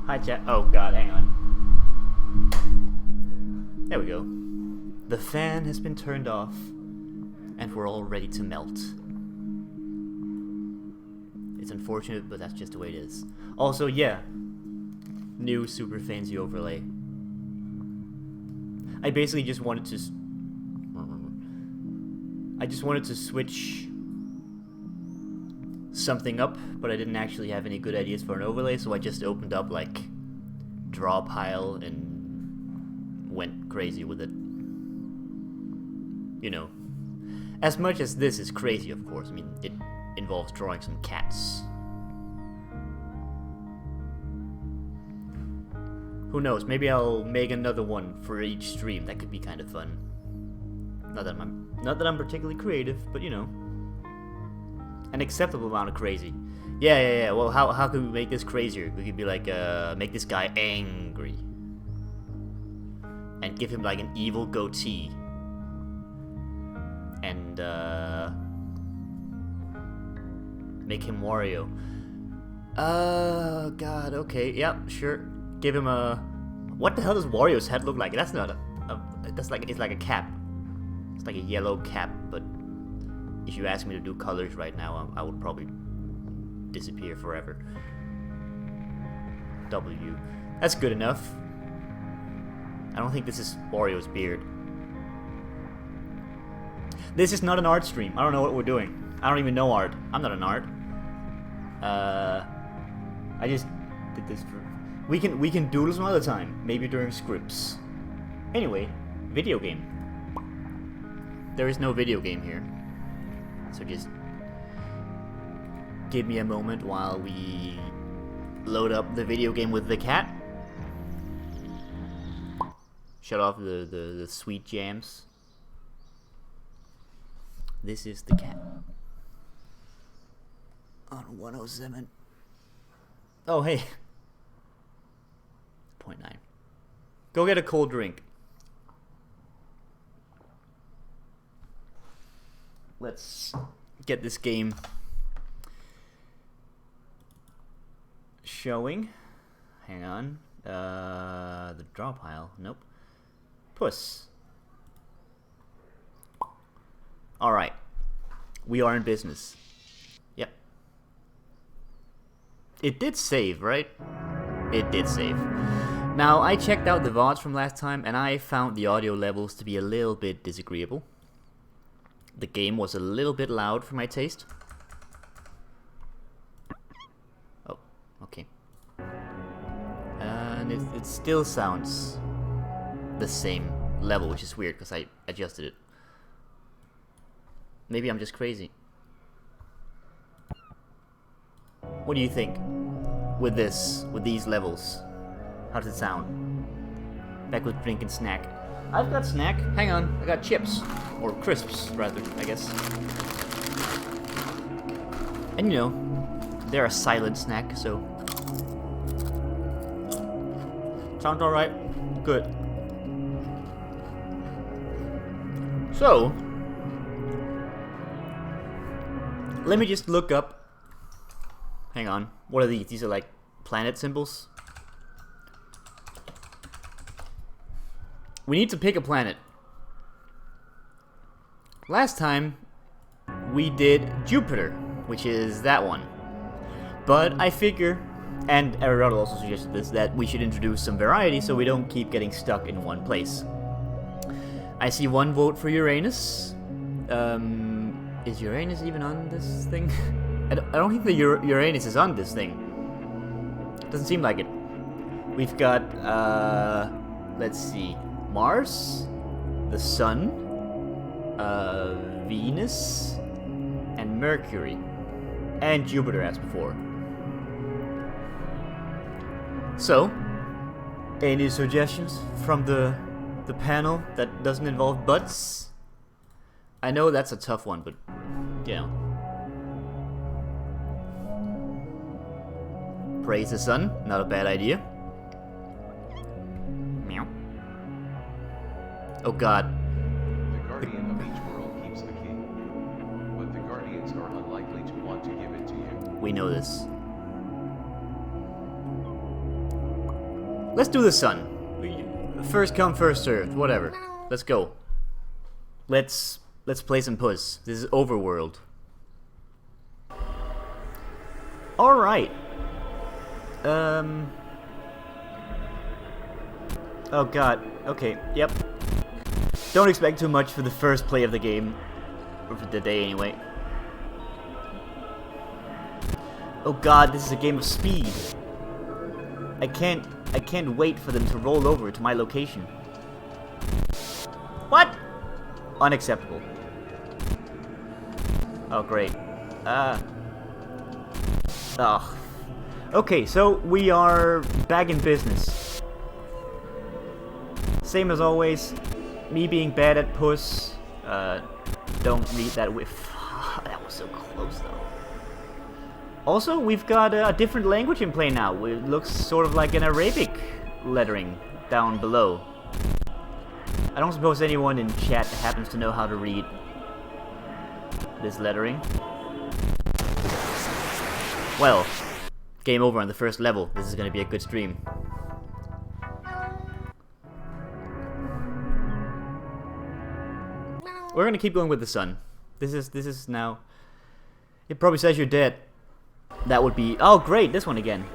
Hi, chat. Oh god, hang on. There we go. The fan has been turned off, and we're all ready to melt. It's unfortunate, but that's just the way it is. Also, yeah, new super fancy overlay. I basically just wanted to... switch something up, but I didn't actually have any good ideas for an overlay, so I just opened up, like, draw pile and went crazy with it. You know. As much as this is crazy, of course. I mean, it involves drawing some cats. Who knows? Maybe I'll make another one for each stream. That could be kind of fun. Not that I'm particularly creative, but you know, an acceptable amount of crazy. Yeah. Well, how could we make this crazier? We could be like, make this guy angry, and give him like an evil goatee, and make him Wario. God. Okay. Yeah. Sure. Give him a. What the hell does Wario's head look like? That's not a. That's like it's like a cap. It's like a yellow cap, but if you ask me to do colors right now, I would probably disappear forever. W. That's good enough. I don't think this is Wario's beard. This is not an art stream. I don't know what we're doing. I don't even know art. I'm not an art. I just did this for... We can doodle some other time. Maybe during scripts. Anyway, video game. There is no video game here. So just give me a moment while we load up the video game with the cat. Shut off the sweet jams. This is the cat. On 107. Oh, hey. 0.9. Go get a cold drink. Let's get this game showing. Hang on. The draw pile. Nope. Puss. Alright. We are in business. Yep. It did save, right? It did save. Now, I checked out the VODs from last time, and I found the audio levels to be a little bit disagreeable. The game was a little bit loud for my taste. Oh, okay. And it still sounds the same level, which is weird because I adjusted it. Maybe I'm just crazy. What do you think with these levels? How does it sound? Back with drink and snack. I've got snack. Hang on, I got chips. Or crisps, rather, I guess. And you know, they're a silent snack, so... Sounds alright. Good. So... let me just look up... Hang on. What are these? These are like planet symbols? We need to pick a planet. Last time, we did Jupiter, which is that one. But I figure, and Aristotle also suggested this, that we should introduce some variety so we don't keep getting stuck in one place. I see one vote for Uranus. Is Uranus even on this thing? I don't think the Uranus is on this thing. Doesn't seem like it. We've got, let's see, Mars, the Sun, Venus, and Mercury, and Jupiter as before. So, any suggestions from the panel that doesn't involve butts? I know that's a tough one, but you know. Praise the sun, not a bad idea. Meow. Oh god. The guardian of each world keeps the key, but the guardians are unlikely to want to give it to you. We know this. Let's do the sun. First come, first served. Whatever. Let's go. Let's play some Puss. This is Overworld. All right. Oh god. Okay. Yep. Don't expect too much for the first play of the game, or for the day anyway. Oh god, this is a game of speed. I can't wait for them to roll over to my location. What? Unacceptable. Oh great. Okay, so we are back in business. Same as always. Me being bad at Puss. Don't read that with. That was so close though. Also, we've got a different language in play now. It looks sort of like an Arabic lettering down below. I don't suppose anyone in chat happens to know how to read this lettering. Well, game over on the first level. This is going to be a good stream. We're going to keep going with the sun. This is now. It probably says you're dead. That would be... Oh, great! This one again.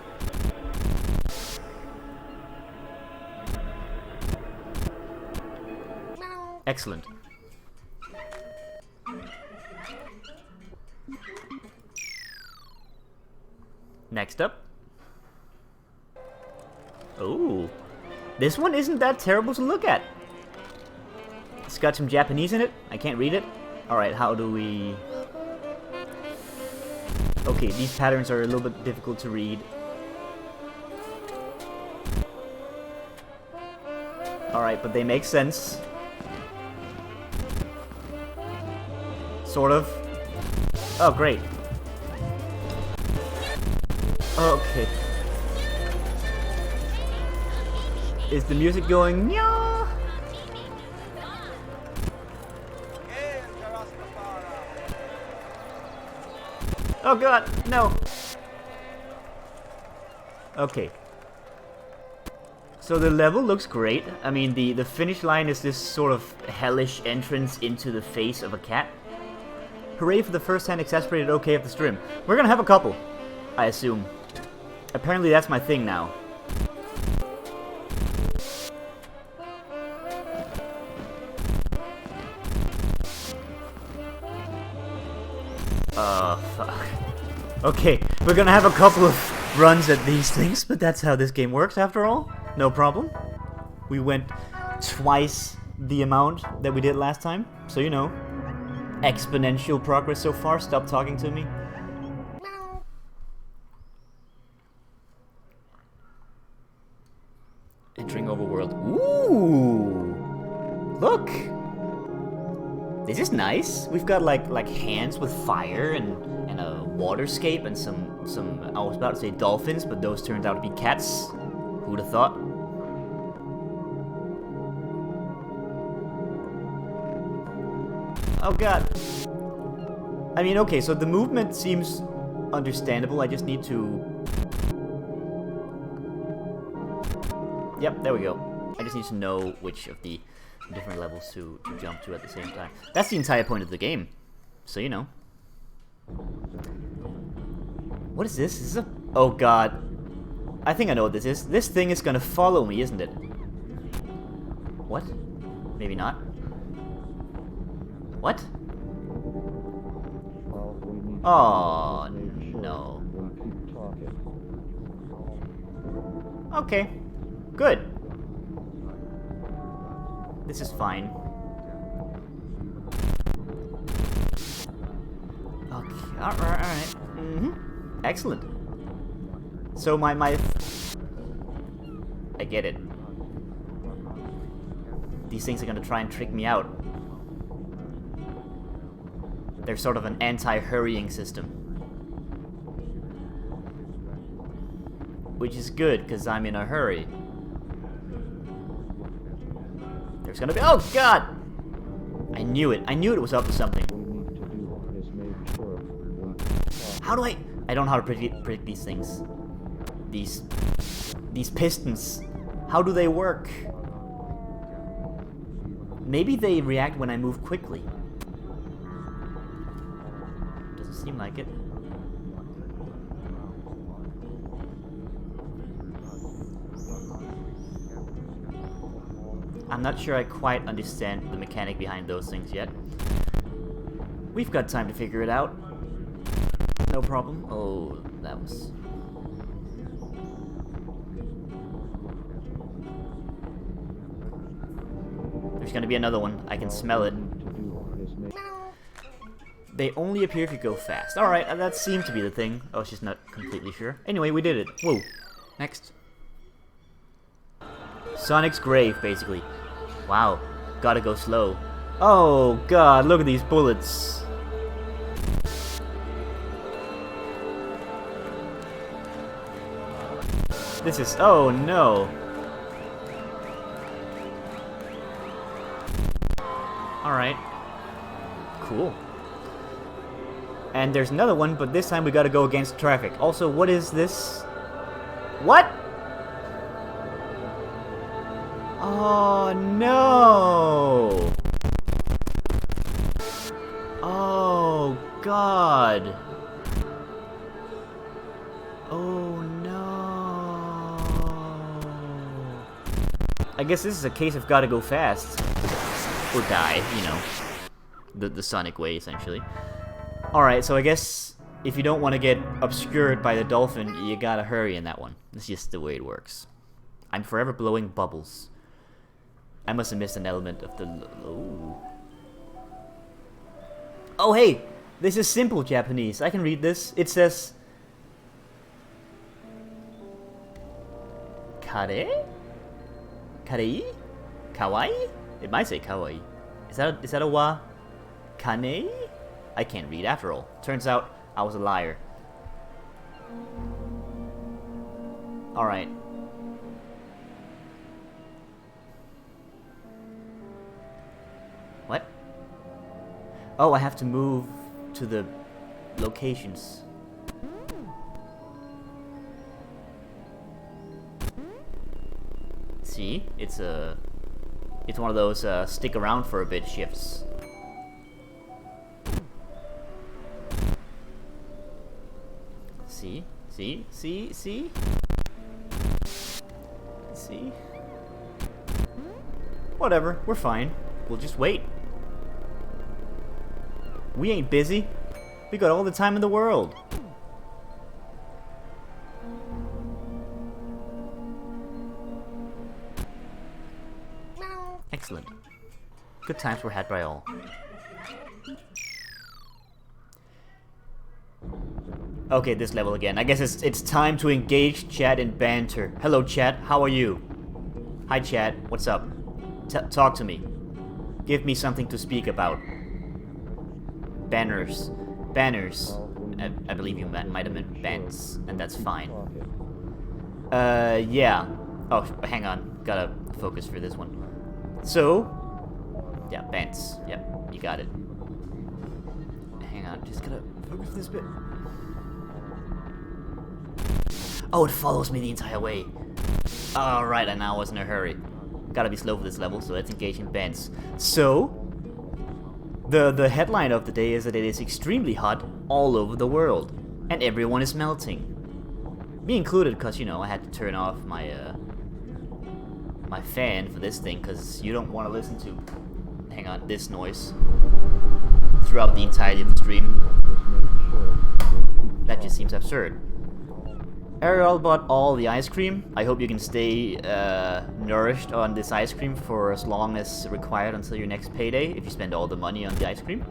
Excellent. Next up. Oh. This one isn't that terrible to look at. It's got some Japanese in it. I can't read it. Alright, how do we... Okay, these patterns are a little bit difficult to read. Alright, but they make sense. Sort of. Oh, great. Okay. Is the music going? Meow? Oh god, no. Okay. So the level looks great. I mean, the finish line is this sort of hellish entrance into the face of a cat. Hooray for the first-hand exasperated okay of the stream. We're gonna have a couple, I assume. Apparently that's my thing now. Fuck. Okay, we're gonna have a couple of runs at these things, but that's how this game works after all. No problem. We went twice the amount that we did last time, so you know. Exponential progress so far. Stop talking to me. Entering Overworld. Ooh! Look! This is nice. We've got like hands with fire and a waterscape and some I was about to say dolphins, but those turned out to be cats. Who'd have thought? Oh god. I mean, okay, so the movement seems understandable. I just need to... Yep, there we go. I just need to know which of the different levels to jump to at the same time. That's the entire point of the game. So, you know. What is this? Is this a... Oh god. I think I know what this is. This thing is gonna follow me, isn't it? What? Maybe not. What? Oh, no. Okay. Good. This is fine. Okay, alright. Excellent. So my... I get it. These things are gonna try and trick me out. They're sort of an anti-hurrying system. Which is good, because I'm in a hurry. There's gonna be... Oh, God! I knew it. I knew it was up to something. How do I don't know how to predict these things. These pistons. How do they work? Maybe they react when I move quickly. Doesn't seem like it. I'm not sure I quite understand the mechanic behind those things yet. We've got time to figure it out. No problem. Oh, that was... There's gonna be another one. I can smell it. They only appear if you go fast. Alright, that seemed to be the thing. I was just not completely sure. Anyway, we did it. Whoa. Next. Sonic's grave, basically. Wow. Gotta go slow. Oh, God. Look at these bullets. This is... Oh, no. Alright. Cool. And there's another one, but this time we gotta go against traffic. Also, what is this? What? Oh, no! Oh, God. Oh, no. I guess this is a case of gotta go fast. Or die, you know. The Sonic way, essentially. Alright, so I guess if you don't want to get obscured by the dolphin, you gotta hurry in that one. It's just the way it works. I'm forever blowing bubbles. I must have missed an element of the... Oh. Oh, hey! This is simple Japanese. I can read this. It says... Kare? Karei? Kawaii? It might say kawaii. Is that a wa? Kane? I can't read after all. Turns out I was a liar. Alright. What? Oh, I have to move to the locations. See? It's one of those stick around for a bit shifts. See? See? See? See? See? Whatever, we're fine. We'll just wait. We ain't busy. We got all the time in the world. Excellent. Good times were had by all. Okay, this level again. I guess it's time to engage chat in banter. Hello chat, how are you? Hi chat, what's up? Talk to me. Give me something to speak about. Banners. Banners. I believe you might have meant bans, and that's fine. Yeah. Oh, hang on. Gotta focus for this one. So, yeah, bans. Yep, you got it. Hang on, just gotta focus for this bit. Oh, it follows me the entire way. Alright, and now I was in a hurry. Gotta be slow for this level, so let's engage in bans. So, the headline of the day is that it is extremely hot all over the world, and everyone is melting. Me included, because, you know, I had to turn off my, my fan for this thing, because you don't want to listen to, hang on, this noise throughout the entirety of the stream. That just seems absurd. Ariel bought all the ice cream. I hope you can stay nourished on this ice cream for as long as required until your next payday, if you spend all the money on the ice cream.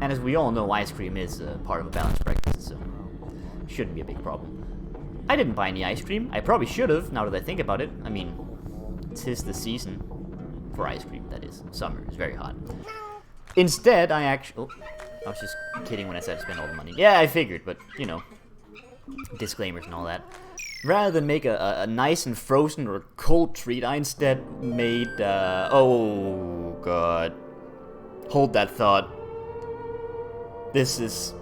And as we all know, ice cream is part of a balanced breakfast, so shouldn't be a big problem. I didn't buy any ice cream. I probably should have, now that I think about it. I mean, 'tis the season for ice cream, that is. Summer is very hot. Instead, I actually... Oh, I was just kidding when I said spend all the money. Yeah, I figured, but, you know, disclaimers and all that. Rather than make a nice and frozen or cold treat, I instead made, oh, God. Hold that thought. This is...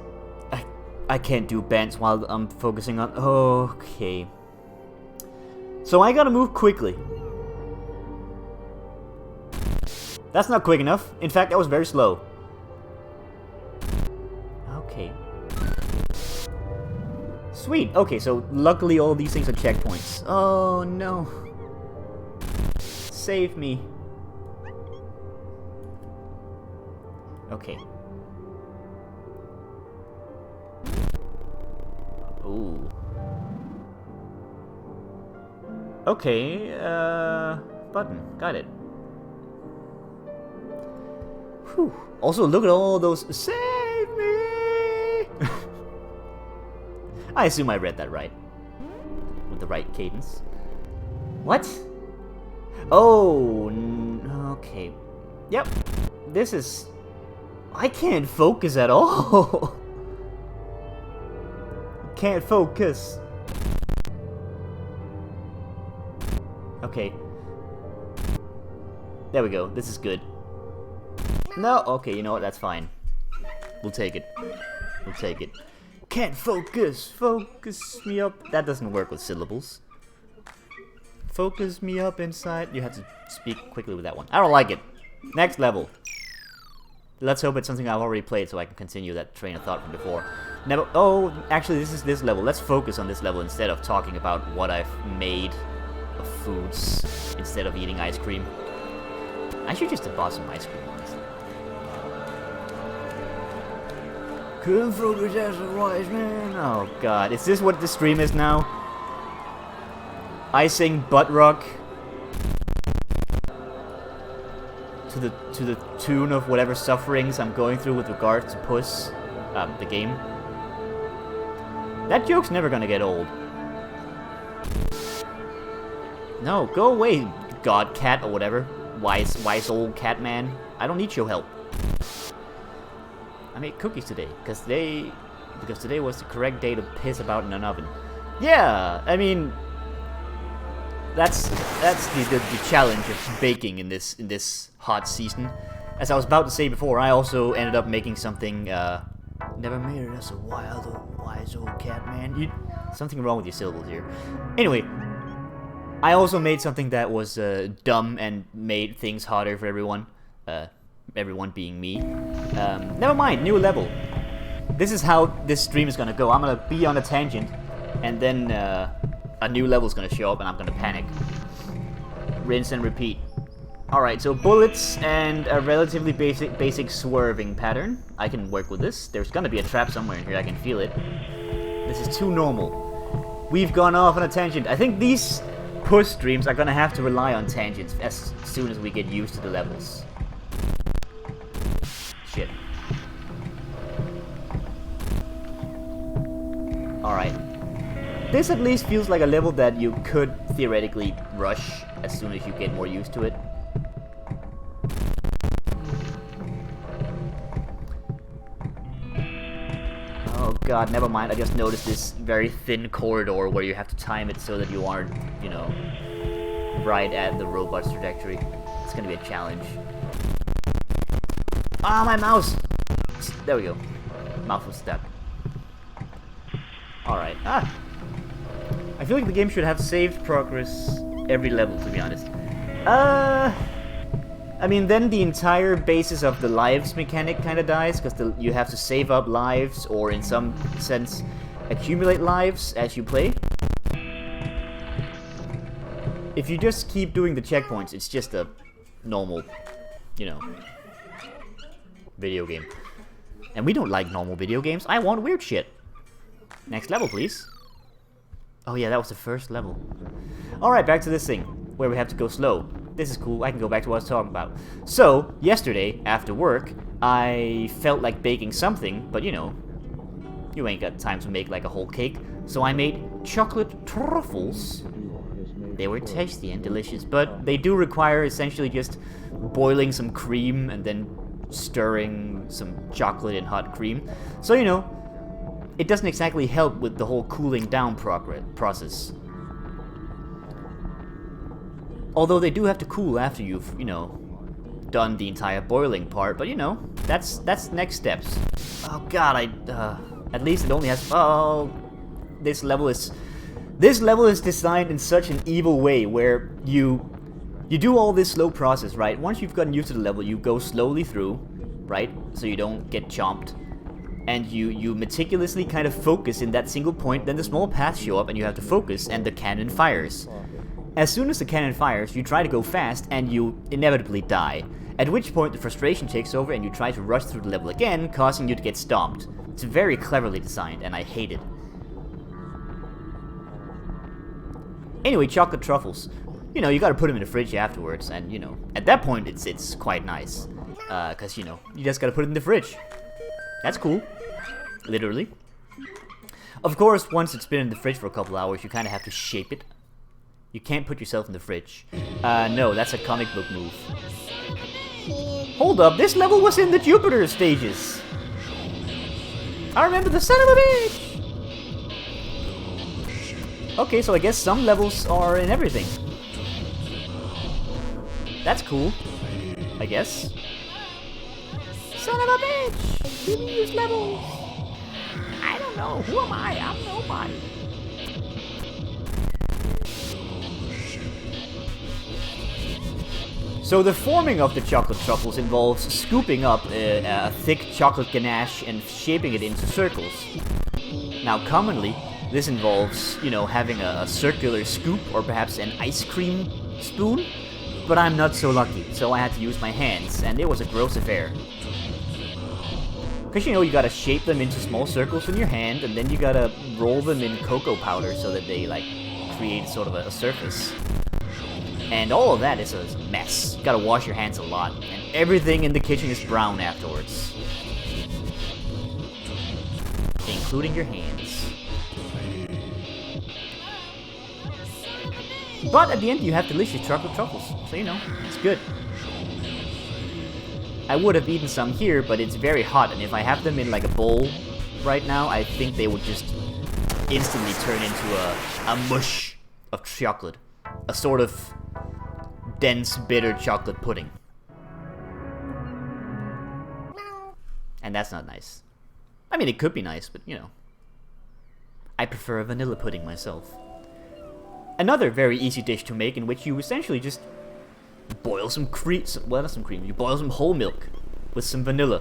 I can't do bans while I'm focusing on... Okay. So I gotta move quickly. That's not quick enough. In fact, that was very slow. Okay. Sweet. Okay, so luckily all these things are checkpoints. Oh no. Save me. Okay. Ooh. Okay, button. Got it. Whew. Also, look at all those. Save me! I assume I read that right. With the right cadence. What? Oh, okay. Yep. This is... I can't focus at all. Can't focus. Okay. There we go. This is good. No, okay, you know what? That's fine. We'll take it. We'll take it. Can't focus. Focus me up. That doesn't work with syllables. Focus me up inside. You have to speak quickly with that one. I don't like it. Next level. Let's hope it's something I've already played so I can continue that train of thought from before. Never. Oh, actually, this is this level. Let's focus on this level instead of talking about what I've made of foods instead of eating ice cream. I should just have bought some ice cream, honestly. Couldn't focus as a wise man. Oh god, is this what the stream is now? I sing butt rock to the tune of whatever sufferings I'm going through with regards to Puss, the game. That joke's never gonna get old. No, go away, god cat or whatever. Wise old cat man. I don't need your help. I made cookies today because today was the correct day to piss about in an oven. Yeah, I mean, that's the challenge of baking in this hot season. As I was about to say before, I also ended up making something. Never made it as a wise old cat man. Something wrong with your syllables here. Anyway. I also made something that was dumb and made things harder for everyone. Everyone being me. Never mind, new level. This is how this stream is gonna go. I'm gonna be on a tangent, and then a new level is gonna show up, and I'm gonna panic. Rinse and repeat. Alright, so bullets and a relatively basic swerving pattern. I can work with this. There's gonna be a trap somewhere in here, I can feel it. This is too normal. We've gone off on a tangent. I think these Puss streams are gonna have to rely on tangents as soon as we get used to the levels. Shit. Alright. This at least feels like a level that you could theoretically rush as soon as you get more used to it. Oh god, never mind. I just noticed this very thin corridor where you have to time it so that you aren't, you know, right at the robot's trajectory. It's gonna be a challenge. Ah, my mouse! There we go. Mouse was stuck. Alright. Ah! I feel like the game should have saved progress every level, to be honest. I mean, then the entire basis of the lives mechanic kind of dies, because you have to save up lives, or in some sense, accumulate lives as you play. If you just keep doing the checkpoints, it's just a normal, you know, video game. And we don't like normal video games. I want weird shit. Next level, please. Oh yeah, that was the first level. Alright, back to this thing, where we have to go slow. This is cool, I can go back to what I was talking about. So, yesterday, after work, I felt like baking something, but you know, you ain't got time to make like a whole cake. So I made chocolate truffles. They were tasty and delicious, but they do require essentially just boiling some cream and then stirring some chocolate in hot cream. So, you know, it doesn't exactly help with the whole cooling down process. Although they do have to cool after you've, you know, done the entire boiling part, but you know, that's next steps. Oh god, at least it only has, oh, this level is This level is designed in such an evil way where you do all this slow process, right? Once you've gotten used to the level, you go slowly through, right? So you don't get chomped. And you meticulously kind of focus in that single point, then the small paths show up and you have to focus and the cannon fires. As soon as the cannon fires, you try to go fast and you inevitably die. At which point the frustration takes over and you try to rush through the level again, causing you to get stomped. It's very cleverly designed and I hate it. Anyway, chocolate truffles. You know, you gotta put them in the fridge afterwards, and you know, at that point it's quite nice. Cause you know, you just gotta put it in the fridge. That's cool. Literally. Of course, once it's been in the fridge for a couple hours, you kinda have to shape it. You can't put yourself in the fridge. No, that's a comic book move. Hold up, this level was in the Jupiter stages. I remember the son of a bitch! Okay, so I guess some levels are in everything. That's cool. I guess. Son of a bitch! Give me these levels! I don't know. Who am I? I'm nobody. So the forming of the chocolate truffles involves scooping up a thick chocolate ganache and shaping it into circles. Now commonly, this involves, you know, having a circular scoop or perhaps an ice cream spoon, but I'm not so lucky, so I had to use my hands, and it was a gross affair. Because, you know, you gotta shape them into small circles in your hand, and then you gotta roll them in cocoa powder so that they, like, create sort of a surface. And all of that is a mess. You gotta wash your hands a lot, and everything in the kitchen is brown afterwards. Including your hands. But at the end you have delicious chocolate truffles, so you know, it's good. I would have eaten some here, but it's very hot, and if I have them in like a bowl right now, I think they would just instantly turn into a mush of chocolate. A sort of dense, bitter chocolate pudding. And that's not nice. I mean, it could be nice, but you know. I prefer a vanilla pudding myself. Another very easy dish to make in which you essentially just boil some cream, well not some cream, you boil some whole milk with some vanilla.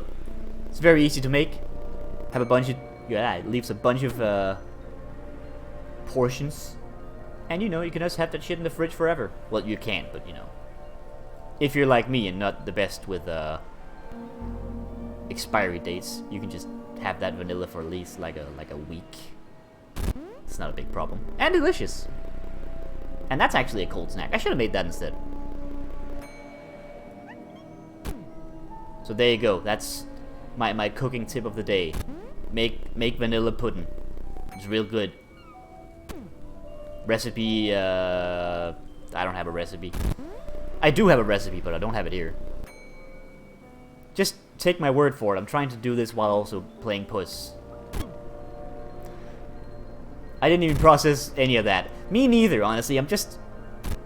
It's very easy to make. Have a bunch of, yeah, it leaves a bunch of portions. And you know, you can just have that shit in the fridge forever. Well, you can't, but you know. If you're like me and not the best with expiry dates, you can just have that vanilla for at least like a week. It's not a big problem. And delicious. And that's actually a cold snack. I should have made that instead. So there you go. That's my cooking tip of the day. Make vanilla pudding. It's real good. Recipe, I don't have a recipe. I do have a recipe, but I don't have it here. Just take my word for it. I'm trying to do this while also playing Puss. I didn't even process any of that. Me neither, honestly. I'm just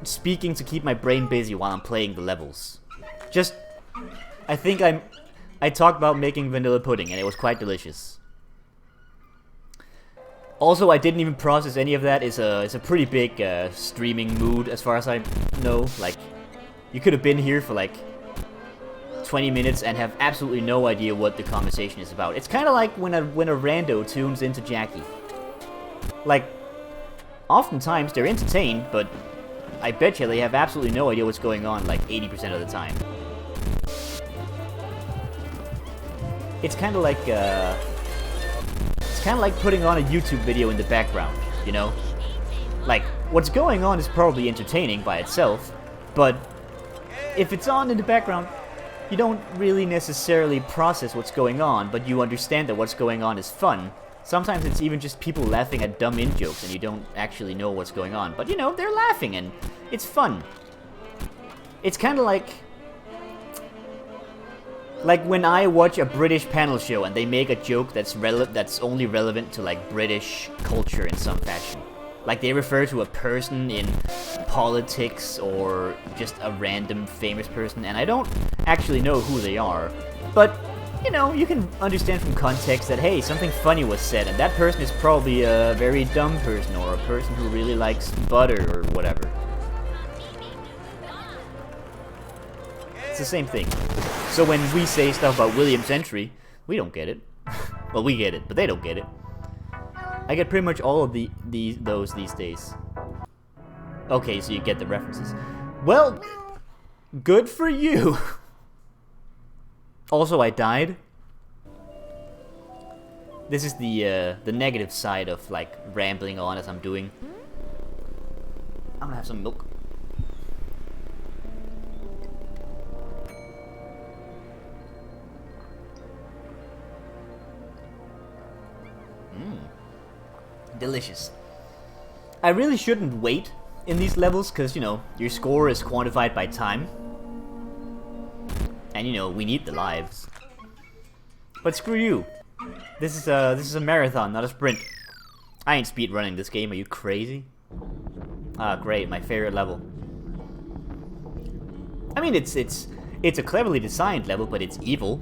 speaking to keep my brain busy while I'm playing the levels. Just, I think I talked about making vanilla pudding, and it was quite delicious. Also, I didn't even process any of that. It's a pretty big streaming mood, as far as I know. Like, you could have been here for like 20 minutes and have absolutely no idea what the conversation is about. It's kind of like when a rando tunes into Jackie. Like, oftentimes they're entertained, but I bet you they have absolutely no idea what's going on like 80% of the time. It's kind of like putting on a YouTube video in the background, you know? Like, what's going on is probably entertaining by itself, but if it's on in the background, you don't really necessarily process what's going on, but you understand that what's going on is fun. Sometimes it's even just people laughing at dumb in-jokes and you don't actually know what's going on. But, you know, they're laughing and it's fun. It's kind of like when I watch a British panel show and they make a joke that's only relevant to, like, British culture in some fashion. Like, they refer to a person in politics or just a random famous person, and I don't actually know who they are. But you know, you can understand from context that, hey, something funny was said, and that person is probably a very dumb person, or a person who really likes butter, or whatever. It's the same thing. So when we say stuff about William's entry, we don't get it. Well, we get it, but they don't get it. I get pretty much all of those these days. Okay, so you get the references. Well, good for you. Also, I died. This is the negative side of like rambling on as I'm doing. I'm gonna have some milk. Delicious. I really shouldn't wait in these levels, because, you know, your score is quantified by time. And, you know, we need the lives. But screw you. This is a marathon, not a sprint. I ain't speedrunning this game, are you crazy? Ah, great, my favorite level. I mean, it's a cleverly designed level, but it's evil.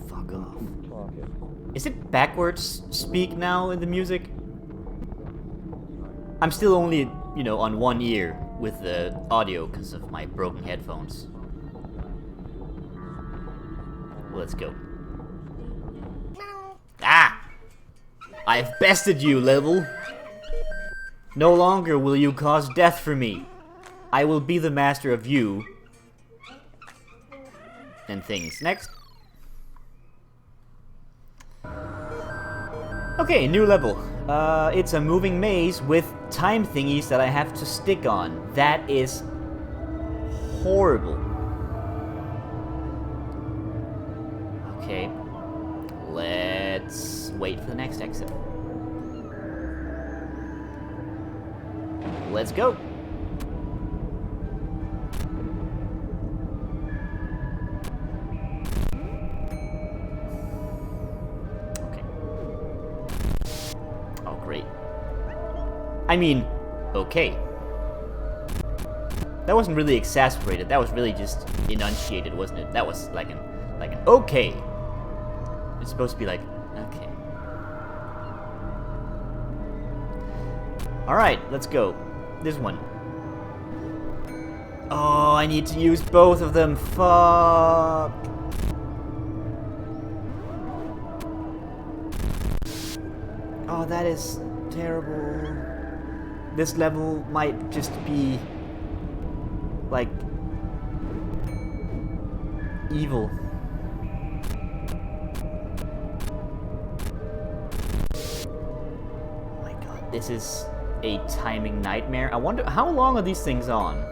Fuck off. Is it backwards speak now in the music? I'm still only, you know, on one ear with the audio because of my broken headphones. Let's go. Ah! I've bested you, level! No longer will you cause death for me. I will be the master of you. And things. Next. Okay, new level. It's a moving maze with time thingies that I have to stick on. That is horrible. Okay. Let's wait for the next exit. Let's go. Great. I mean, okay. That wasn't really exasperated. That was really just enunciated, wasn't it? That was like an okay. It's supposed to be like okay. All right, let's go. This one. Oh, I need to use both of them. Fuck. Oh, that is terrible. This level might just be like evil. Oh my god, this is a timing nightmare. I wonder, how long are these things on?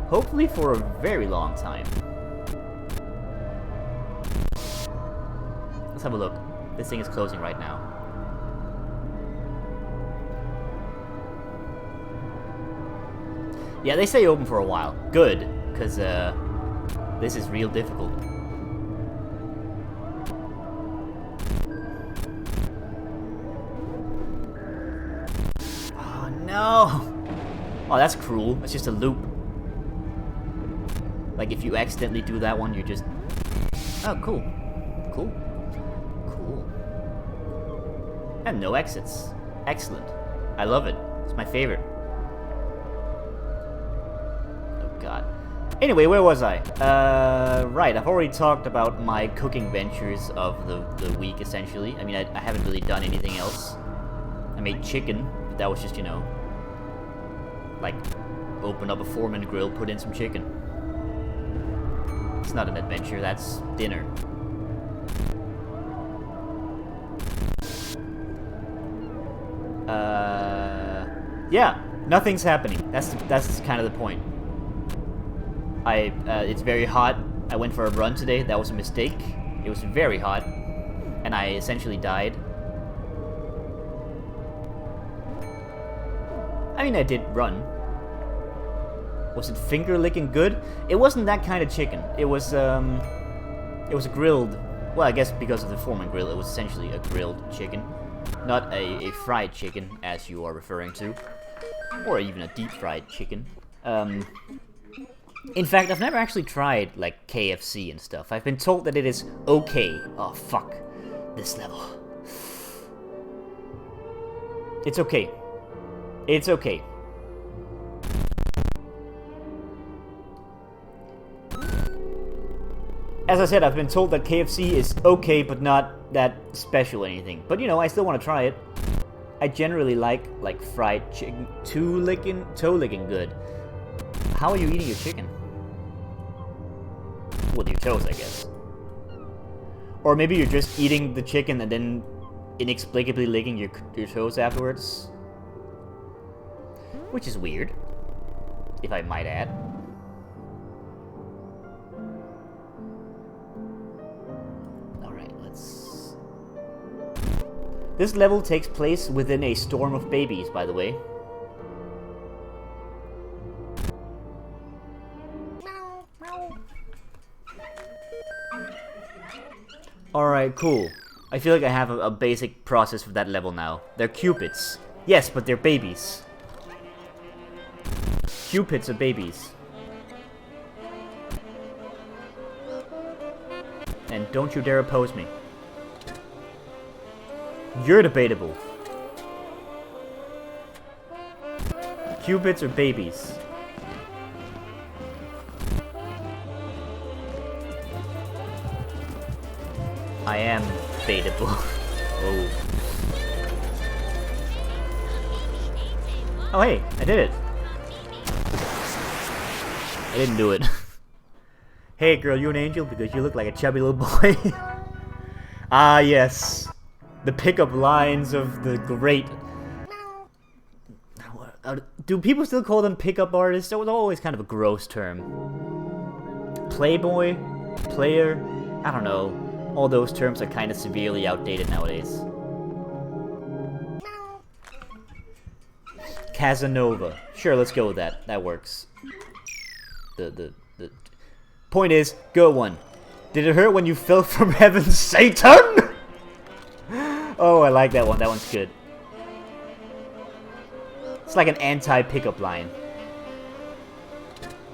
Hopefully for a very long time. Let's have a look. This thing is closing right now. Yeah, they stay open for a while. Good, because this is real difficult. Oh no! Oh, that's cruel. It's just a loop. Like if you accidentally do that one, you're just... Oh, cool. Cool. And no exits. Excellent. I love it. It's my favorite. Oh god. Anyway, where was I? Right, I've already talked about my cooking ventures of the week, essentially. I mean, I haven't really done anything else. I made chicken, but that was just, you know, like, open up a Foreman grill, put in some chicken. It's not an adventure, that's dinner. Yeah, nothing's happening. That's kind of the point. It's very hot. I went for a run today. That was a mistake. It was very hot, and I essentially died. I mean, I did run. Was it finger licking good? It wasn't that kind of chicken. It was a grilled. Well, I guess because of the Foreman grill, it was essentially a grilled chicken. Not a fried chicken, as you are referring to. Or even a deep fried chicken. In fact, I've never actually tried, like, KFC and stuff. I've been told that it is okay. Oh, fuck. This level. It's okay. It's okay. As I said, I've been told that KFC is okay, but not that special or anything. But, you know, I still want to try it. I generally like fried chicken. Toe-licking good. How are you eating your chicken? With your toes, I guess. Or maybe you're just eating the chicken and then inexplicably licking your toes afterwards. Which is weird, if I might add. Alright, let's... This level takes place within a storm of babies, by the way. Alright, cool. I feel like I have a basic process for that level now. They're cupids. Yes, but they're babies. Cupids are babies. And don't you dare oppose me. You're debatable. Cupids are babies. I am baitable. Oh. Oh hey, I did it. I didn't do it. Hey girl, you an angel? Because you look like a chubby little boy. Ah yes. The pickup lines of the great... Do people still call them pickup artists? That was always kind of a gross term. Playboy? Player? I don't know. All those terms are kind of severely outdated nowadays. Casanova. Sure, let's go with that. That works. The point is, go one. Did it hurt when you fell from heaven, Satan? Oh, I like that one. That one's good. It's like an anti-pickup line.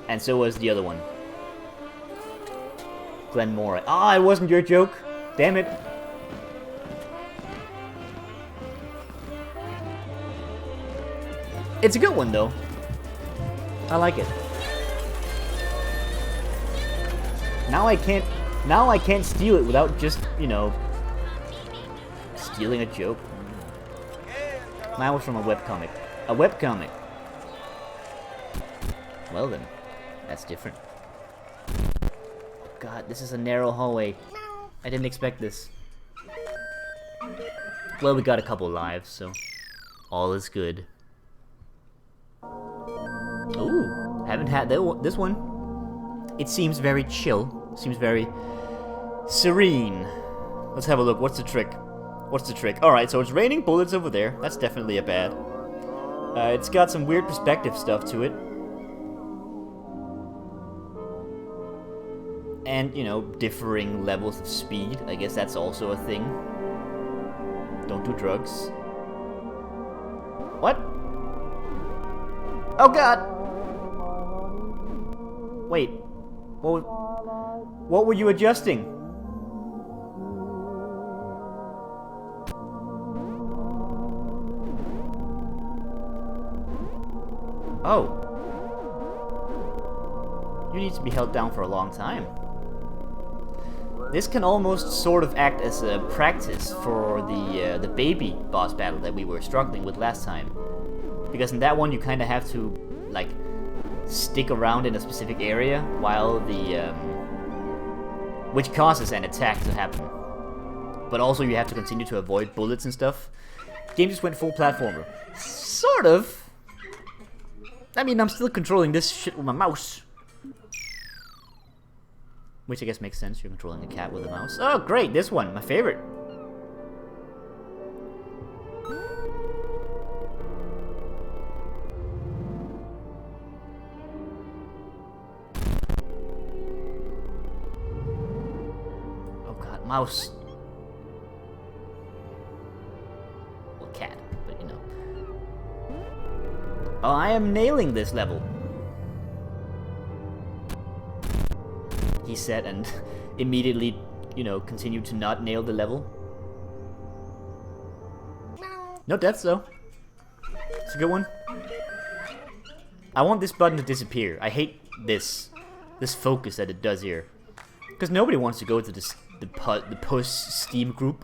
And so was the other one. Glenmore. Ah, it wasn't your joke. Damn it. It's a good one, though. I like it. Now I can't steal it without just, you know, stealing a joke. Mine was from a webcomic. A webcomic. Well then, that's different. God, this is a narrow hallway. I didn't expect this. Well, we got a couple lives, so all is good. Ooh, haven't had this one. It seems very chill. Seems very serene. Let's have a look. What's the trick? What's the trick? Alright, so it's raining bullets over there. That's definitely a bad. It's got some weird perspective stuff to it. And, you know, differing levels of speed. I guess that's also a thing. Don't do drugs. What? Oh god! Wait. What were you adjusting? Oh. You need to be held down for a long time. This can almost sort of act as a practice for the baby boss battle that we were struggling with last time. Because in that one you kind of have to, like, stick around in a specific area while the, which causes an attack to happen. But also you have to continue to avoid bullets and stuff. Game just went full platformer. Sort of. I mean, I'm still controlling this shit with my mouse. Which I guess makes sense, you're controlling a cat with a mouse. Oh, great, this one, my favorite. Oh god, mouse. Oh, I am nailing this level, he said, and immediately, you know, continued to not nail the level. No deaths though. It's a good one. I want this button to disappear. I hate this focus that it does here, because nobody wants to go to the Puss Steam group.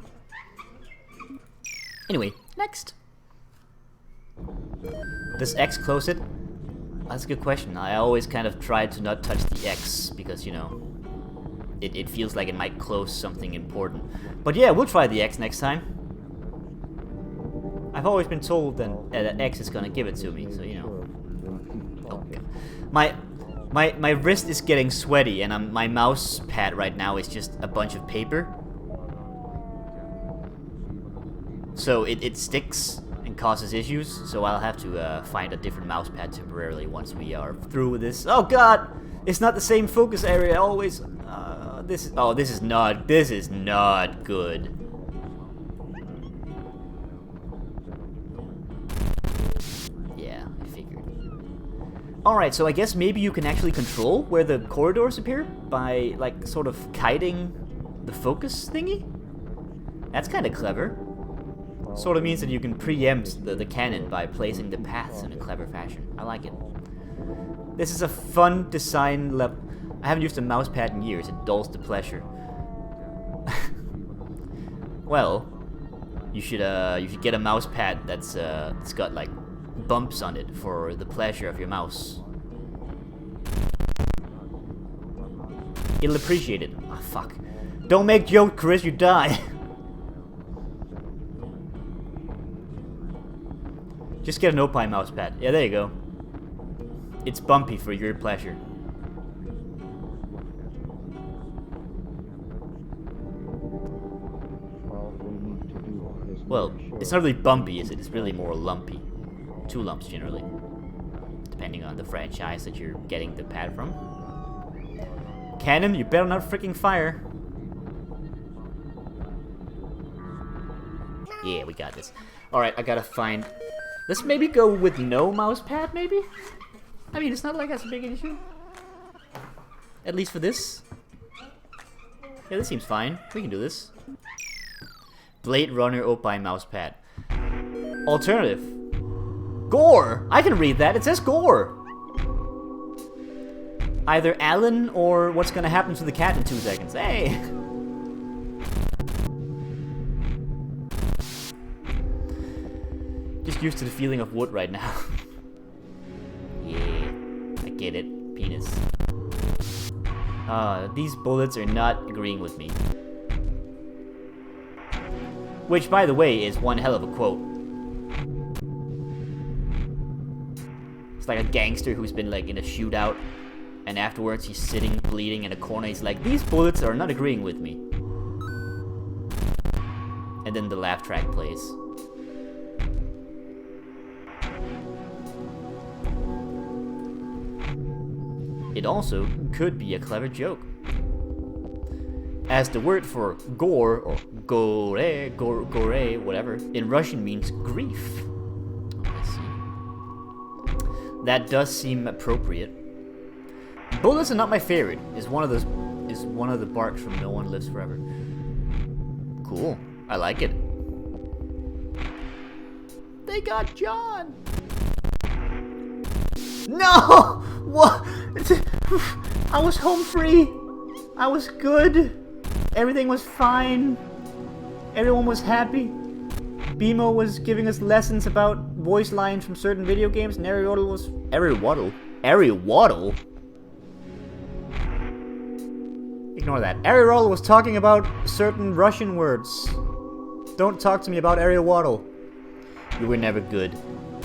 Anyway, next. Does X close it? That's a good question. I always kind of try to not touch the X because, you know, it feels like it might close something important. But yeah, we'll try the X next time. I've always been told that X is gonna give it to me, so you know. Oh, my wrist is getting sweaty, and my mouse pad right now is just a bunch of paper. So it sticks and causes issues. So I'll have to find a different mouse pad temporarily once we are through with this. Oh God, it's not the same focus area always. This is not good. Alright, so I guess maybe you can actually control where the corridors appear by, like, sort of kiting the focus thingy? That's kind of clever. Sort of means that you can preempt the cannon by placing the paths in a clever fashion. I like it. This is a fun design level. I haven't used a mouse pad in years. It dulls the pleasure. Well, you should get a mouse pad that's it's got, like, bumps on it for the pleasure of your mouse. It'll appreciate it. Ah, fuck. Don't make jokes, Chris, you die. Just get an Opie mouse pad. Yeah, there you go. It's bumpy for your pleasure. Well, it's not really bumpy, is it? It's really more lumpy. 2 lumps generally, depending on the franchise that you're getting the pad from. Cannon, you better not freaking fire. Yeah, we got this. Alright, I gotta find... Let's maybe go with no mouse pad, maybe? I mean, it's not like that's a big issue. At least for this. Yeah, this seems fine. We can do this. Blade Runner Opie mouse pad. Alternative. Gore! I can read that. It says gore. Either Alan or what's gonna happen to the cat in 2 seconds. Hey! Just used to the feeling of wood right now. Yeah, I get it. Penis. These bullets are not agreeing with me. Which, by the way, is one hell of a quote. It's like a gangster who's been, like, in a shootout, and afterwards he's sitting bleeding in a corner. He's like, these bullets are not agreeing with me. And then the laugh track plays. It also could be a clever joke, as the word for gore, or gore, whatever, in Russian means grief. That does seem appropriate. Bullets are not my favorite. Is one of the barks from No One Lives Forever. Cool. I like it. They got John. No! What? I was home free. I was good. Everything was fine. Everyone was happy. BMO was giving us lessons about voice lines from certain video games, and Ariwaddle was... Ariwaddle? Ignore that. Ariwaddle was talking about certain Russian words. Don't talk to me about Ariwaddle. You were never good.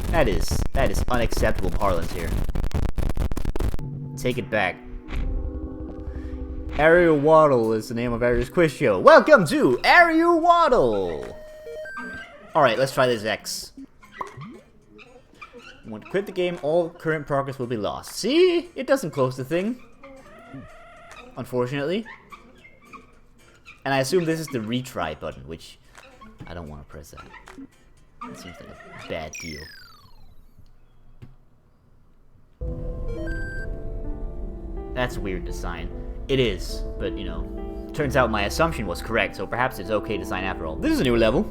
That is unacceptable parlance here. Take it back. Ariwaddle is the name of Ariel's quiz show. Welcome to Ariwaddle! Alright, let's try this X. When you quit the game, all current progress will be lost. See? It doesn't close the thing. Unfortunately. And I assume this is the retry button, which I don't want to press that. It seems like a bad deal. That's a weird design. It is, but you know, turns out my assumption was correct, so perhaps it's okay design after all. This is a new level.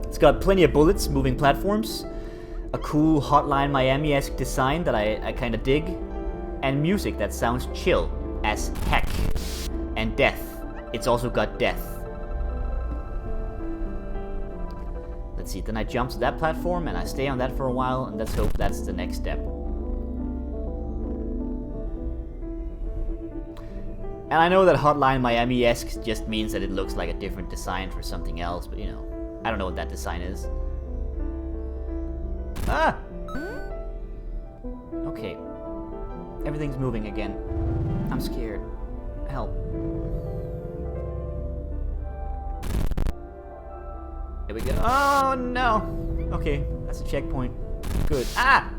It's got plenty of bullets, moving platforms, a cool Hotline Miami-esque design that I kind of dig, and music that sounds chill as heck. And death. It's also got death. Let's see, then I jump to that platform and I stay on that for a while, and let's hope that's the next step. And I know that Hotline Miami-esque just means that it looks like a different design for something else, but you know, I don't know what that design is. Ah! Okay. Everything's moving again. I'm scared. Help. There we go. Oh no! Okay, that's a checkpoint. Good. Ah!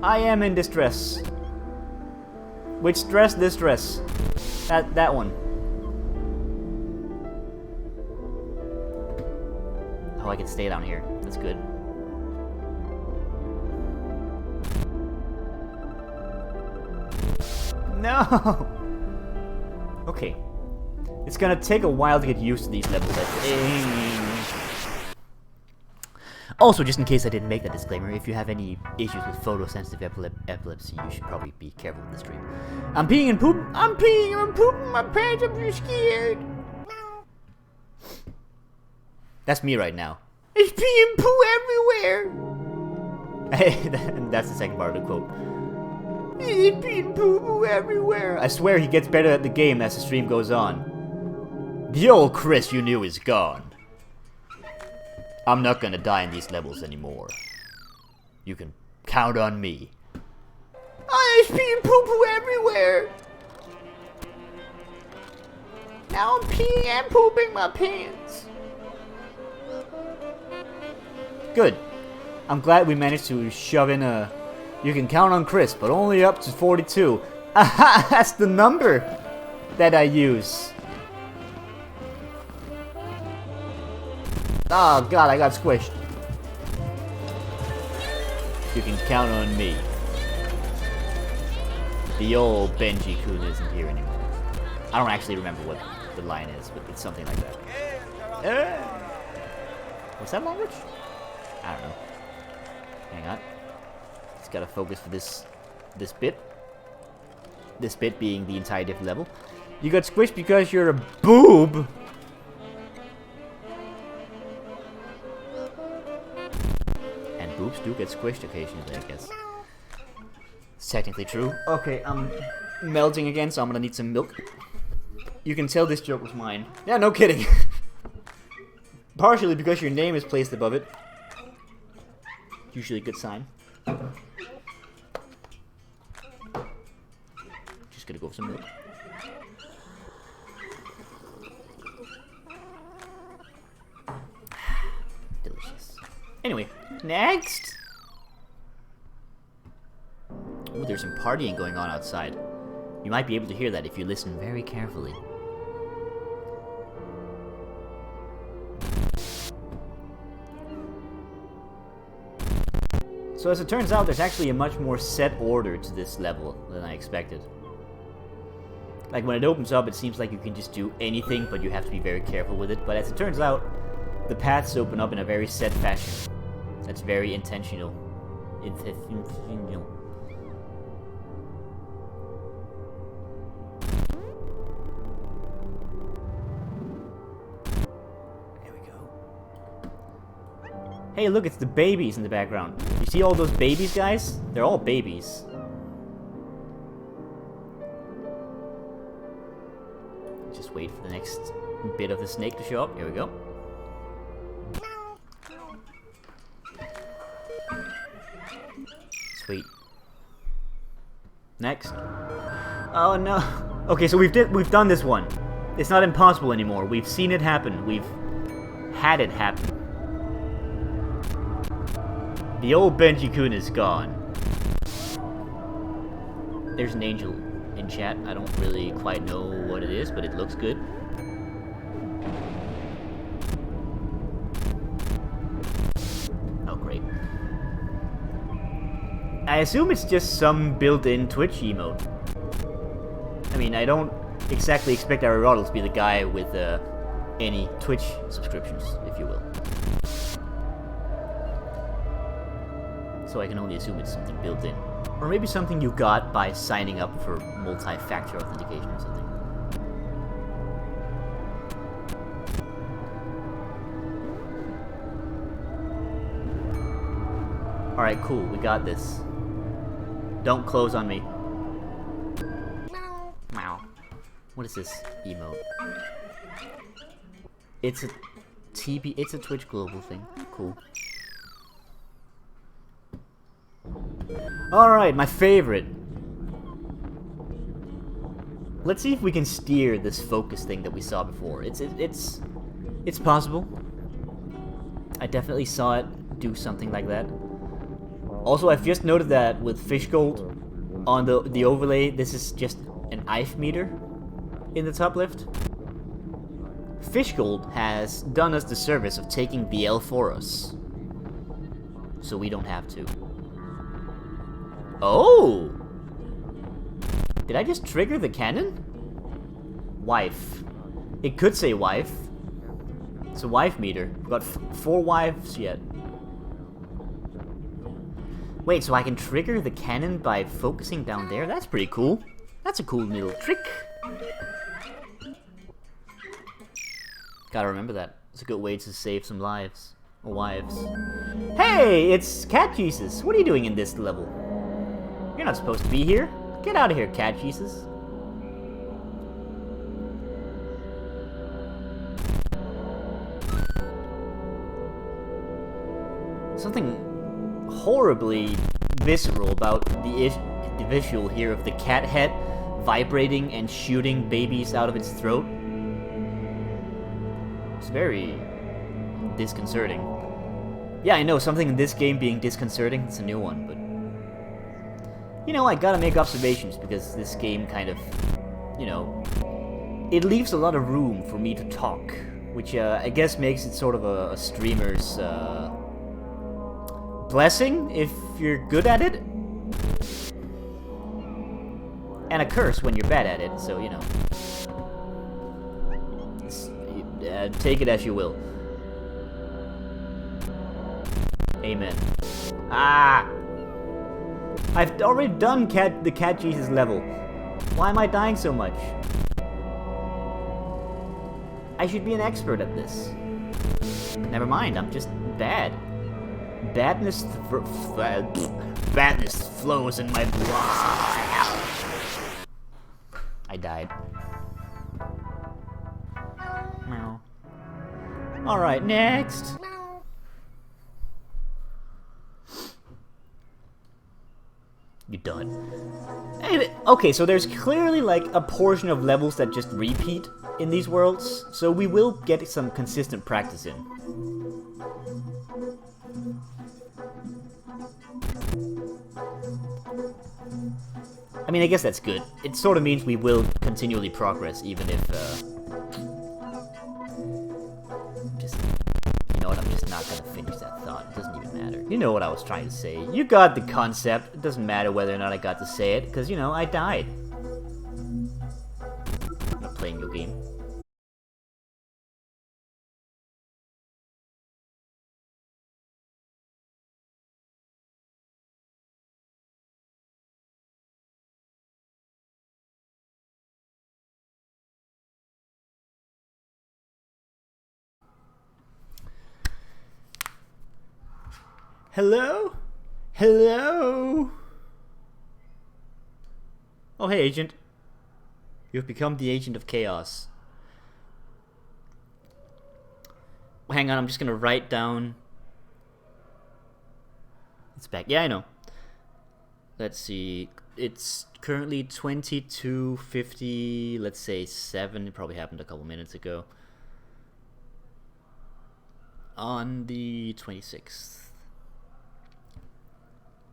I am in distress. Which stress? This stress. That one. Oh, I can stay down here. That's good. No! Okay. It's gonna take a while to get used to these levels, I think. Also, just in case I didn't make that disclaimer, if you have any issues with photosensitive epilepsy, you should probably be careful with the stream. I'm peeing and poop. I'm peeing and pooping my pants. I'm just scared. That's me right now. It's pee and poo everywhere. That's the second part of the quote. It's pee and poo everywhere. I swear he gets better at the game as the stream goes on. The old Chris you knew is gone. I'm not gonna die in these levels anymore. You can count on me. Oh, there's pee and poo-poo everywhere. Now I'm peeing and pooping my pants. Good. I'm glad we managed to shove in a... You can count on Chris, but only up to 42. Aha! That's the number that I use. Oh god, I got squished. You can count on me. The old Benji Kun isn't here anymore. I don't actually remember what the line is, but it's something like that. What's that language? I don't know. Hang on. Just gotta focus for this bit. This bit being the entire different level. You got squished because you're a boob. Boobs do get squished occasionally, I guess. It's technically true. Okay, I'm melting again, so I'm gonna need some milk. You can tell this joke was mine. Yeah, no kidding. Partially because your name is placed above it. Usually a good sign. Just gonna go for some milk. Delicious. Anyway, next! Ooh, there's some partying going on outside. You might be able to hear that if you listen very carefully. So as it turns out, there's actually a much more set order to this level than I expected. Like when it opens up, it seems like you can just do anything, but you have to be very careful with it. But as it turns out, the paths open up in a very set fashion. That's very intentional. Intentional. There we go. Hey, look, it's the babies in the background. You see all those babies, guys? They're all babies. Just wait for the next bit of the snake to show up. Here we go. Sweet. Next. Oh no. Okay, so we've done this one. It's not impossible anymore. We've seen it happen. We've had it happen. The old Benji Kun is gone. There's an angel in chat. I don't really quite know what it is, but it looks good. I assume it's just some built-in Twitch emote. I mean, I don't exactly expect Aristotle to be the guy with any Twitch subscriptions, if you will. So I can only assume it's something built in. Or maybe something you got by signing up for multi-factor authentication or something. Alright, cool, we got this. Don't close on me. Meow. What is this emote? It's a it's a Twitch global thing. Cool. Alright, my favorite. Let's see if we can steer this focus thing that we saw before. It's possible. I definitely saw it do something like that. Also, I've just noted that with fish gold on the overlay, this is just an IF meter in the top left. Fish gold has done us the service of taking the L for us, so we don't have to. Oh! Did I just trigger the cannon? Wife. It could say wife. It's a wife meter. We've got 4 wives yet. Wait, so I can trigger the cannon by focusing down there? That's pretty cool. That's a cool little trick. Gotta remember that. It's a good way to save some lives. Or wives. Hey, it's Cat Jesus. What are you doing in this level? You're not supposed to be here. Get out of here, Cat Jesus. Something horribly visceral about the visual here of the cat head vibrating and shooting babies out of its throat. It's very disconcerting. Yeah, I know, something in this game being disconcerting, it's a new one, but... You know, I gotta make observations, because this game kind of, you know... It leaves a lot of room for me to talk, which I guess makes it sort of a streamer's blessing, if you're good at it. And a curse when you're bad at it, so, you know. Take it as you will. Amen. Ah! I've already done the Cat Jesus level. Why am I dying so much? I should be an expert at this. Never mind, I'm just bad. Badness flows in my blood. I died. Meow. Alright, next. You done. And, okay, so there's clearly like a portion of levels that just repeat in these worlds, so we will get some consistent practice in. I mean, I guess that's good. It sort of means we will continually progress, even if, just, you know what, I'm just not gonna finish that thought. It doesn't even matter. You know what I was trying to say. You got the concept. It doesn't matter whether or not I got to say it, because, you know, I died. I'm not playing your game. Hello? Hello? Oh, hey, Agent. You've become the Agent of Chaos. Hang on, I'm just gonna write down... It's back. Yeah, I know. Let's see. It's currently 22:50, let's say 7. It probably happened a couple minutes ago. On the 26th.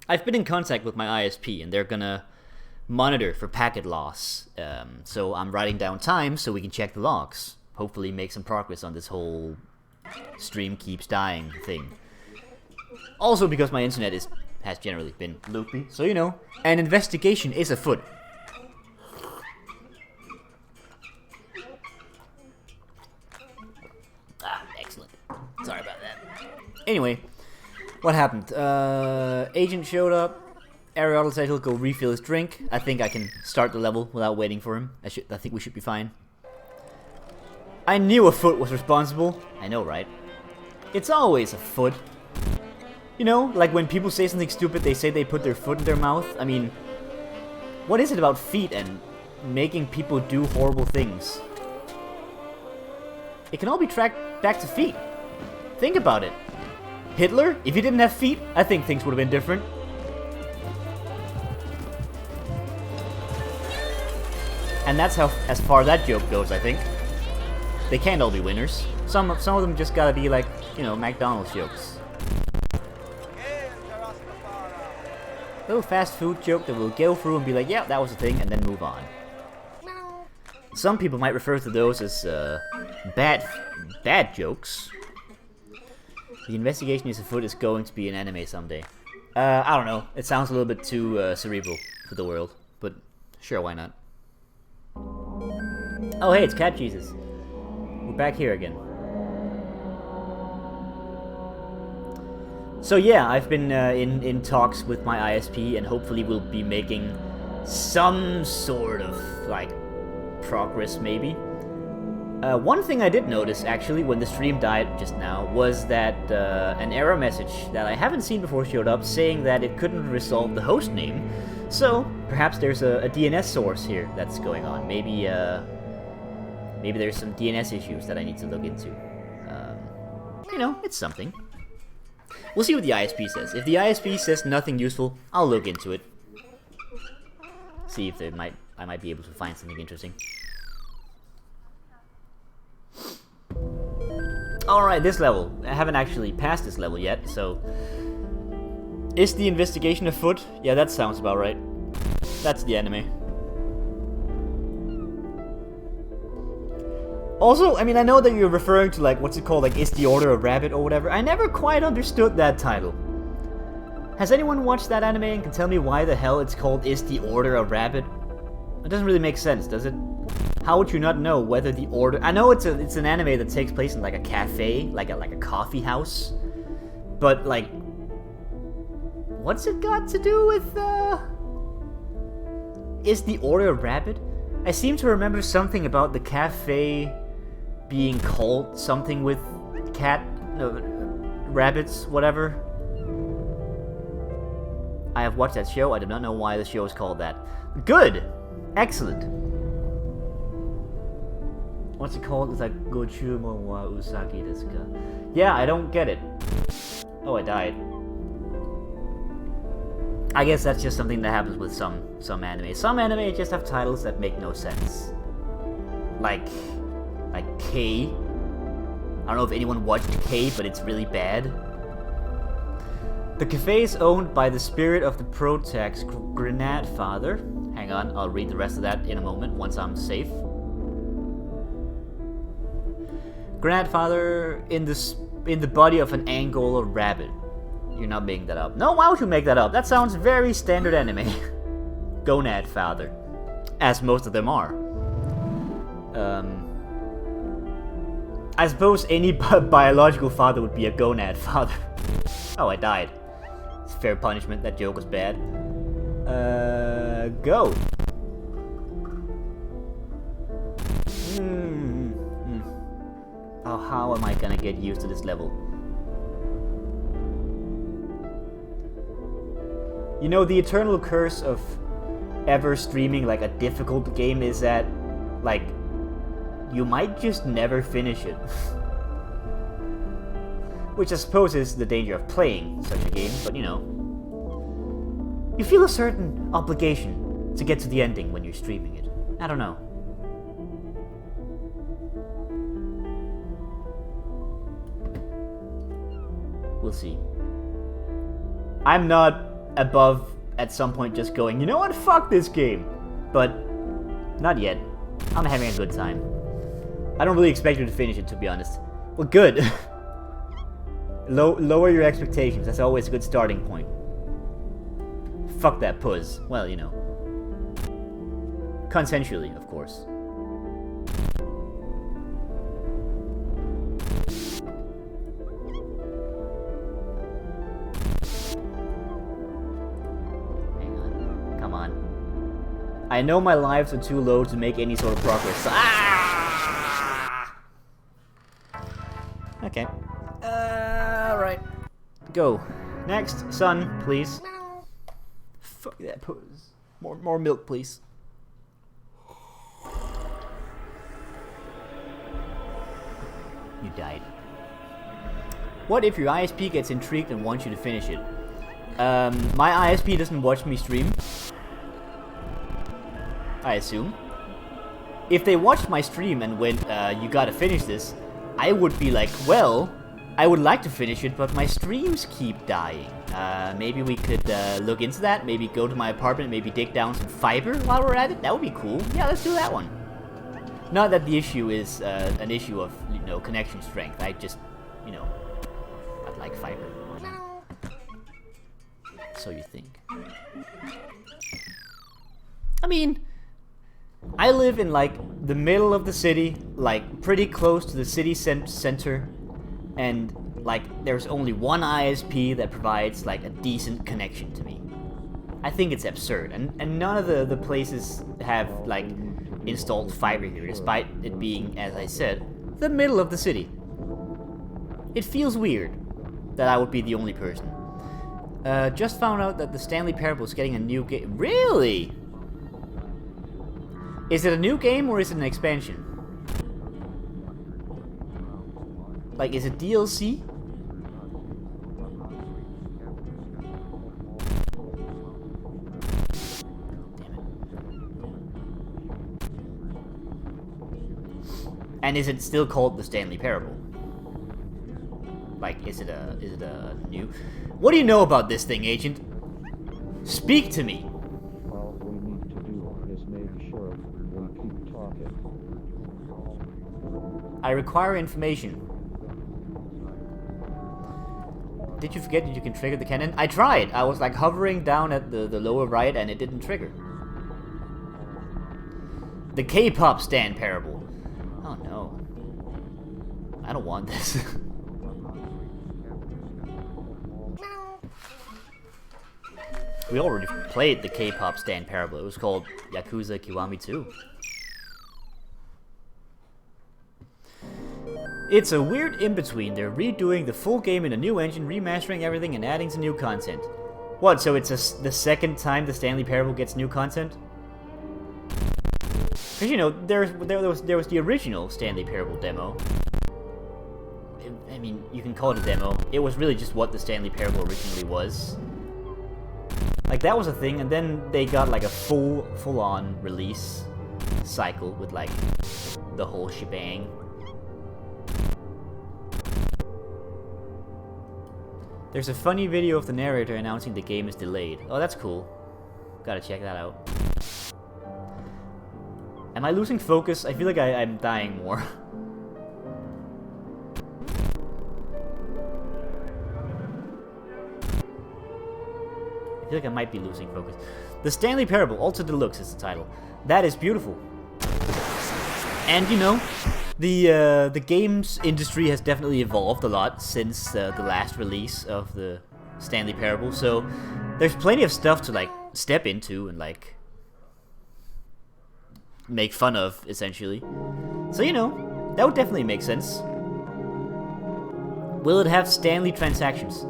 I've been in contact with my ISP, and they're gonna monitor for packet loss. So I'm writing down time so we can check the logs. Hopefully make some progress on this whole stream keeps dying thing. Also because my internet is has generally been loopy. So, you know, an investigation is afoot. Ah, excellent. Sorry about that. Anyway, what happened? Agent showed up. Aristotle said he'll go refill his drink. I think I can start the level without waiting for him. I think we should be fine. I knew a foot was responsible. I know, right? It's always a foot. You know, like when people say something stupid, they say they put their foot in their mouth. I mean, what is it about feet and making people do horrible things? It can all be tracked back to feet. Think about it. Hitler, if he didn't have feet, I think things would have been different. And that's how as far that joke goes, I think. They can't all be winners. Some of them just gotta be like, you know, McDonald's jokes. Little fast food joke that we'll go through and be like, yeah, that was a thing, and then move on. Some people might refer to those as bad jokes. The investigation is afoot is going to be an anime someday. I don't know. It sounds a little bit too cerebral for the world, but sure, why not? Oh, hey, it's Cat Jesus. We're back here again. So yeah, I've been in talks with my ISP, and hopefully we'll be making some sort of, like, progress, maybe. One thing I did notice, actually, when the stream died just now, was that an error message that I haven't seen before showed up, saying that it couldn't resolve the host name. So, perhaps there's a DNS source here that's going on. Maybe there's some DNS issues that I need to look into. You know, it's something. We'll see what the ISP says. If the ISP says nothing useful, I'll look into it. See if I might be able to find something interesting. Alright, this level. I haven't actually passed this level yet, so... Is the investigation afoot? Yeah, that sounds about right. That's the anime. Also, I mean, I know that you're referring to, like, what's it called? Like, Is the Order a Rabbit or whatever. I never quite understood that title. Has anyone watched that anime and can tell me why the hell it's called Is the Order a Rabbit? It doesn't really make sense, does it? How would you not know whether the order... I know it's an anime that takes place in, like, a cafe, like a coffee house. But, like... What's it got to do with, Is the Order a Rabbit? I seem to remember something about the cafe being called something with rabbits, whatever. I have watched that show. I do not know why the show is called that. Good! Excellent. What's it called? It's like Gochumo wa Usagi desu ka. Yeah, I don't get it. Oh, I died. I guess that's just something that happens with some anime. Some anime just have titles that make no sense. Like K. I don't know if anyone watched K, but it's really bad. The cafe is owned by the spirit of the Protax Grandfather. Hang on, I'll read the rest of that in a moment once I'm safe. Grandfather in the body of an Angola rabbit. You're not making that up. No, why would you make that up? That sounds very standard anime. Gonad father. As most of them are. I suppose any biological father would be a gonad father. Oh, I died. It's fair punishment. That joke was bad. Go. Oh, how am I gonna get used to this level? You know, the eternal curse of ever streaming like a difficult game is that, like, you might just never finish it. Which I suppose is the danger of playing such a game, but you know. You feel a certain obligation to get to the ending when you're streaming it. I don't know. We'll see. I'm not above at some point just going, you know what, fuck this game. But not yet. I'm having a good time. I don't really expect you to finish it, to be honest. Well, good. Lower your expectations. That's always a good starting point. fuck that Puss. Well, you know. Consensually, of course. Hang on. Come on. I know my lives are too low to make any sort of progress. Ah! Okay. Alright. Go. Next, son, please. Fuck that Puss. More milk, please. You died. What if your ISP gets intrigued and wants you to finish it? My ISP doesn't watch me stream. I assume. If they watched my stream and went, you gotta finish this, I would be like, well, I would like to finish it, but my streams keep dying. Maybe we could look into that, maybe go to my apartment, maybe dig down some fiber while we're at it. That would be cool. Yeah, let's do that one. Not that the issue is an issue of, you know, connection strength. I just, you know, I'd like fiber. So you think. I mean, I live in, like, the middle of the city, like, pretty close to the city center, and, like, there's only one ISP that provides, like, a decent connection to me. I think it's absurd, and none of the places have, like, installed fiber here, despite it being, as I said, the middle of the city. It feels weird that I would be the only person. Just found out that the Stanley Parable is getting a new game. Really? Is it a new game or is it an expansion? Like, is it DLC? Damn it. And is it still called the Stanley Parable? Like, is it a new? What do you know about this thing, Agent? Speak to me. All we need to do is make sure we keep talking. I require information. Did you forget that you can trigger the cannon? I tried. I was like hovering down at the lower right and it didn't trigger. The K-pop Stan Parable. Oh no. I don't want this. We already played the K-pop Stan Parable. It was called Yakuza Kiwami 2. It's a weird in-between. They're redoing the full game in a new engine, remastering everything, and adding some new content. What, so it's the second time the Stanley Parable gets new content? Because, you know, there was the original Stanley Parable demo. I mean, you can call it a demo. It was really just what the Stanley Parable originally was. Like, that was a thing, and then they got, like, a full-on release cycle with, like, the whole shebang. There's a funny video of the narrator announcing the game is delayed. Oh, that's cool. Gotta check that out. Am I losing focus? I feel like I'm dying more. I feel like I might be losing focus. The Stanley Parable, Ultra Deluxe is the title. That is beautiful. And, you know, the games industry has definitely evolved a lot since the last release of the Stanley Parable, so there's plenty of stuff to, like, step into and, like, make fun of, essentially. So, you know, that would definitely make sense. Will it have Stanley transactions?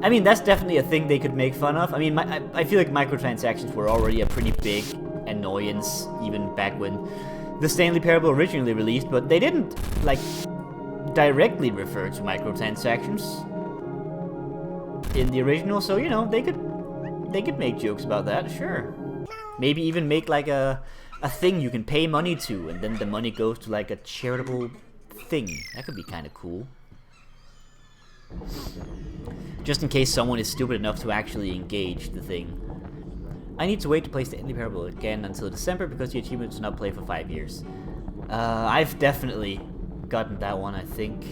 I mean, that's definitely a thing they could make fun of. I mean, I feel like microtransactions were already a pretty big annoyance, even back when the Stanley Parable originally released, but they didn't, like, directly refer to microtransactions in the original, so, you know, they could make jokes about that, sure. Maybe even make, like, a thing you can pay money to, and then the money goes to, like, a charitable thing. That could be kind of cool. Just in case someone is stupid enough to actually engage the thing. I need to wait to play Stanley Parable again until December because the achievement is not play for 5 years. I've definitely gotten that one, I think.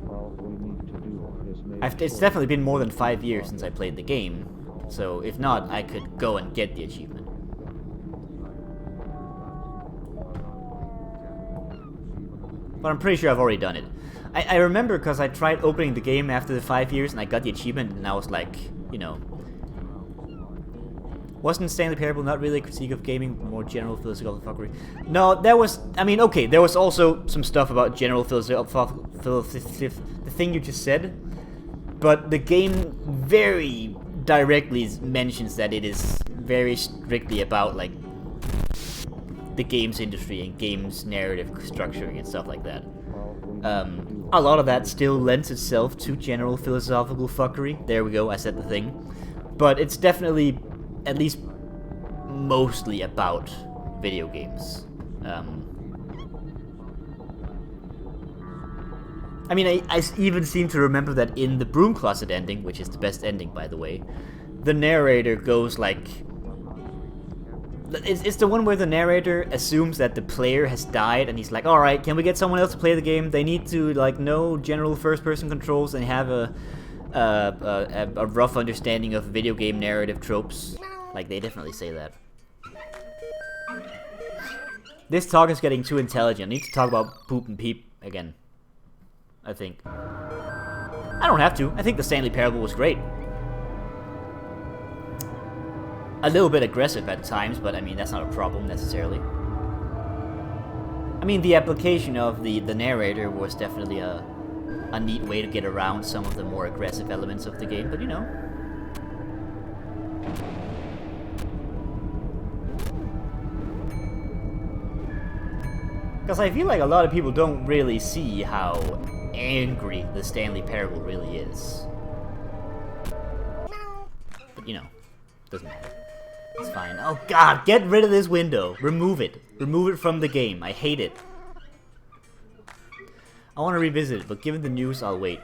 All we need to do is make It's definitely been more than 5 years since I played the game. So if not, I could go and get the achievement. But I'm pretty sure I've already done it. I remember because I tried opening the game after the 5 years and I got the achievement and I was like, you know... Wasn't Stanley Parable not really a critique of gaming, more general philosophical fuckery? No, there was... I mean, okay, there was also some stuff about general philosophical... The thing you just said. But the game very directly mentions that it is very strictly about, like, the games industry and games narrative structuring and stuff like that. A lot of that still lends itself to general philosophical fuckery. There we go, I said the thing. But it's definitely, at least mostly about video games. I mean, I even seem to remember that in the Broom Closet ending, which is the best ending, by the way, the narrator goes like... It's the one where the narrator assumes that the player has died, and he's like, alright, can we get someone else to play the game? They need to, like, know general first-person controls and have a rough understanding of video game narrative tropes. Like, they definitely say that. This talk is getting too intelligent. I need to talk about poop and peep again. I think. I don't have to. I think the Stanley Parable was great. A little bit aggressive at times, but I mean, that's not a problem necessarily. I mean, the application of the narrator was definitely a neat way to get around some of the more aggressive elements of the game, but you know. Because I feel like a lot of people don't really see how angry the Stanley Parable really is. But you know, doesn't matter. It's fine. Oh god, get rid of this window. Remove it. Remove it from the game. I hate it. I want to revisit it, but given the news, I'll wait.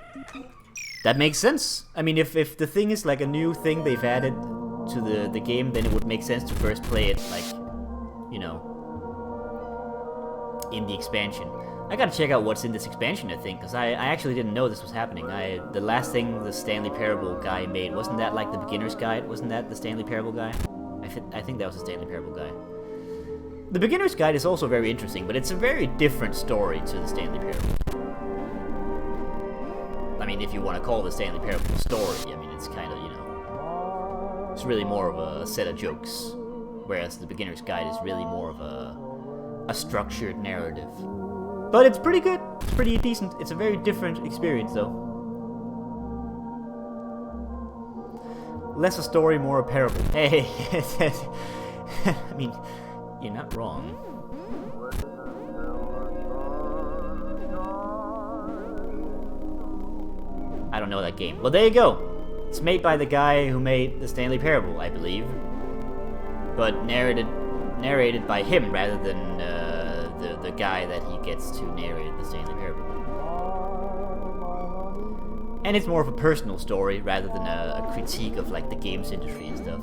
That makes sense. I mean, if the thing is like a new thing they've added to the game, then it would make sense to first play it, like, you know, in the expansion. I gotta check out what's in this expansion, I think, because I actually didn't know this was happening. The last thing the Stanley Parable guy made, wasn't that like the beginner's guide? Wasn't that the Stanley Parable guy? I think that was the Stanley Parable guy. The beginner's guide is also very interesting, but it's a very different story to the Stanley Parable. I mean, if you want to call the Stanley Parable a story, I mean, it's kind of, you know, it's really more of a set of jokes, whereas the beginner's guide is really more of a structured narrative. But it's pretty good. It's pretty decent. It's a very different experience, though. Less a story, more a parable. Hey, I mean, you're not wrong. I don't know that game. Well, there you go. It's made by the guy who made the Stanley Parable, I believe. But narrated by him rather than the guy that he gets to narrate the Stanley Parable. And it's more of a personal story rather than a critique of like the games industry and stuff.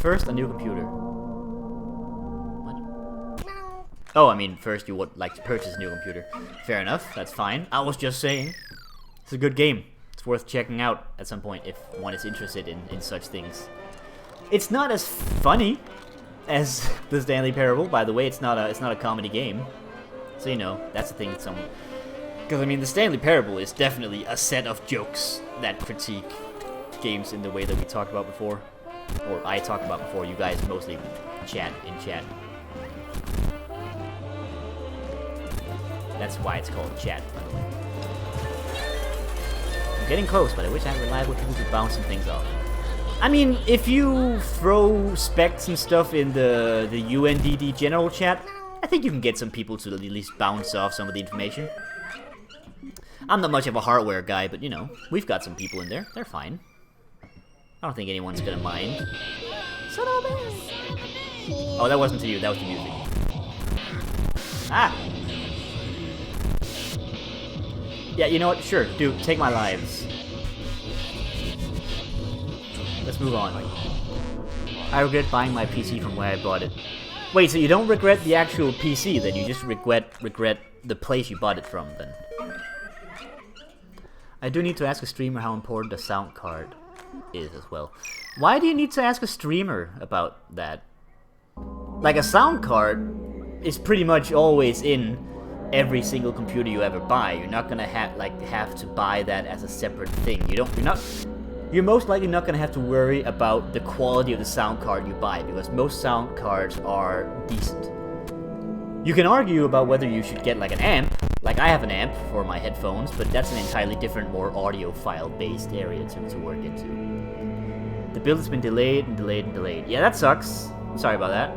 First, a new computer. What? Oh, I mean, first you would like to purchase a new computer. Fair enough, that's fine. I was just saying. It's a good game. It's worth checking out at some point if one is interested in such things. It's not as funny as the Stanley Parable, by the way. It's not a comedy game. So you know, that's the thing with some. Because I mean, the Stanley Parable is definitely a set of jokes that critique games in the way that we talked about before. Or I talked about before, you guys mostly chat in chat. That's why it's called chat, by the way. I'm getting close, but I wish I had reliable people to bounce some things off. I mean, if you throw specs and stuff in the UNDD general chat, I think you can get some people to at least bounce off some of the information. I'm not much of a hardware guy, but you know, we've got some people in there. They're fine. I don't think anyone's gonna mind. Oh, that wasn't to you. That was the music. Ah! Yeah, you know what? Sure, dude, take my lives. Let's move on. I regret buying my PC from where I bought it. Wait, so you don't regret the actual PC, then you just regret the place you bought it from, then? I do need to ask a streamer how important a sound card is as well. Why do you need to ask a streamer about that? Like, a sound card is pretty much always in every single computer you ever buy. You're not gonna have to buy that as a separate thing. You're most likely not gonna have to worry about the quality of the sound card you buy, because most sound cards are decent. You can argue about whether you should get like an amp. Like, I have an amp for my headphones, but that's an entirely different, more audiophile-based area to work into. The build has been delayed and delayed and delayed. Yeah, that sucks. Sorry about that.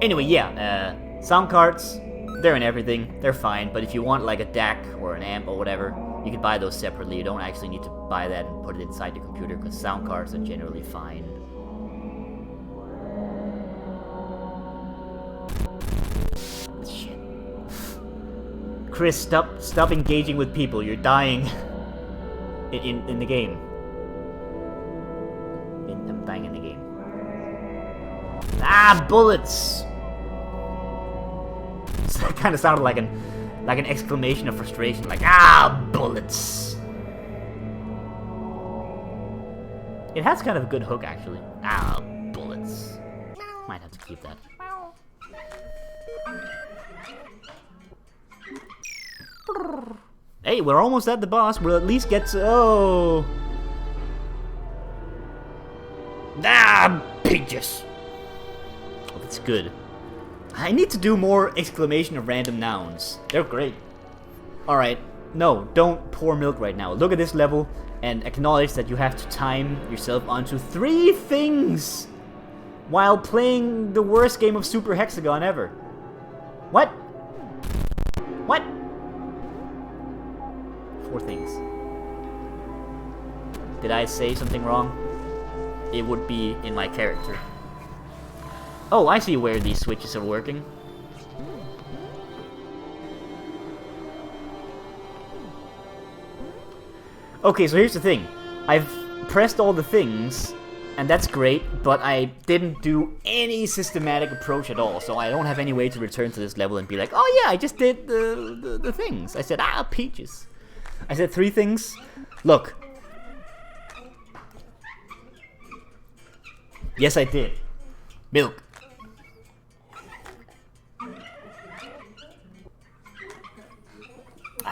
Anyway, yeah, sound cards, they're in everything. They're fine, but if you want like a DAC or an amp or whatever, you can buy those separately. You don't actually need to buy that and put it inside your computer, because sound cards are generally fine. Shit. Chris, stop engaging with people. You're dying in the game. I'm dying in the game. Ah, bullets! That kind of sounded like an exclamation of frustration, like, ah, bullets. It has kind of a good hook, actually. Ah, bullets. Might have to keep that. Hey, we're almost at the boss. We'll at least get to... Oh! Ah, peaches! Oh, that's good. I need to do more exclamation of random nouns. They're great. Alright. No, don't pour milk right now. Look at this level and acknowledge that you have to time yourself onto 3 things while playing the worst game of Super Hexagon ever. What? What? 4 things. Did I say something wrong? It would be in my character. Oh, I see where these switches are working. Okay, so here's the thing. I've pressed all the things, and that's great, but I didn't do any systematic approach at all, so I don't have any way to return to this level and be like, oh yeah, I just did the things. I said, ah, peaches. I said 3 things. Look. Yes, I did. Milk.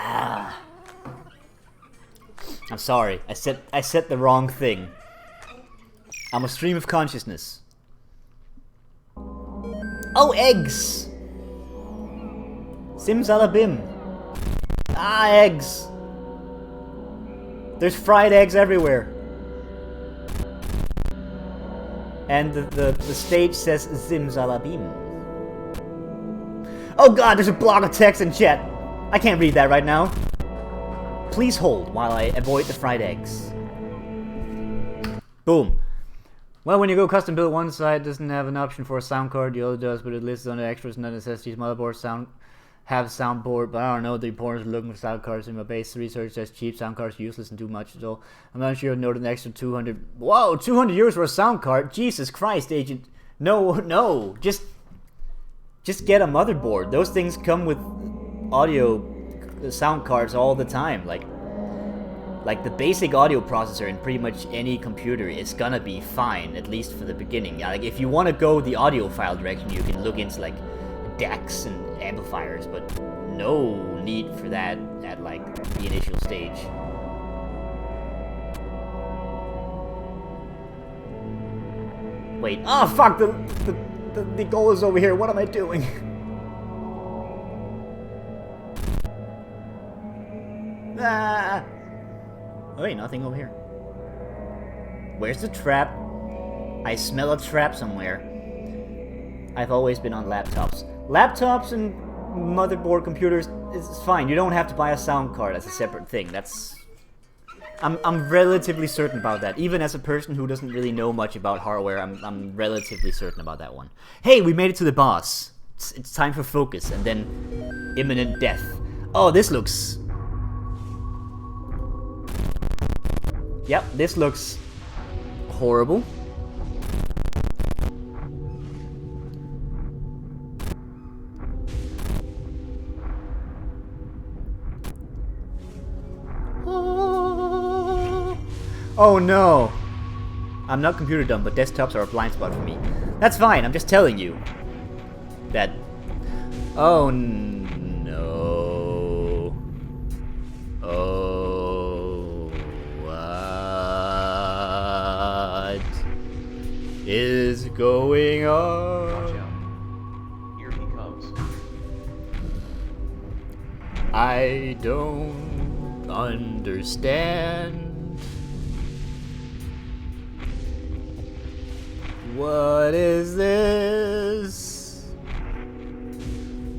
Ah. I'm sorry. I said the wrong thing. I'm a stream of consciousness. Oh, eggs! Simsalabim. Ah, eggs. There's fried eggs everywhere. And the stage says Zimzalabim. Oh god, there's a block of text in chat. I can't read that right now. Please hold while I avoid the fried eggs. Boom. Well, when you go custom build, one side doesn't have an option for a sound card, the other does, but it lists on the extras and necessities. Motherboard have a soundboard, but I don't know the importance of looking for sound cards. In my base research says cheap sound cards are useless and too much, so I'm not sure I noted an extra 200. Whoa, 200 euros for a sound card? Jesus Christ, Agent. No, just get a motherboard. Those things come with audio sound cards all the time. Like the basic audio processor in pretty much any computer is gonna be fine, at least for the beginning. Like, if you want to go the audiophile direction, you can look into like DACs and amplifiers, but no need for that at like the initial stage. Wait, oh fuck, the goal is over here. What am I doing? Ah! Oh wait, nothing over here. Where's the trap? I smell a trap somewhere. I've always been on laptops. Laptops and motherboard computers is fine. You don't have to buy a sound card as a separate thing. That's... I'm relatively certain about that. Even as a person who doesn't really know much about hardware, I'm relatively certain about that one. Hey, we made it to the boss. It's time for focus and then imminent death. Oh, this looks... Yep, this looks horrible. Oh no! I'm not computer dumb, but desktops are a blind spot for me. That's fine, I'm just telling you. That... Oh no... Oh... What... is going on? Watch out. Here he comes. I don't understand. What is this?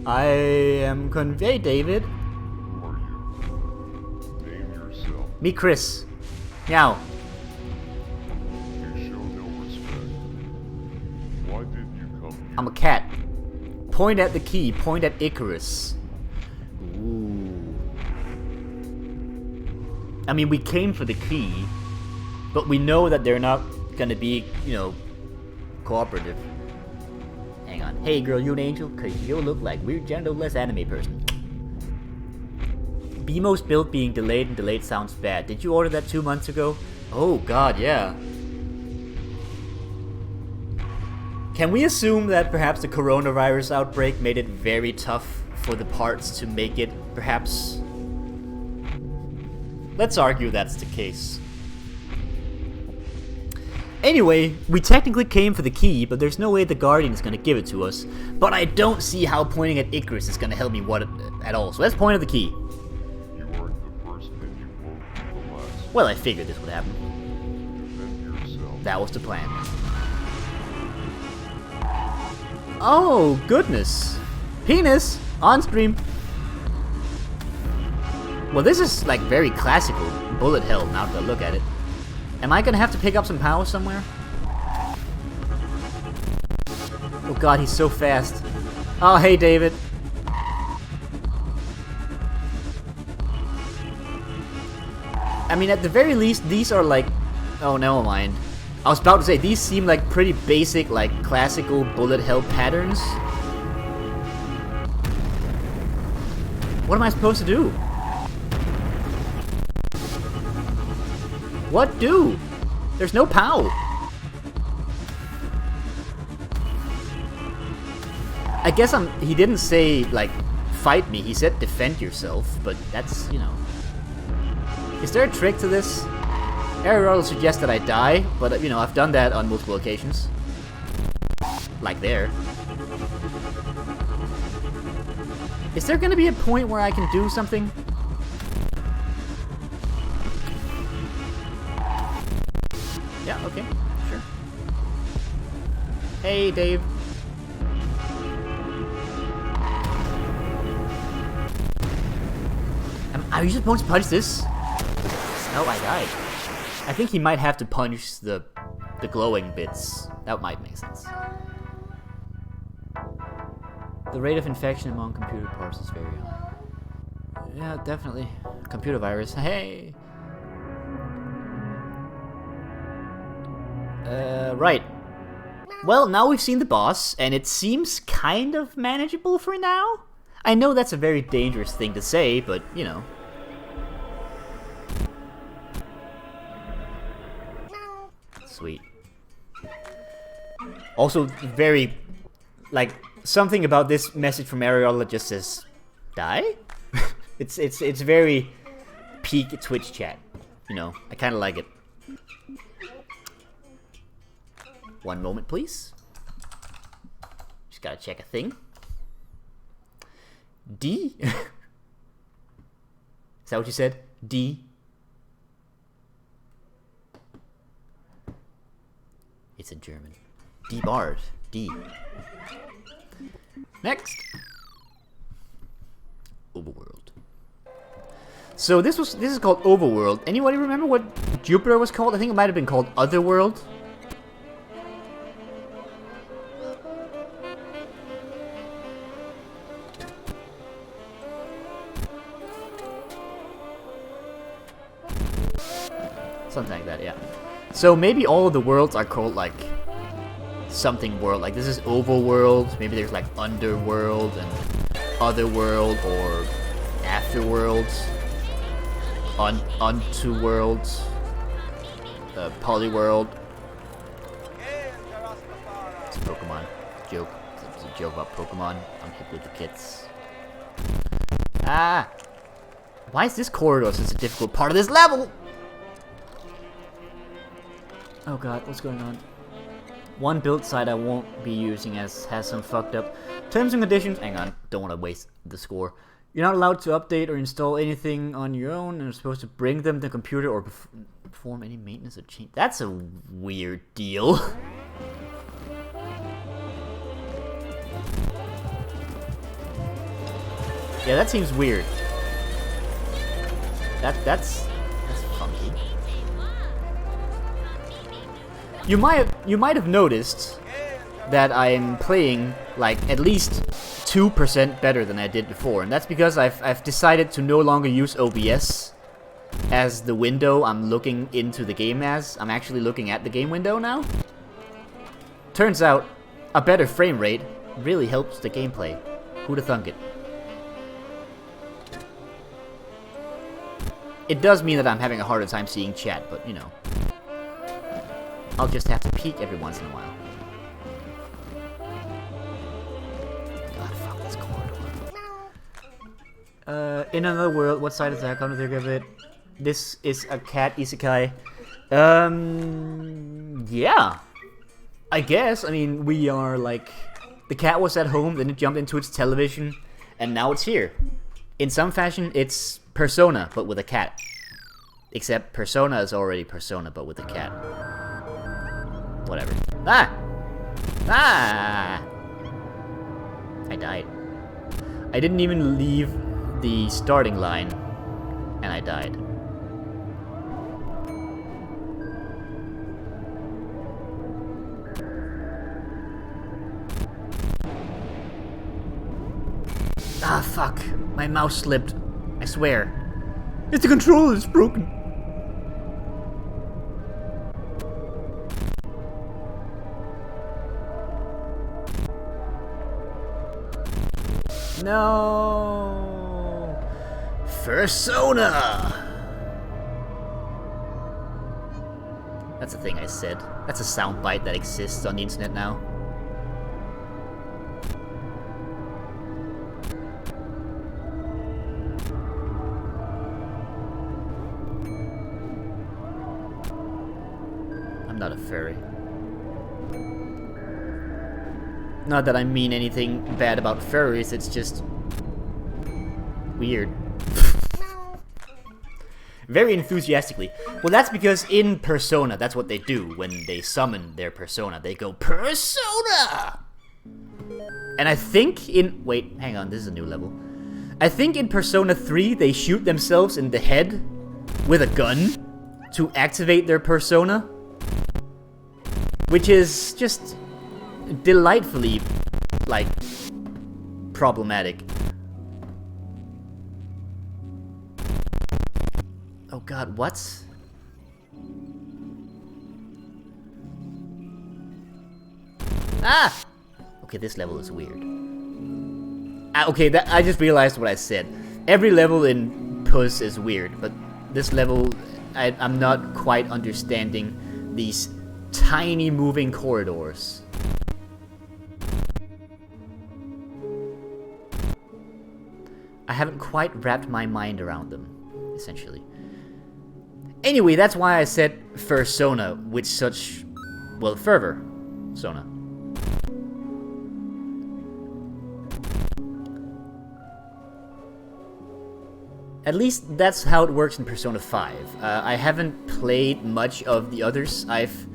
I am conveyed, David. Who are you? Name yourself. Me, Chris. Meow. You show no respect. Why did you come here? I'm a cat. Point at the key. Point at Icarus. Ooh. I mean, we came for the key, but we know that they're not gonna be, you know, cooperative. Hang on. Hey girl, you an angel? Cause you look like weird genderless anime person. BMO's build being delayed and delayed sounds bad. Did you order that 2 months ago? Oh god, yeah. Can we assume that perhaps the coronavirus outbreak made it very tough for the parts to make it, perhaps? Let's argue that's the case. Anyway, we technically came for the key, but there's no way the Guardian is going to give it to us. But I don't see how pointing at Icarus is going to help me at all. So let's point at the key. You weren't the first and you won't be the last. Well, I figured this would happen. Defend yourself. That was the plan. Oh, goodness. Penis! On stream. Well, this is like very classical bullet hell now that I look at it. Am I gonna have to pick up some power somewhere? Oh god, he's so fast. Oh, hey, David. I mean, at the very least, these are like... Oh, never mind. I was about to say, these seem like pretty basic, like, classical bullet hell patterns. What am I supposed to do? What do? There's no POW. I guess he didn't say, like, fight me. He said defend yourself, but that's, you know. Is there a trick to this? Ariel suggests that I die, but, you know, I've done that on multiple occasions. Like there. Is there gonna be a point where I can do something? Yeah, okay, sure. Hey, Dave. Are you supposed to punch this? Oh, I died. I think he might have to punch the glowing bits. That might make sense. The rate of infection among computer parts is very high. Yeah, definitely. Computer virus. Hey! Right. Well, now we've seen the boss, and it seems kind of manageable for now. I know that's a very dangerous thing to say, but, you know. Sweet. Also, very, like, something about this message from Ariel that just says, die? It's very peak Twitch chat. You know, I kind of like it. One moment, please. Just gotta check a thing. D? Is that what you said? D? It's in German. D bars. D. Next. Overworld. So this is called Overworld. Anybody remember what Jupiter was called? I think it might have been called Otherworld. Something like that, yeah. So maybe all of the worlds are called like something world. Like this is Overworld. Maybe there's like Underworld and Otherworld or Afterworlds. Unto worlds. Polyworld. It's a Pokemon joke. It's a joke about Pokemon. I'm hip with the kits. Ah! Why is this corridor such a difficult part of this level? Oh god, what's going on? One build site I won't be using has some fucked up terms and conditions. Hang on, don't want to waste the score. You're not allowed to update or install anything on your own, and you're supposed to bring them to the computer or perform any maintenance or change. That's a weird deal. Yeah, that seems weird. That's funky. You might have noticed that I'm playing like at least 2% better than I did before, and that's because I've decided to no longer use OBS as the window I'm looking into the game as. I'm actually looking at the game window now. Turns out a better frame rate really helps the gameplay. Who'da thunk it? It does mean that I'm having a harder time seeing chat, but you know, I'll just have to peek every once in a while. God, fuck this corridor. In another world, what side is that? Come to think of it, this is a cat isekai. Yeah, I guess. I mean, we are like, the cat was at home, then it jumped into its television, and now it's here. In some fashion, it's Persona, but with a cat. Except Persona is already Persona, but with a cat. Whatever. Ah! Ah! I died. I didn't even leave the starting line, and I died. Ah, fuck. My mouse slipped. I swear. It's the controller that's broken. No. Persona. That's a thing I said. That's a soundbite that exists on the internet now. Not a fairy. Not that I mean anything bad about furries, it's just weird. Very enthusiastically. Well, that's because in Persona, that's what they do when they summon their persona. They go, Persona! And I think in... Wait, hang on, this is a new level. I think in Persona 3, they shoot themselves in the head with a gun to activate their persona. Which is just delightfully, like, problematic. Oh god, what? Ah! Okay, this level is weird. Okay, I just realized what I said. Every level in Puss is weird, but this level, I'm not quite understanding these tiny moving corridors. I haven't quite wrapped my mind around them, essentially. Anyway, that's why I said Persona with such, well, fervor. Sona. At least that's how it works in Persona 5. I haven't played much of the others. I've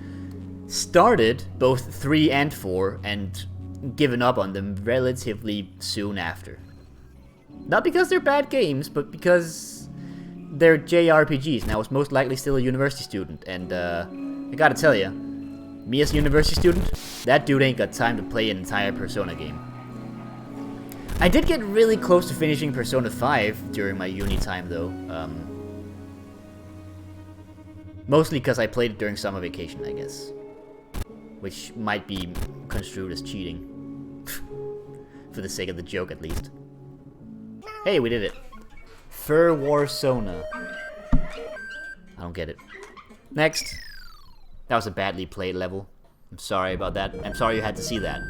started both 3 and 4 and given up on them relatively soon after. Not because they're bad games, but because they're JRPGs, and I was most likely still a university student, and I gotta tell ya, me as a university student, that dude ain't got time to play an entire Persona game. I did get really close to finishing Persona 5 during my uni time, though. Mostly because I played it during summer vacation, I guess. Which might be construed as cheating. For the sake of the joke, at least. Hey, we did it. Fur Warsona. I don't get it. Next. That was a badly played level. I'm sorry about that. I'm sorry you had to see that.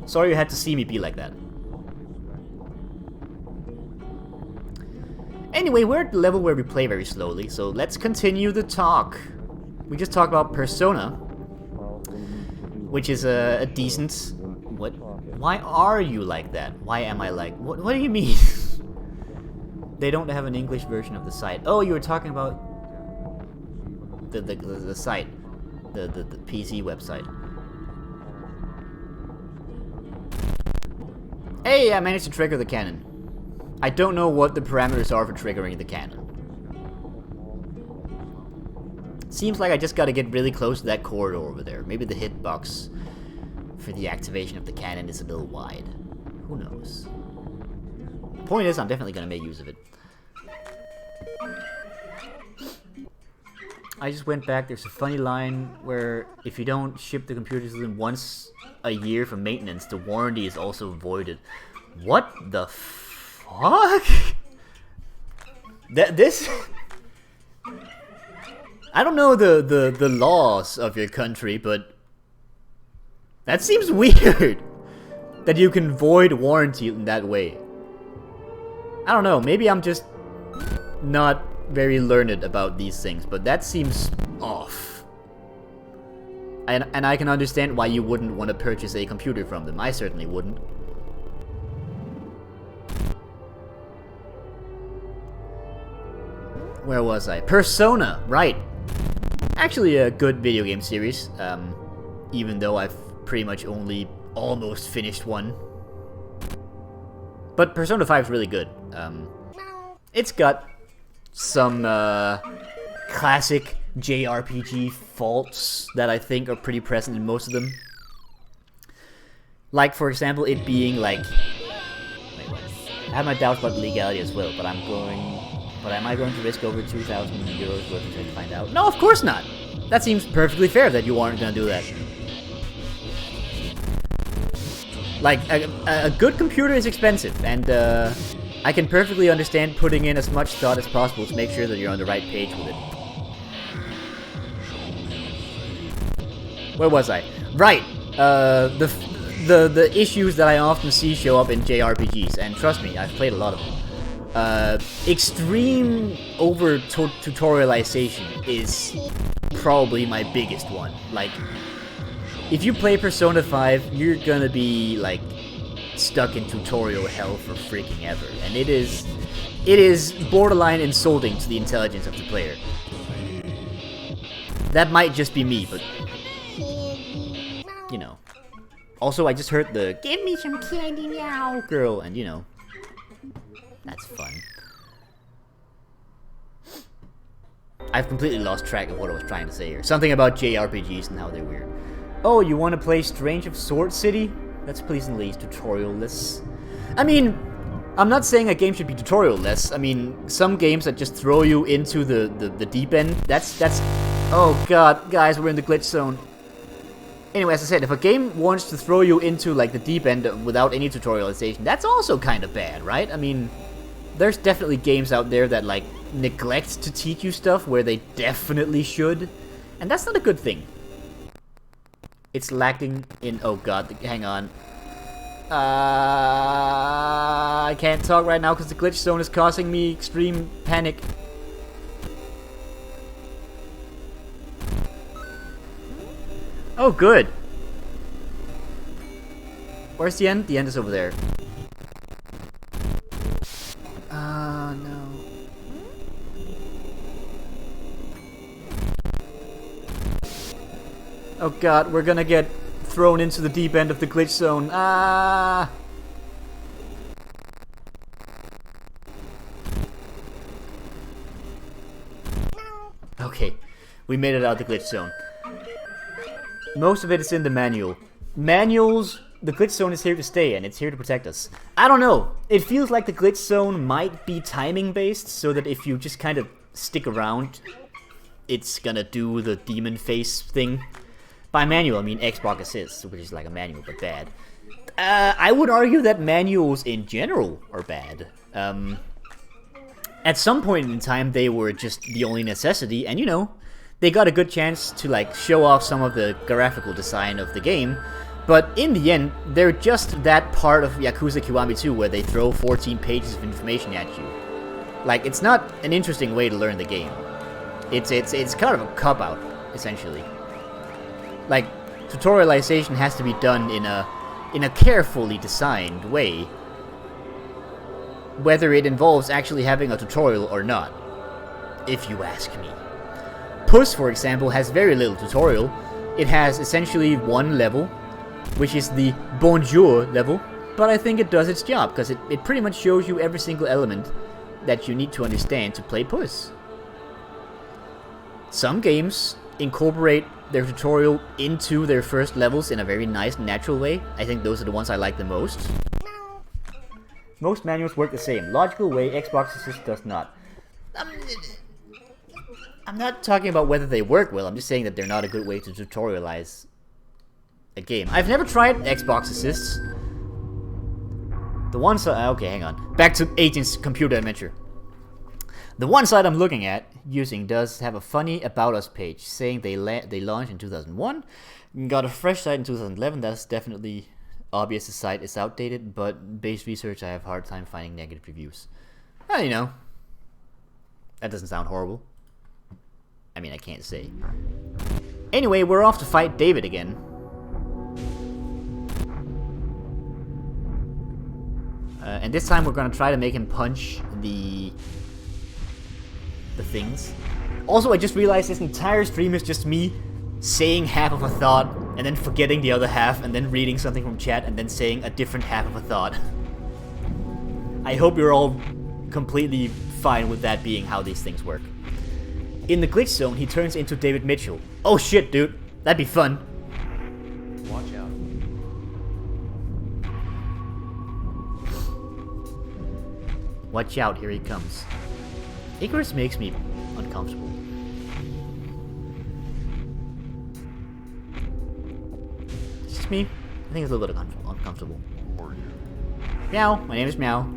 Sorry you had to see me be like that. Anyway, we're at the level where we play very slowly, so let's continue the talk. We just talked about Persona, which is a decent... What? Why are you like that? Why am I like... What do you mean? They don't have an English version of the site. Oh, you were talking about the site, the PC website. Hey, I managed to trigger the cannon. I don't know what the parameters are for triggering the cannon. Seems like I just gotta get really close to that corridor over there. Maybe the hitbox for the activation of the cannon is a little wide. Who knows? Point is, I'm definitely gonna make use of it. I just went back. There's a funny line where if you don't ship the computers within once a year for maintenance, the warranty is also voided. What the fuck? This... I don't know the laws of your country, but that seems weird that you can void warranty in that way. I don't know, maybe I'm just not very learned about these things, but that seems off. And I can understand why you wouldn't want to purchase a computer from them. I certainly wouldn't. Where was I? Persona, right. Actually a good video game series, even though I've pretty much only almost finished one. But Persona 5 is really good. It's got some classic JRPG faults that I think are pretty present in most of them. Like, for example, it being like... Wait, what? I have my doubts about the legality as well, but am I going to risk over 2,000 euros worth to find out? No, of course not! That seems perfectly fair that you aren't gonna do that. Like, a good computer is expensive, and I can perfectly understand putting in as much thought as possible to make sure that you're on the right page with it. Where was I? Right! The issues that I often see show up in JRPGs, and trust me, I've played a lot of them. Extreme over-tutorialization is probably my biggest one. Like, if you play Persona 5, you're gonna be, like, stuck in tutorial hell for freaking ever. And it is borderline insulting to the intelligence of the player. That might just be me, but... You know. Also, I just heard the, "Give me some candy now," girl, and you know. That's fun. I've completely lost track of what I was trying to say here. Something about JRPGs and how they're weird. Oh, you want to play Strange of Sword City? That's pleasantly tutorial-less. I mean, I'm not saying a game should be tutorial-less. I mean, some games that just throw you into the deep end, that's... Oh god, guys, we're in the glitch zone. Anyway, as I said, if a game wants to throw you into, like, the deep end without any tutorialization, that's also kind of bad, right? I mean, there's definitely games out there that, like, neglect to teach you stuff where they definitely should. And that's not a good thing. It's lacking in... Oh god, hang on. I can't talk right now because the glitch zone is causing me extreme panic. Oh, good. Where's the end? The end is over there. No. Oh god, we're gonna get thrown into the deep end of the glitch zone. Ah! Okay, we made it out of the glitch zone. Most of it is in the manual. Manuals, the glitch zone is here to stay, and it's here to protect us. I don't know. It feels like the glitch zone might be timing based, so that if you just kind of stick around, it's gonna do the demon face thing. By manual, I mean Xbox Assist, which is like a manual, but bad. I would argue that manuals in general are bad. At some point in time, they were just the only necessity, and you know, they got a good chance to like show off some of the graphical design of the game, but in the end, they're just that part of Yakuza Kiwami 2 where they throw 14 pages of information at you. Like, it's not an interesting way to learn the game. It's kind of a cop-out, essentially. Like, tutorialization has to be done in a carefully designed way, whether it involves actually having a tutorial or not, if you ask me. Puss, for example, has very little tutorial. It has essentially one level, which is the Bonjour level, but I think it does its job, because it pretty much shows you every single element that you need to understand to play Puss. Some games incorporate their tutorial into their first levels in a very nice, natural way. I think those are the ones I like the most. Most manuals work the same. Logical way, Xbox Assist does not. I'm not talking about whether they work well, I'm just saying that they're not a good way to tutorialize a game. I've never tried Xbox Assists. The one side... okay, hang on. Back to Agent's Computer Adventure. The one site I'm looking at, using, does have a funny About Us page, saying they launched in 2001, got a fresh site in 2011. That's definitely obvious the site is outdated, but based research, I have a hard time finding negative reviews. Well, you know, that doesn't sound horrible. I mean, I can't say. Anyway, we're off to fight David again. And this time we're gonna try to make him punch the things. Also, I just realized this entire stream is just me saying half of a thought, and then forgetting the other half, and then reading something from chat, and then saying a different half of a thought. I hope you're all completely fine with that being how these things work. In the glitch zone, he turns into David Mitchell. Oh shit, dude. That'd be fun. Watch out. Watch out, here he comes. Icarus makes me uncomfortable. It's just me. I think it's a little bit uncomfortable. Who are you? Meow. My name is Meow.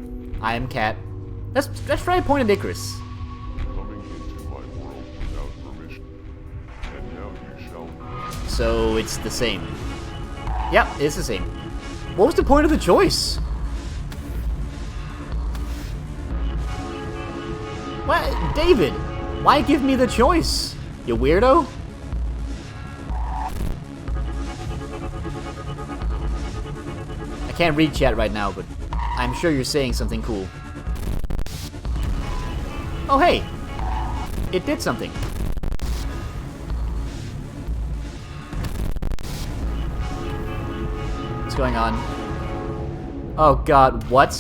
I am Cat. Let's try a point at Icarus. Coming into my world without permission. And now you shall. So it's the same. Yep, it's the same. What was the point of the choice? What? David, why give me the choice? You weirdo? I can't read chat right now, but I'm sure you're saying something cool. Oh hey! It did something. What's going on? Oh god, what?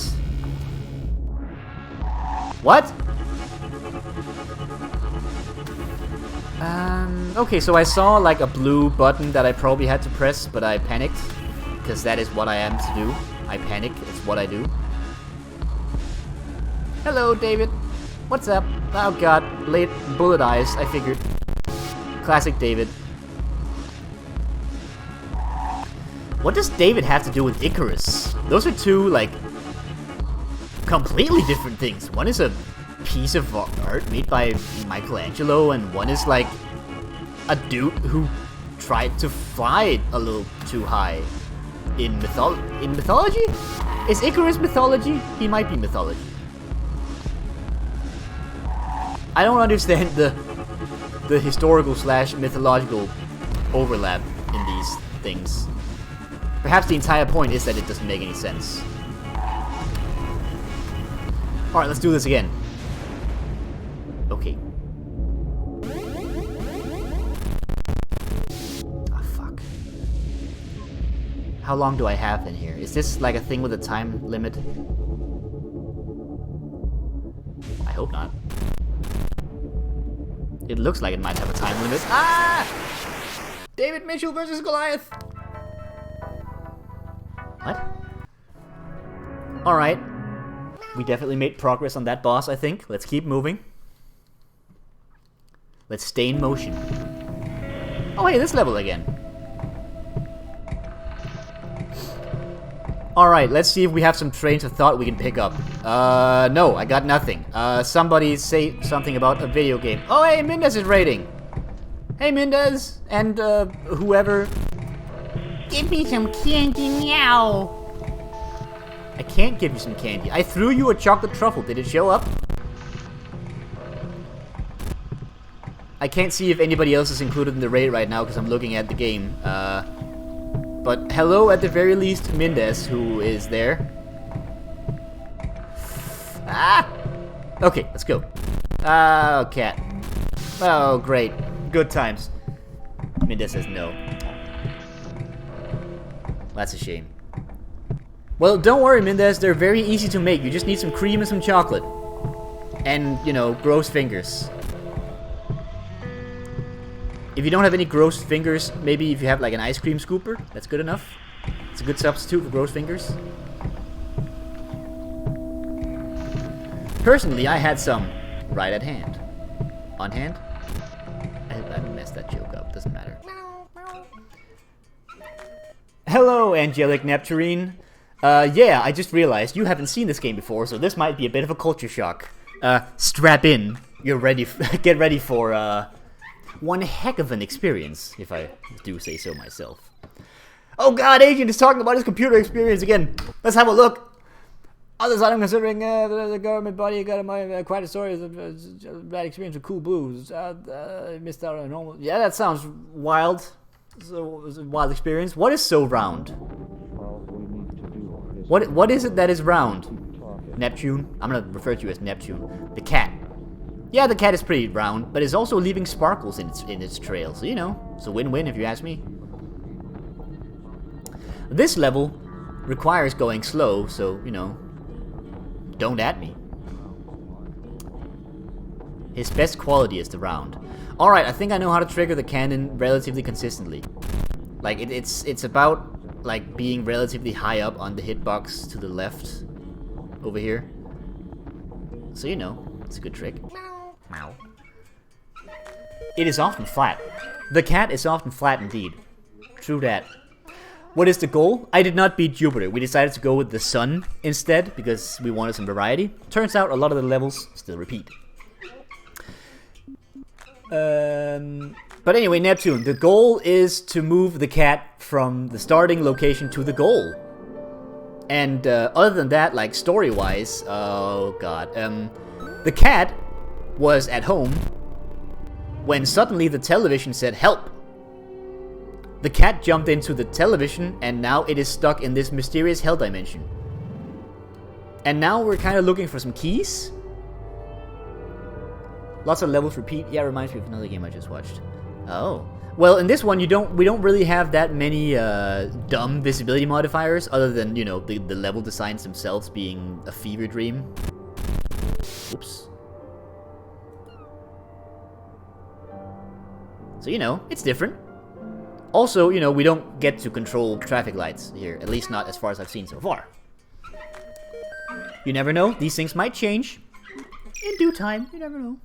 What? Okay, so I saw like a blue button that I probably had to press, but I panicked. Because that is what I am to do. I panic, it's what I do. Hello, David. What's up? Oh god, late bullet eyes, I figured. Classic David. What does David have to do with Icarus? Those are two, like, completely different things. One is a piece of art made by Michelangelo, and one is like a dude who tried to fly a little too high. In mythology? Is Icarus mythology? He might be mythology. I don't understand the historical / mythological overlap in these things. Perhaps the entire point is that it doesn't make any sense. Alright, let's do this again. Okay. Ah, fuck. How long do I have in here? Is this like a thing with a time limit? I hope not. It looks like it might have a time limit. Ah! David Mitchell versus Goliath! What? Alright. We definitely made progress on that boss, I think. Let's keep moving. Let's stay in motion. Oh, hey, this level again. Alright, let's see if we have some trains of thought we can pick up. No, I got nothing. Somebody say something about a video game. Oh, hey, Mindas is raiding. Hey, Mendez, and whoever. Give me some candy now. I can't give you some candy. I threw you a chocolate truffle. Did it show up? I can't see if anybody else is included in the raid right now because I'm looking at the game. But hello at the very least, Mendez, who is there. Ah! Okay, let's go. Oh, cat. Oh, great. Good times. Mendez says no. That's a shame. Well, don't worry, Mendez. They're very easy to make. You just need some cream and some chocolate. And, you know, gross fingers. If you don't have any gross fingers, maybe if you have like an ice cream scooper, that's good enough. It's a good substitute for gross fingers. Personally, I had some right at hand. On hand? I messed that joke up. Doesn't matter. Hello, Angelic Nepturine. Yeah, I just realized you haven't seen this game before, so this might be a bit of a culture shock. Strap in. You're ready. Get ready for one heck of an experience, if I do say so myself. Oh God, Agent is talking about his computer experience again. Let's have a look. Other side, I'm considering the government body got quite a story of a bad experience with Cool Blues. Missed out on a normal. Yeah, that sounds wild. So it was a wild experience. What is so round? All we need to do is What is it that is round? keep talking. Neptune. I'm gonna refer to you as Neptune. The cat. Yeah, the cat is pretty round, but it's also leaving sparkles in its trail. So you know, it's a win-win if you ask me. This level requires going slow, so you know. Don't at me. His best quality is the round. Alright, I think I know how to trigger the cannon relatively consistently. Like, it's about, like, being relatively high up on the hitbox to the left. Over here. So, you know, it's a good trick. Meow. It is often flat. The cat is often flat indeed. True that. What is the goal? I did not beat Jupiter. We decided to go with the sun instead because we wanted some variety. Turns out a lot of the levels still repeat. But anyway, Neptune. The goal is to move the cat from the starting location to the goal. And other than that, like story-wise, oh god. The cat was at home when suddenly the television said help. The cat jumped into the television, and now it is stuck in this mysterious hell dimension. And now we're kind of looking for some keys. Lots of levels repeat. Yeah, reminds me of another game I just watched. Oh. Well, in this one, we don't really have that many dumb visibility modifiers, other than, you know, the level designs themselves being a fever dream. Oops. So, you know, it's different. Also, you know, we don't get to control traffic lights here, at least not as far as I've seen so far. You never know, these things might change. In due time, you never know.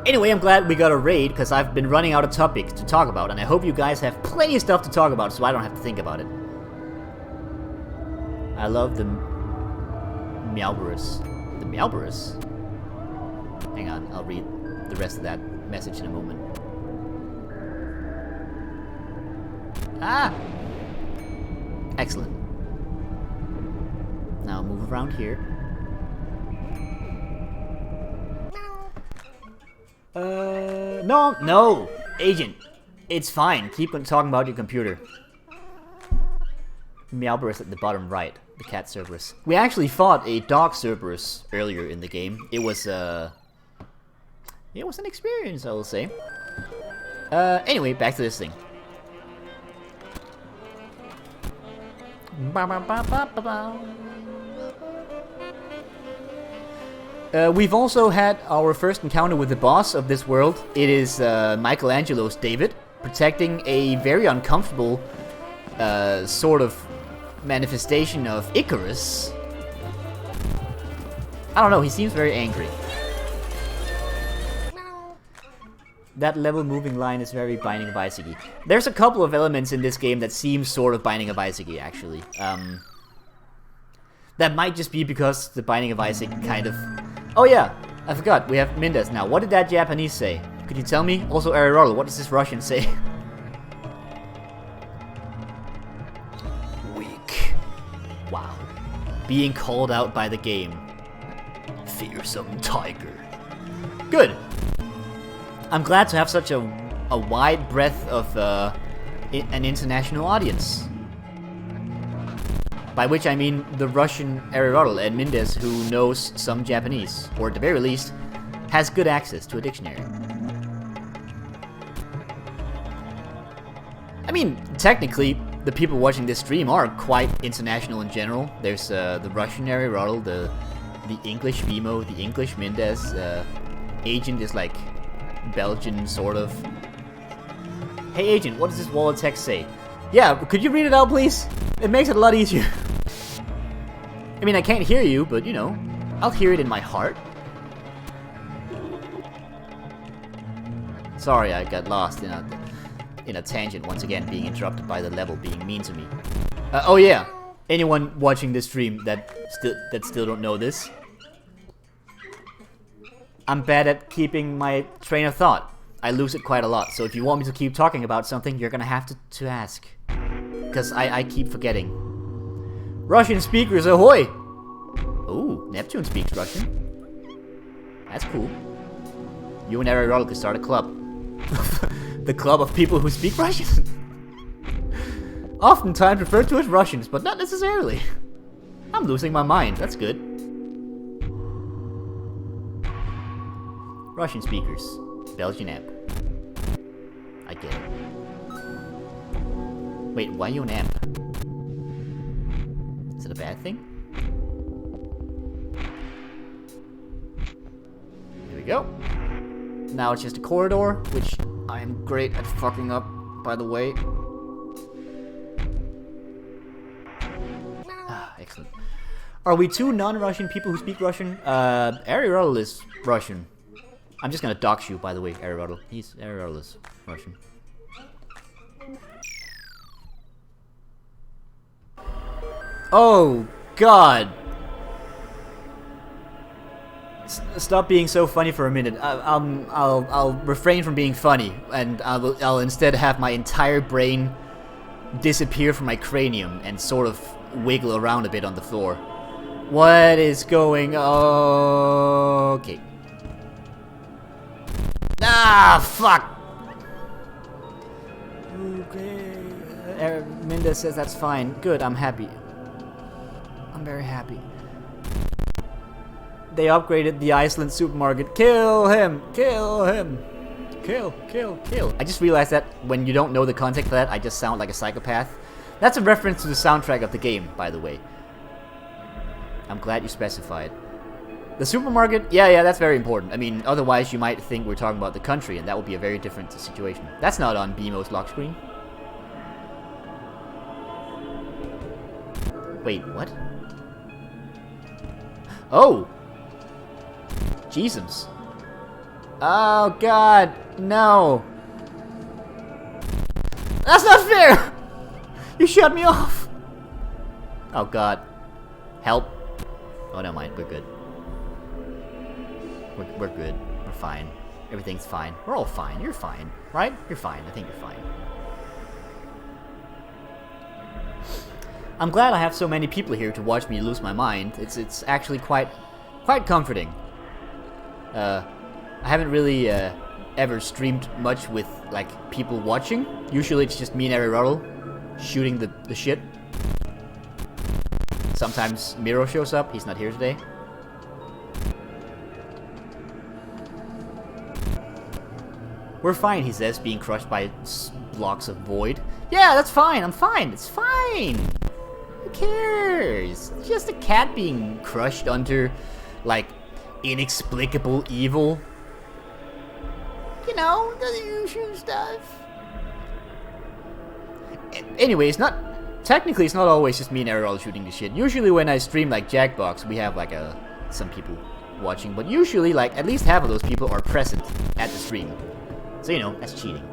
Anyway, I'm glad we got a raid, because I've been running out of topics to talk about, and I hope you guys have plenty of stuff to talk about, so I don't have to think about it. I love the Meowberus. The Meowberus? Hang on, I'll read the rest of that message in a moment. Ah! Excellent. Now move around here. No! Agent! It's fine. Keep on talking about your computer. Meowberus at the bottom right. The cat Cerberus. We actually fought a dog Cerberus earlier in the game. It was an experience, I will say. Anyway, back to this thing. We've also had our first encounter with the boss of this world. It is Michelangelo's David, protecting a very uncomfortable sort of manifestation of Icarus. I don't know, he seems very angry. That level moving line is very Binding of Isaac. There's a couple of elements in this game that seem sort of Binding of Isaac, actually. That might just be because the Binding of Isaac kind of... Oh yeah, I forgot, we have Mendez now. What did that Japanese say? Could you tell me? Also, Ariel, what does this Russian say? Weak. Wow. Being called out by the game. Fearsome tiger. Good. I'm glad to have such a wide breadth of an international audience. By which I mean the Russian Ariel and Mendez who knows some Japanese, or at the very least, has good access to a dictionary. I mean, technically, the people watching this stream are quite international in general. There's the Russian Ariel, the English Vimo, the English Mendez, Agent is like Belgian, sort of. Hey Agent, what does this wall of text say? Yeah, could you read it out, please? It makes it a lot easier. I mean, I can't hear you, but you know, I'll hear it in my heart. Sorry, I got lost in a tangent once again, being interrupted by the level being mean to me. Oh yeah, anyone watching this stream that still don't know this, I'm bad at keeping my train of thought. I lose it quite a lot, so if you want me to keep talking about something, you're gonna have to ask. Because I keep forgetting. Russian speakers, ahoy! Ooh, Neptune speaks Russian. That's cool. You and Ariel could start a club. The club of people who speak Russian. Oftentimes referred to as Russians, but not necessarily. I'm losing my mind, that's good. Russian speakers. Belgian amp. I get it. Wait, why you an amp? Is it a bad thing? Here we go. Now it's just a corridor, which I am great at fucking up, by the way. Ah, excellent. Are we two non-Russian people who speak Russian? Ariel is Russian. I'm just gonna dox you, by the way, Ariel. Ariel is Russian. Oh, God. Stop being so funny for a minute. I'll refrain from being funny, and I'll instead have my entire brain disappear from my cranium and sort of wiggle around a bit on the floor. What is going on? Okay. Ah, fuck! Okay. Mendez says that's fine. Good, I'm happy. I'm very happy. They upgraded the Iceland supermarket. Kill him! Kill him! Kill, kill, kill. I just realized that when you don't know the context for that, I just sound like a psychopath. That's a reference to the soundtrack of the game, by the way. I'm glad you specified. The supermarket? Yeah, that's very important. I mean, otherwise you might think we're talking about the country, and that would be a very different situation. That's not on BMO's lock screen. Wait, what? Oh! Jesus. Oh, God. No. That's not fair! You shut me off! Oh, God. Help. Oh, never mind. We're good. We're good. We're fine. Everything's fine. We're all fine. You're fine. Right? You're fine. I think you're fine. I'm glad I have so many people here to watch me lose my mind. It's actually quite comforting. I haven't really ever streamed much with like people watching. Usually it's just me and Ariel shooting the shit. Sometimes Miro shows up. He's not here today. We're fine, he says, being crushed by blocks of void. Yeah, that's fine. I'm fine. It's fine. Who cares? It's just a cat being crushed under, like, inexplicable evil. You know, the usual stuff. Anyway, technically, it's not always just me and Ariel shooting the shit. Usually when I stream, like, Jackbox, we have, like, some people watching. But usually, like, at least half of those people are present at the stream. So, you know, that's cheating.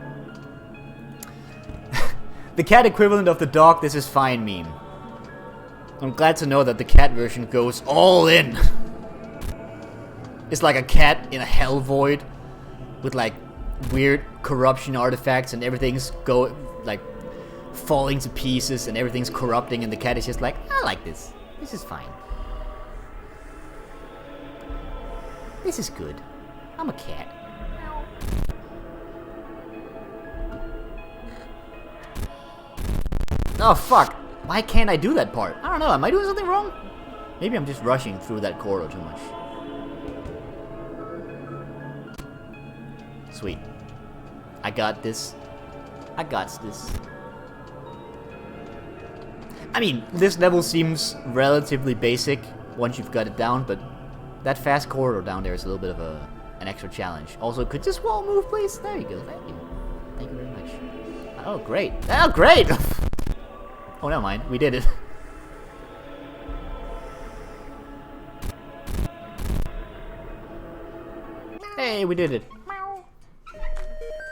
The cat equivalent of the dog this is fine meme. I'm glad to know that the cat version goes all in. It's like a cat in a hell void with like weird corruption artifacts and everything's like falling to pieces and everything's corrupting and the cat is just like, I like this. This is fine. This is good. I'm a cat. Oh fuck. Why can't I do that part? I don't know. Am I doing something wrong? Maybe I'm just rushing through that corridor too much. Sweet. I got this. I got this. I mean, this level seems relatively basic once you've got it down, but that fast corridor down there is a little bit of an extra challenge. Also, could this wall move, please? There you go. Thank you. Thank you very much. Oh, great. Oh, great! Oh, never mind. We did it. Hey, we did it.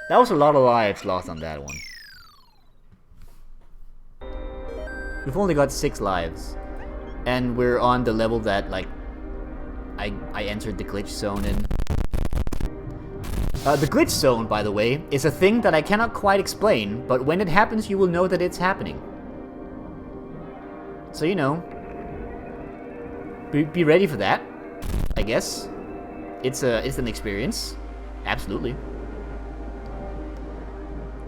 That was a lot of lives lost on that one. We've only got 6 lives. And we're on the level that, like, I entered the glitch zone in. The glitch zone, by the way, is a thing that I cannot quite explain, but when it happens, you will know that it's happening. So, you know, be ready for that, I guess. It's an experience. Absolutely.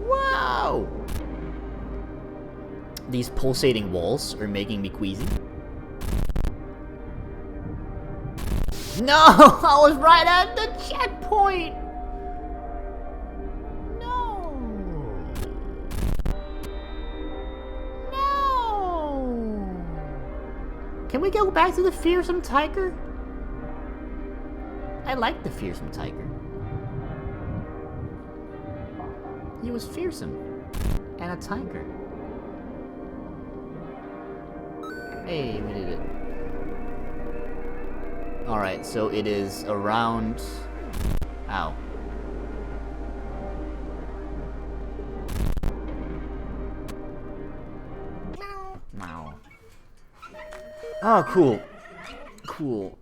Wow! These pulsating walls are making me queasy. No! I was right at the checkpoint! No! No! Can we go back to the fearsome tiger? I like the fearsome tiger. He was fearsome. And a tiger. Hey, we did it. Alright, so it is around... Ow. Meow. Oh, cool. Cool.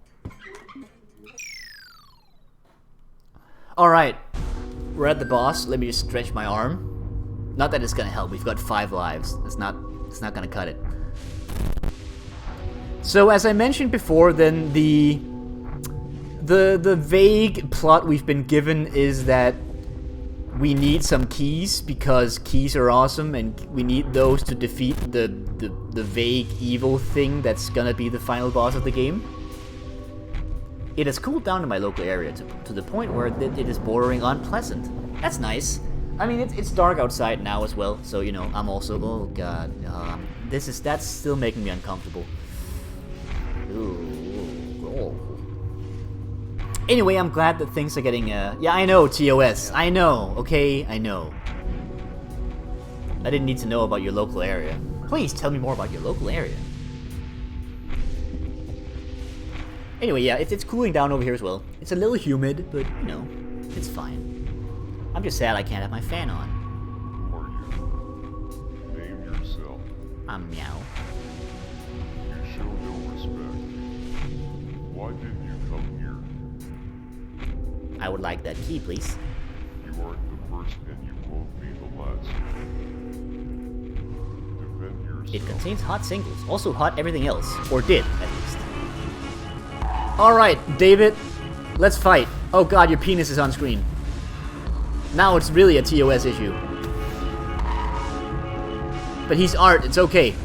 Alright. We're at the boss. Let me just stretch my arm. Not that it's gonna help. We've got 5 lives. It's not gonna cut it. So, as I mentioned before, then the vague plot we've been given is that we need some keys because keys are awesome and we need those to defeat the vague evil thing that's gonna be the final boss of the game. It has cooled down in my local area to the point where it is bordering unpleasant. That's nice. I mean, it's dark outside now as well, so, you know, I'm also... Oh, God. That's still making me uncomfortable. Ooh. Oh. Anyway, I'm glad that things are getting, Yeah, I know, TOS. I know, okay? I know. I didn't need to know about your local area. Please tell me more about your local area. Anyway, yeah, it's cooling down over here as well. It's a little humid, but, you know, it's fine. I'm just sad I can't have my fan on. Are you? Name yourself. I'm Meow. You show no respect. Why didn't you come here? I would like that key, please. You aren't the first and you won't be the last. Defend yourself. It contains hot singles, also hot everything else, or did, at least. Alright, David, let's fight. Oh god, your penis is on screen. Now it's really a TOS issue. But he's art, it's okay.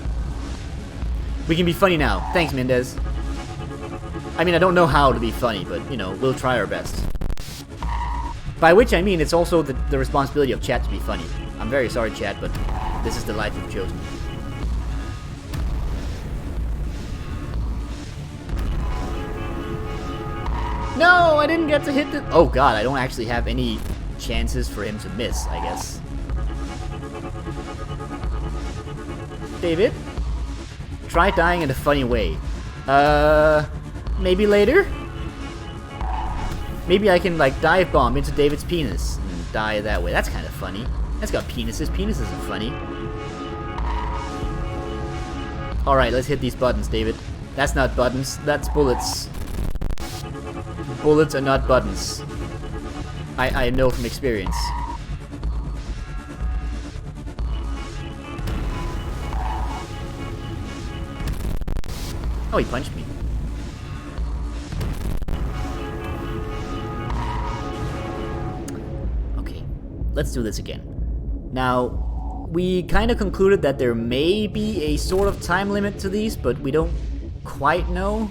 We can be funny now. Thanks, Mendez. I mean, I don't know how to be funny, but, you know, we'll try our best. By which I mean, it's also the responsibility of chat to be funny. I'm very sorry, chat, but this is the life you've chosen. No, I didn't get to hit the... Oh god, I don't actually have any chances for him to miss, I guess. David? Try dying in a funny way. Maybe later? Maybe I can, like, dive bomb into David's penis and die that way. That's kind of funny. That's got penises. Penises are funny. Alright, let's hit these buttons, David. That's not buttons. That's bullets. Bullets are not buttons. I know from experience. Oh, he punched me. Okay, let's do this again. Now, we kind of concluded that there may be a sort of time limit to these, but we don't quite know.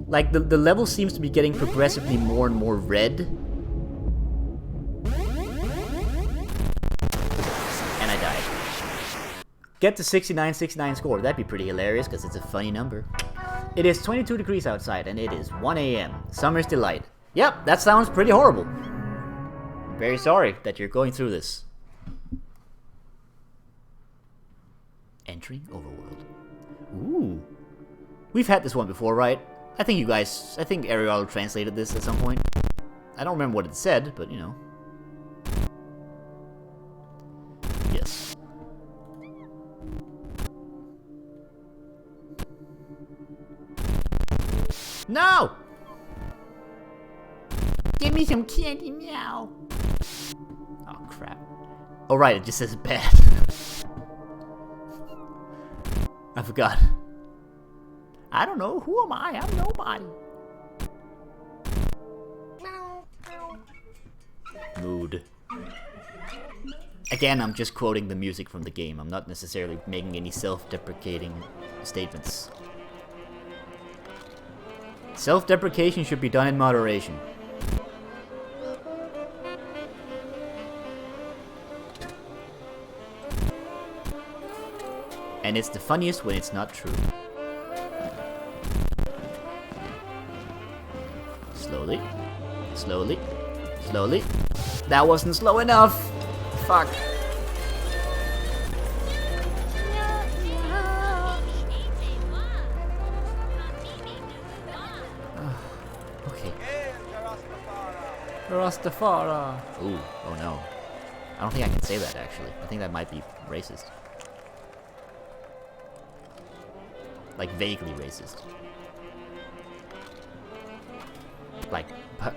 Like, the level seems to be getting progressively more and more red. And I died. Get to 69 score. That'd be pretty hilarious, because it's a funny number. It is 22 degrees outside, and it is 1 a.m. Summer's delight. Yep, that sounds pretty horrible. I'm very sorry that you're going through this. Entering Overworld. Ooh. We've had this one before, right? I think Ariel translated this at some point. I don't remember what it said, but you know. Yes. No! Give me some candy now! Oh, crap. Oh, right, it just says bad. I forgot. I don't know. Who am I? I'm nobody. Mood. Again, I'm just quoting the music from the game. I'm not necessarily making any self-deprecating statements. Self-deprecation should be done in moderation. And it's the funniest when it's not true. Slowly. Slowly. Slowly. That wasn't slow enough! Fuck. Okay. Rastafari. Ooh, oh no. I don't think I can say that actually. I think that might be racist. Like vaguely racist. Like,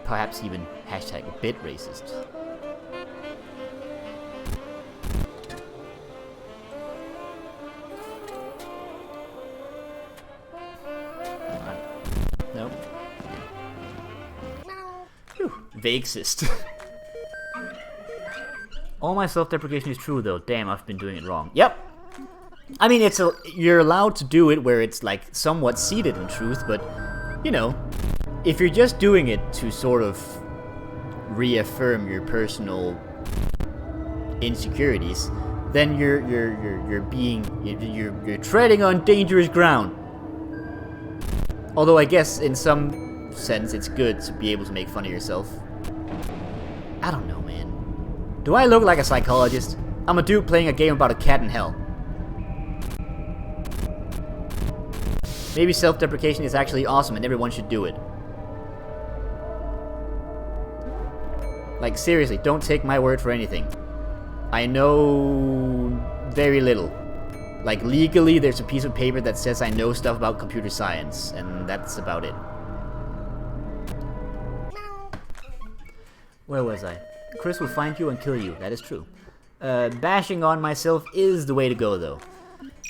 perhaps even hashtag a bit racist. No. Vagueist. All my self-deprecation is true though. Damn, I've been doing it wrong. Yep. I mean, you're allowed to do it where it's like somewhat seated in truth, but you know, if you're just doing it to sort of reaffirm your personal insecurities, then you're treading on dangerous ground. Although I guess in some sense it's good to be able to make fun of yourself. I don't know, man. Do I look like a psychologist? I'm a dude playing a game about a cat in hell. Maybe self-deprecation is actually awesome and everyone should do it. Like, seriously, don't take my word for anything. I know very little. Like, legally, there's a piece of paper that says I know stuff about computer science, and that's about it. Where was I? Chris will find you and kill you. That is true. Bashing on myself is the way to go, though.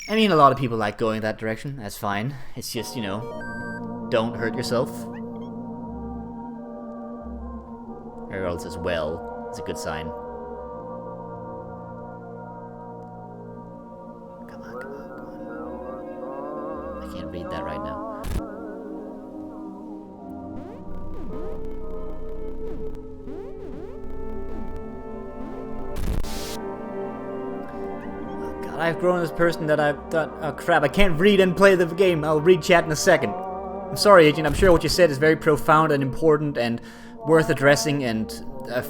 I mean, a lot of people like going that direction. That's fine. It's just, you know, don't hurt yourself. Harold says, well, it's a good sign. Come on, come on, come on. I can't read that right now. Oh God, I've grown as a person that I've done. Oh crap, I can't read and play the game. I'll read chat in a second. I'm sorry, Agent. I'm sure what you said is very profound and important and worth addressing and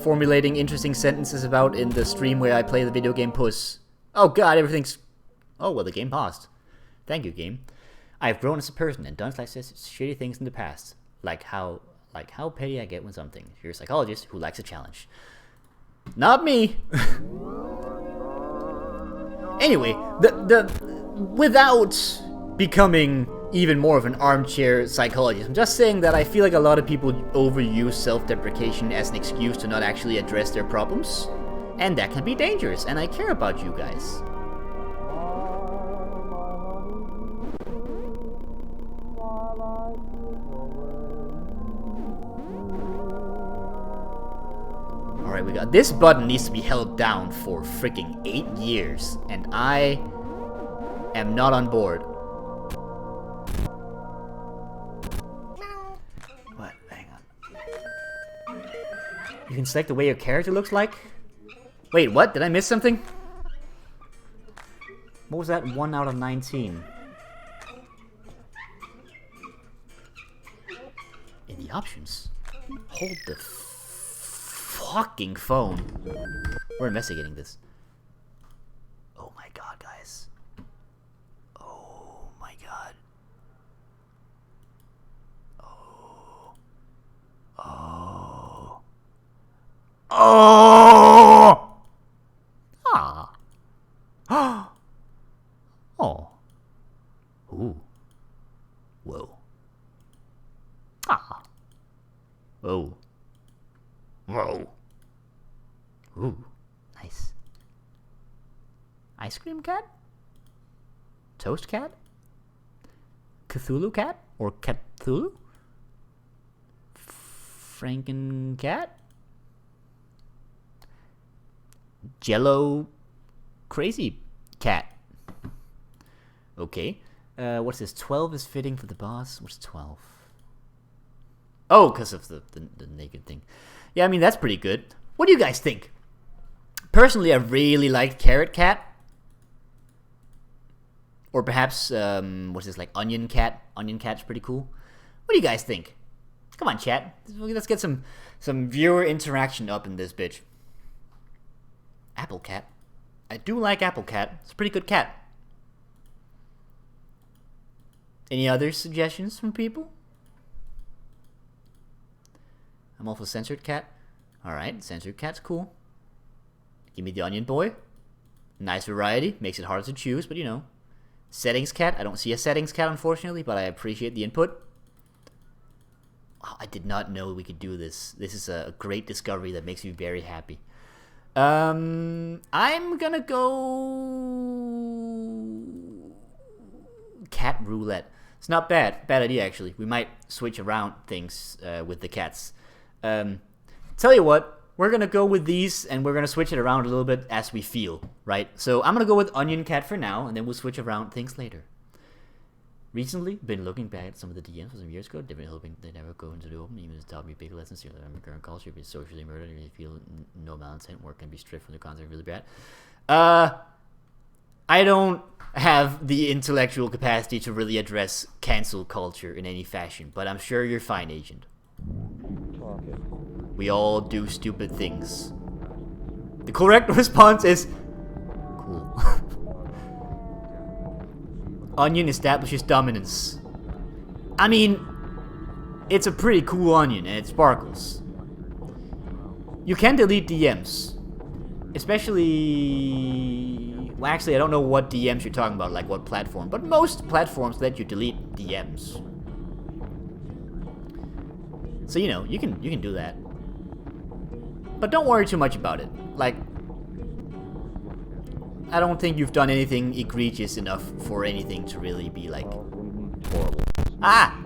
formulating interesting sentences about in the stream where I play the video game Puss. Oh God, everything's... Oh, well, the game paused. Thank you, game. I have grown as a person and done like shitty things in the past. Like how petty I get when something. You're a psychologist who likes a challenge. Not me! Anyway, without becoming even more of an armchair psychologist. I'm just saying that I feel like a lot of people overuse self-deprecation as an excuse to not actually address their problems. And that can be dangerous, and I care about you guys. Alright, we got this button needs to be held down for freaking 8 years, and I am not on board. What? Hang on. You can select the way your character looks like? Wait, what? Did I miss something? What was that? 1 out of 19. In the options. Hold the fucking phone. We're investigating this. Oh my god, guys. Oh my god. Oh. Oh. Oh! Ah. Oh. Ooh. Whoa. Ah. Whoa. Whoa. Ooh. Nice. Ice cream cat? Toast cat? Cthulhu cat? Or Cthulhu? Franken cat? Jello crazy cat. Okay. What's this? 12 is fitting for the boss. What's 12? Oh, because of the naked thing. Yeah, I mean, that's pretty good. What do you guys think? Personally, I really liked Carrot Cat. Or perhaps, what's this, like Onion Cat? Onion Cat's pretty cool. What do you guys think? Come on, chat. Let's get some viewer interaction up in this bitch. Apple Cat. I do like Apple Cat. It's a pretty good cat. Any other suggestions from people? I'm all for Censored Cat. Alright, Censored Cat's cool. Give me the Onion Boy. Nice variety. Makes it harder to choose, but you know. Settings Cat. I don't see a Settings Cat, unfortunately, but I appreciate the input. Oh, I did not know we could do this. This is a great discovery that makes me very happy. I'm gonna go... Cat Roulette. It's not bad. Bad idea, actually. We might switch around things with the cats. Tell you what, we're gonna go with these, and we're gonna switch it around a little bit as we feel, right? So I'm gonna go with Onion Cat for now, and then we'll switch around things later. Recently, been looking back at some of the DMs from some years ago, definitely hoping they never go into the open, even as taught me big lessons here that I'm in current culture, be socially murdered, and really feel no malintent, work can be stripped from the concept really bad. I don't have the intellectual capacity to really address cancel culture in any fashion, but I'm sure you're fine, Agent. We all do stupid things. The correct response is cool. Onion establishes dominance. I mean, it's a pretty cool onion and it sparkles. You can delete DMs. Especially... Well, actually, I don't know what DMs you're talking about, like what platform. But most platforms let you delete DMs. So, you know, you can do that. But don't worry too much about it. Like, I don't think you've done anything egregious enough for anything to really be, like, horrible. Ah!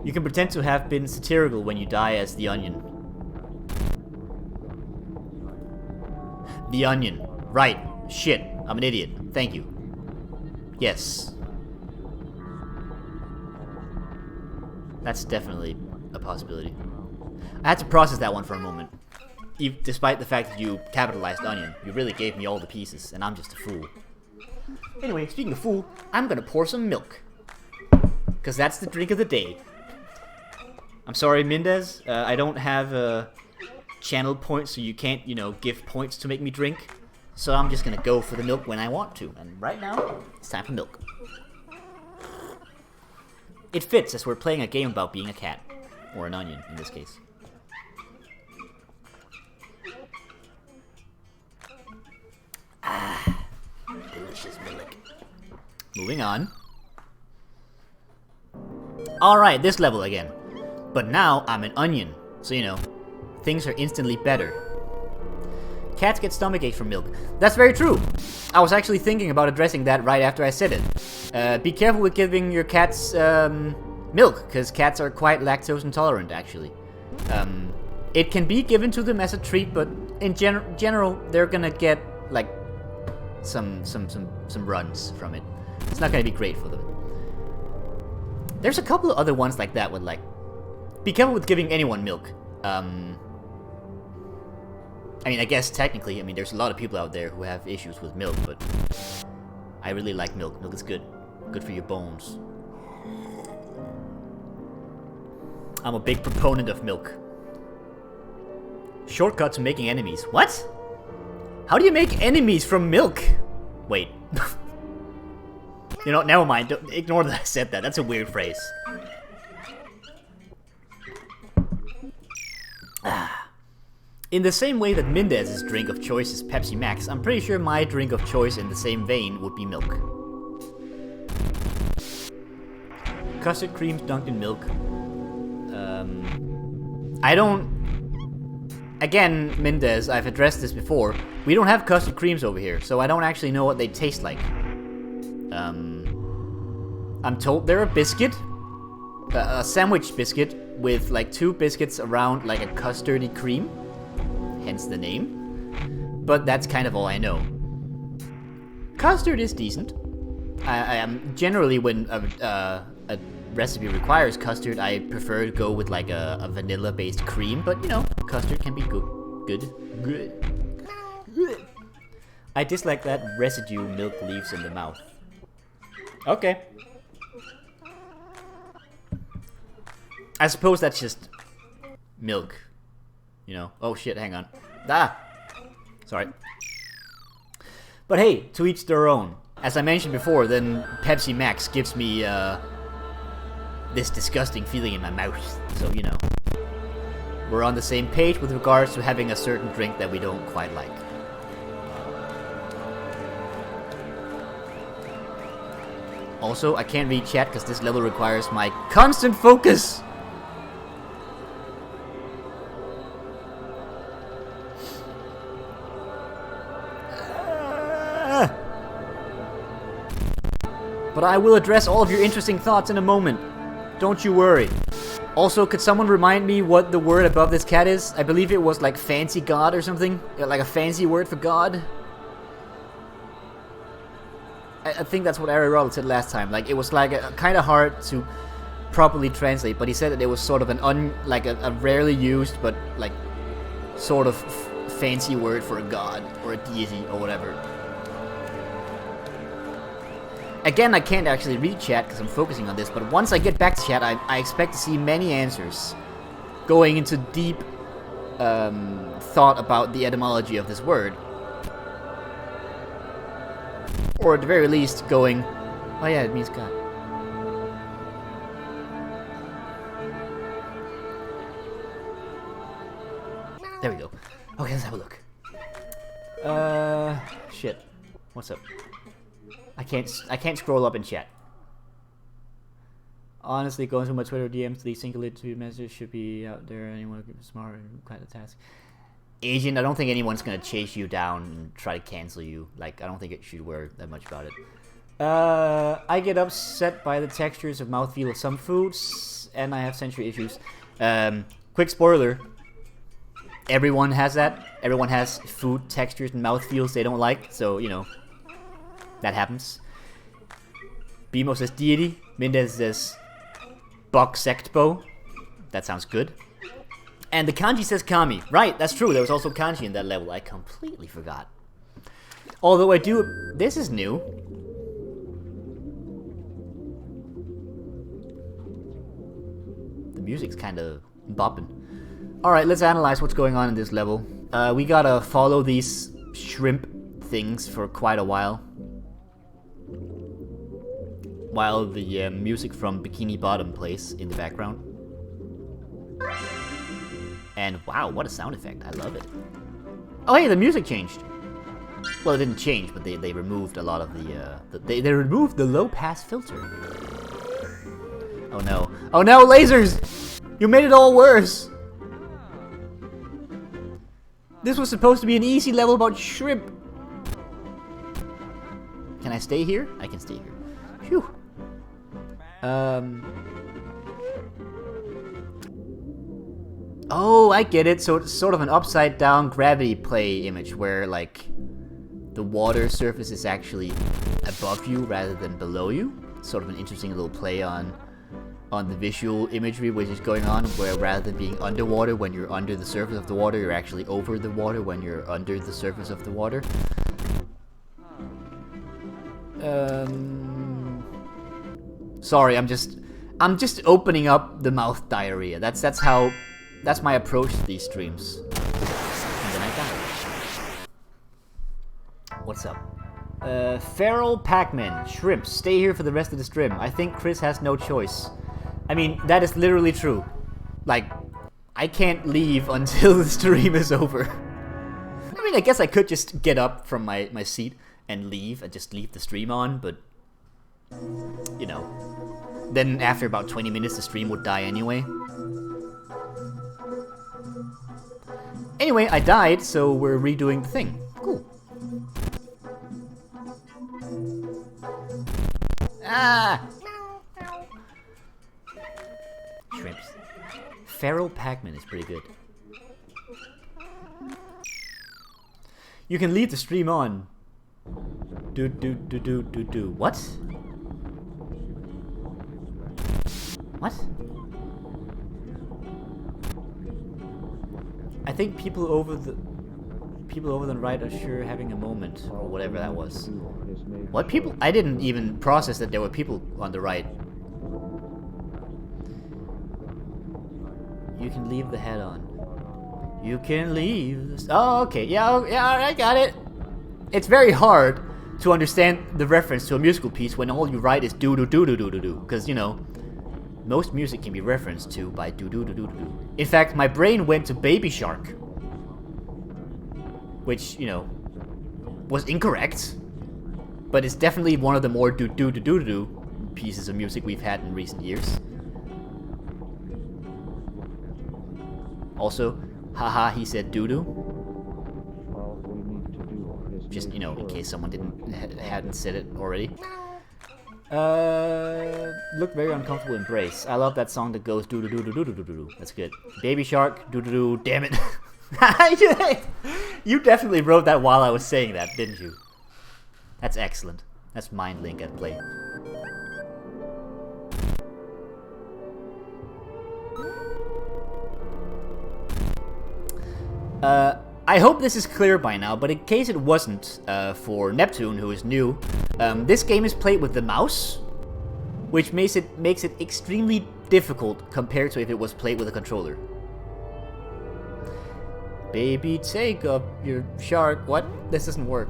You can pretend to have been satirical when you die as the Onion. The Onion. Right. Shit. I'm an idiot. Thank you. Yes. That's definitely a possibility. I had to process that one for a moment. Despite the fact that you capitalized Onion, you really gave me all the pieces, and I'm just a fool. Anyway, speaking of fool, I'm gonna pour some milk. Because that's the drink of the day. I'm sorry, Mendez. I don't have channel points, so you can't, you know, give points to make me drink. So I'm just gonna go for the milk when I want to. And right now, it's time for milk. It fits, as we're playing a game about being a cat. Or an onion, in this case. Ah, delicious milk. Moving on. Alright, this level again. But now I'm an onion, so you know, things are instantly better. Cats get stomach aches from milk. That's very true. I was actually thinking about addressing that right after I said it. Be careful with giving your cats milk, because cats are quite lactose intolerant, actually. It can be given to them as a treat, but in general, they're gonna get like some runs from it. It's not gonna be great for them. There's a couple of other ones like that with like, be careful with giving anyone milk. I mean, I guess technically, I mean, there's a lot of people out there who have issues with milk, but I really like milk. Milk is good. Good for your bones. I'm a big proponent of milk. Shortcut to making enemies. What? How do you make enemies from milk? Wait. You know, never mind. Don't ignore that I said that. That's a weird phrase. In the same way that Mendez's drink of choice is Pepsi Max, I'm pretty sure my drink of choice in the same vein would be milk. Custard creams dunked in milk. I don't... Again, Mendez, I've addressed this before. We don't have custard creams over here, so I don't actually know what they taste like. I'm told they're a biscuit. A sandwich biscuit with like 2 biscuits around like a custardy cream. Hence the name. But that's kind of all I know. Custard is decent. I am generally when a recipe requires custard, I prefer to go with like a vanilla-based cream. But you know, custard can be good. I dislike that residue milk leaves in the mouth. Okay. I suppose that's just milk. You know? Oh shit, hang on. Ah! Sorry. But hey, to each their own. As I mentioned before, then Pepsi Max gives me this disgusting feeling in my mouth. So, you know. We're on the same page with regards to having a certain drink that we don't quite like. Also, I can't read chat because this level requires my constant focus! But I will address all of your interesting thoughts in a moment. Don't you worry. Also, could someone remind me what the word above this cat is? I believe it was like fancy god or something? Like a fancy word for god? I think that's what Ariel said last time. Like, it was like kind of hard to properly translate, but he said that it was sort of an a rarely used, but like sort of fancy word for a god or a deity or whatever. Again, I can't actually read chat because I'm focusing on this, but once I get back to chat, I expect to see many answers going into deep thought about the etymology of this word. Or at the very least, going, oh yeah, it means God. There we go. Okay, let's have a look. Shit. What's up? I can't scroll up in chat. Honestly, going through my Twitter DMs, these singular to messages should be out there. Anyone who smart and quite a task. Agent, I don't think anyone's gonna chase you down and try to cancel you. Like, I don't think it should worry that much about it. I get upset by the textures of mouthfeel of some foods, and I have sensory issues. Quick spoiler. Everyone has that. Everyone has food textures and mouthfeels they don't like, so, you know, that happens. Bimo says deity. Mendez says Bok Sectbo. That sounds good. And the kanji says kami. Right, that's true. There was also kanji in that level. I completely forgot. Although I do... This is new. The music's kind of bopping. Alright, let's analyze what's going on in this level. We gotta follow these shrimp things for quite a while. While the music from Bikini Bottom plays in the background. And wow, what a sound effect. I love it. Oh hey, the music changed. Well, it didn't change, but they removed a lot of the... they removed the low-pass filter. Oh no. Oh no, lasers! You made it all worse! This was supposed to be an easy level about shrimp. Can I stay here? I can stay here. Phew. Oh, I get it. So it's sort of an upside down gravity play image where, like, the water surface is actually above you rather than below you. Sort of an interesting little play on the visual imagery which is going on, where rather than being underwater when you're under the surface of the water, you're actually over the water when you're under the surface of the water. Sorry, I'm just opening up the mouth diarrhea. That's my approach to these streams. And then I die. What's up? Feral Pac-Man, shrimps, stay here for the rest of the stream. I think Chris has no choice. I mean, that is literally true. Like, I can't leave until the stream is over. I mean, I guess I could just get up from my seat and leave, and just leave the stream on, but, you know, then after about 20 minutes the stream would die anyway. Anyway, I died, so we're redoing the thing. Cool. Ah! Shrimps. Feral Pac-Man is pretty good. You can leave the stream on. Do. What? What? I think people over the right are sure having a moment, or whatever that was. What people? I didn't even process that there were people on the right. You can leave the head on. You can leave this. Oh, okay. Yeah, I got it. It's very hard to understand the reference to a musical piece when all you write is do do do do do do do. Because, you know, most music can be referenced to by do do do do do. In fact, my brain went to Baby Shark, which, you know, was incorrect, but it's definitely one of the more do do do do do pieces of music we've had in recent years. Also, haha, he said doo doo. Just, you know, in case someone hadn't said it already. Look very uncomfortable. Embrace. I love that song that goes doo doo doo doo doo doo doo doo. That's good. Baby Shark, doo doo doo. Damn it! You definitely wrote that while I was saying that, didn't you? That's excellent. That's Mind Link at play. I hope this is clear by now, but in case it wasn't, for Neptune, who is new, this game is played with the mouse, which makes it extremely difficult compared to if it was played with a controller. Baby, take up your shark. What? This doesn't work.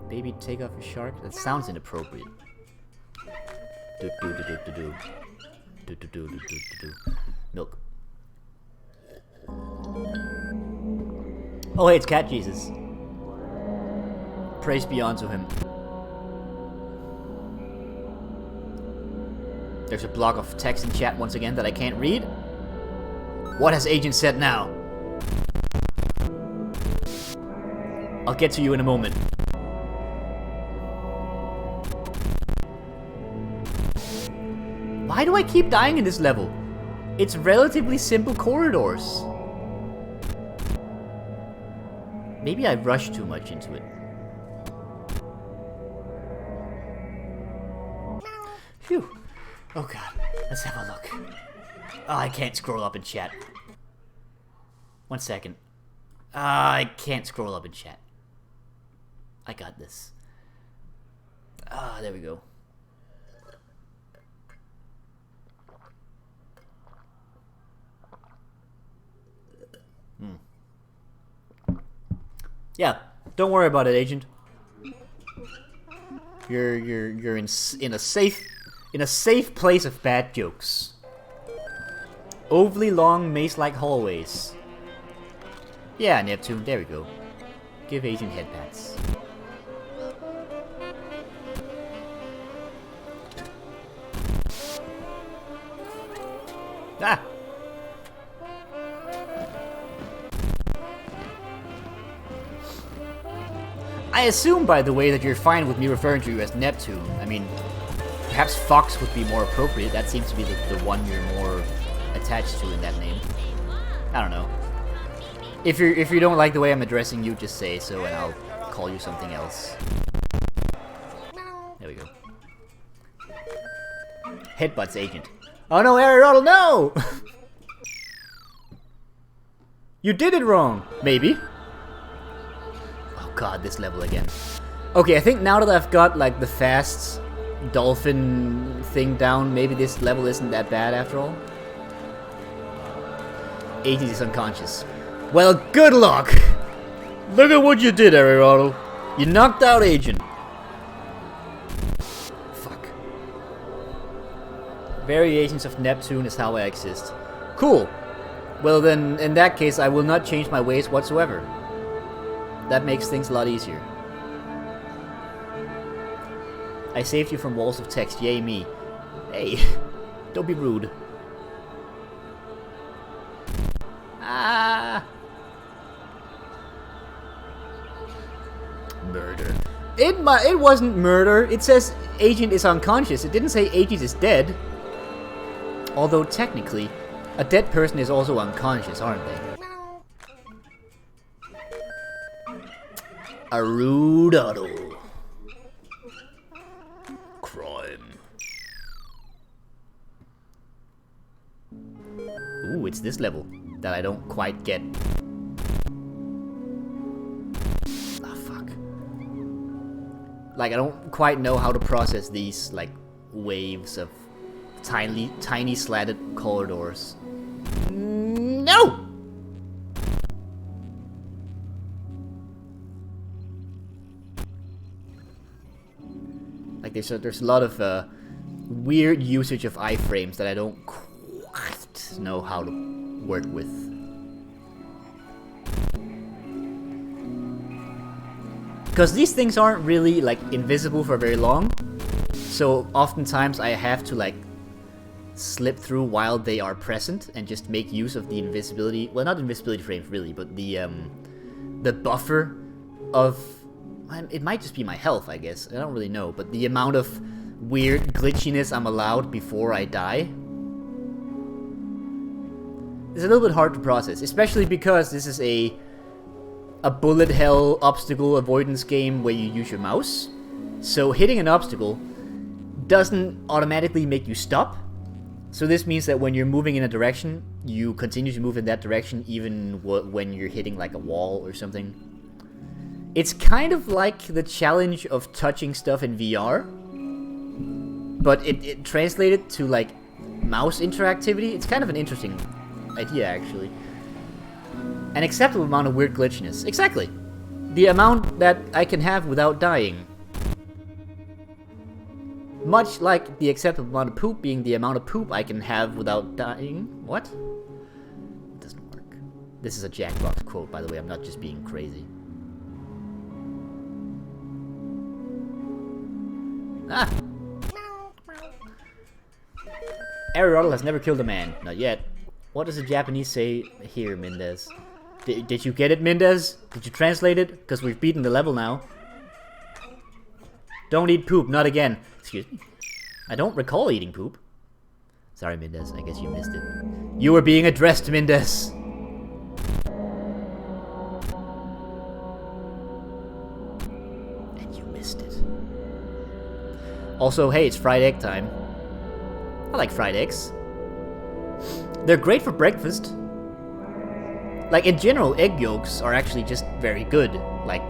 Baby, take off your shark? That sounds inappropriate. Do do do do do do. Do do do do do do. Milk. Oh hey, it's Cat Jesus. Praise be unto him. There's a block of text in chat once again that I can't read. What has Agent said now? I'll get to you in a moment. Why do I keep dying in this level? It's relatively simple corridors. Maybe I rushed too much into it. Phew. Oh god. Let's have a look. Oh, I can't scroll up in chat. 1 second. I can't scroll up in chat. I got this. Ah, there we go. Yeah, don't worry about it, Agent. You're in a safe place of bad jokes. Overly long maze-like hallways. Yeah, Neptune, there we go. Give Agent head pats. Ah! I assume, by the way, that you're fine with me referring to you as Neptune. I mean, perhaps Fox would be more appropriate. That seems to be the one you're more attached to in that name. I don't know. If you don't like the way I'm addressing you, just say so, and I'll call you something else. There we go. Headbutts agent. Oh no, Aristotle, no! You did it wrong! Maybe. Oh god, this level again. Okay, I think now that I've got, like, the fast dolphin thing down, maybe this level isn't that bad after all. Agent is unconscious. Well, good luck! Look at what you did, Aristotle. You knocked out Agent. Fuck. Variations of Neptune is how I exist. Cool. Well then, in that case, I will not change my ways whatsoever. That makes things a lot easier. I saved you from walls of text, yay me. Hey, don't be rude. Ah! Murder. It wasn't murder. It says Agent is unconscious. It didn't say Agent is dead. Although technically, a dead person is also unconscious, aren't they? A rude auto. Crime. Ooh, it's this level that I don't quite get. Ah, fuck. Like, I don't quite know how to process these, like, waves of tiny slatted corridors. No! Like, there's a lot of weird usage of iframes that I don't quite know how to work with. Because these things aren't really, like, invisible for very long. So, oftentimes I have to, like, slip through while they are present and just make use of the invisibility. Well, not invisibility frames, really, but the buffer of... It might just be my health, I guess. I don't really know. But the amount of weird glitchiness I'm allowed before I die is a little bit hard to process. Especially because this is a bullet hell obstacle avoidance game where you use your mouse. So hitting an obstacle doesn't automatically make you stop. So this means that when you're moving in a direction, you continue to move in that direction even when you're hitting like a wall or something. It's kind of like the challenge of touching stuff in VR, but it translated to like mouse interactivity. It's kind of an interesting idea, actually. An acceptable amount of weird glitchiness. Exactly. The amount that I can have without dying. Much like the acceptable amount of poop being the amount of poop I can have without dying. What? It doesn't work. This is a Jackbox quote, by the way. I'm not just being crazy. Ah! Aristotle has never killed a man. Not yet. What does the Japanese say here, Mendez? Did you get it, Mendez? Did you translate it? Because we've beaten the level now. Don't eat poop, not again. Excuse me. I don't recall eating poop. Sorry, Mendez. I guess you missed it. You were being addressed, Mendez. And you missed it. Also, hey, it's fried egg time. I like fried eggs. They're great for breakfast. Like, in general, egg yolks are actually just very good. Like,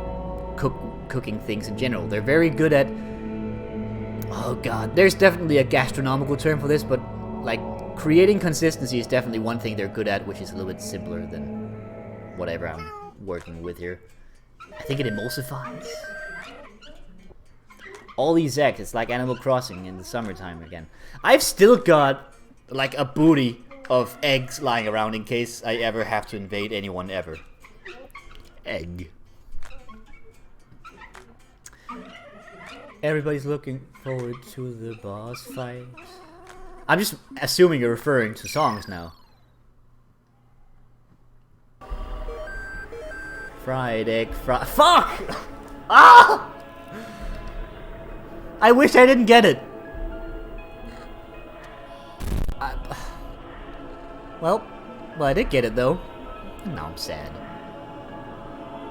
cooking things in general. They're very good at... Oh god, there's definitely a gastronomical term for this, but, like, creating consistency is definitely one thing they're good at, which is a little bit simpler than whatever I'm working with here. I think it emulsifies. All these eggs, it's like Animal Crossing in the summertime again. I've still got, like, a booty of eggs lying around in case I ever have to invade anyone ever. Egg. Everybody's looking forward to the boss fight. I'm just assuming you're referring to songs now. Fried egg fry. Fuck! Ah! I wish I didn't get it. Well, I did get it though. And now I'm sad.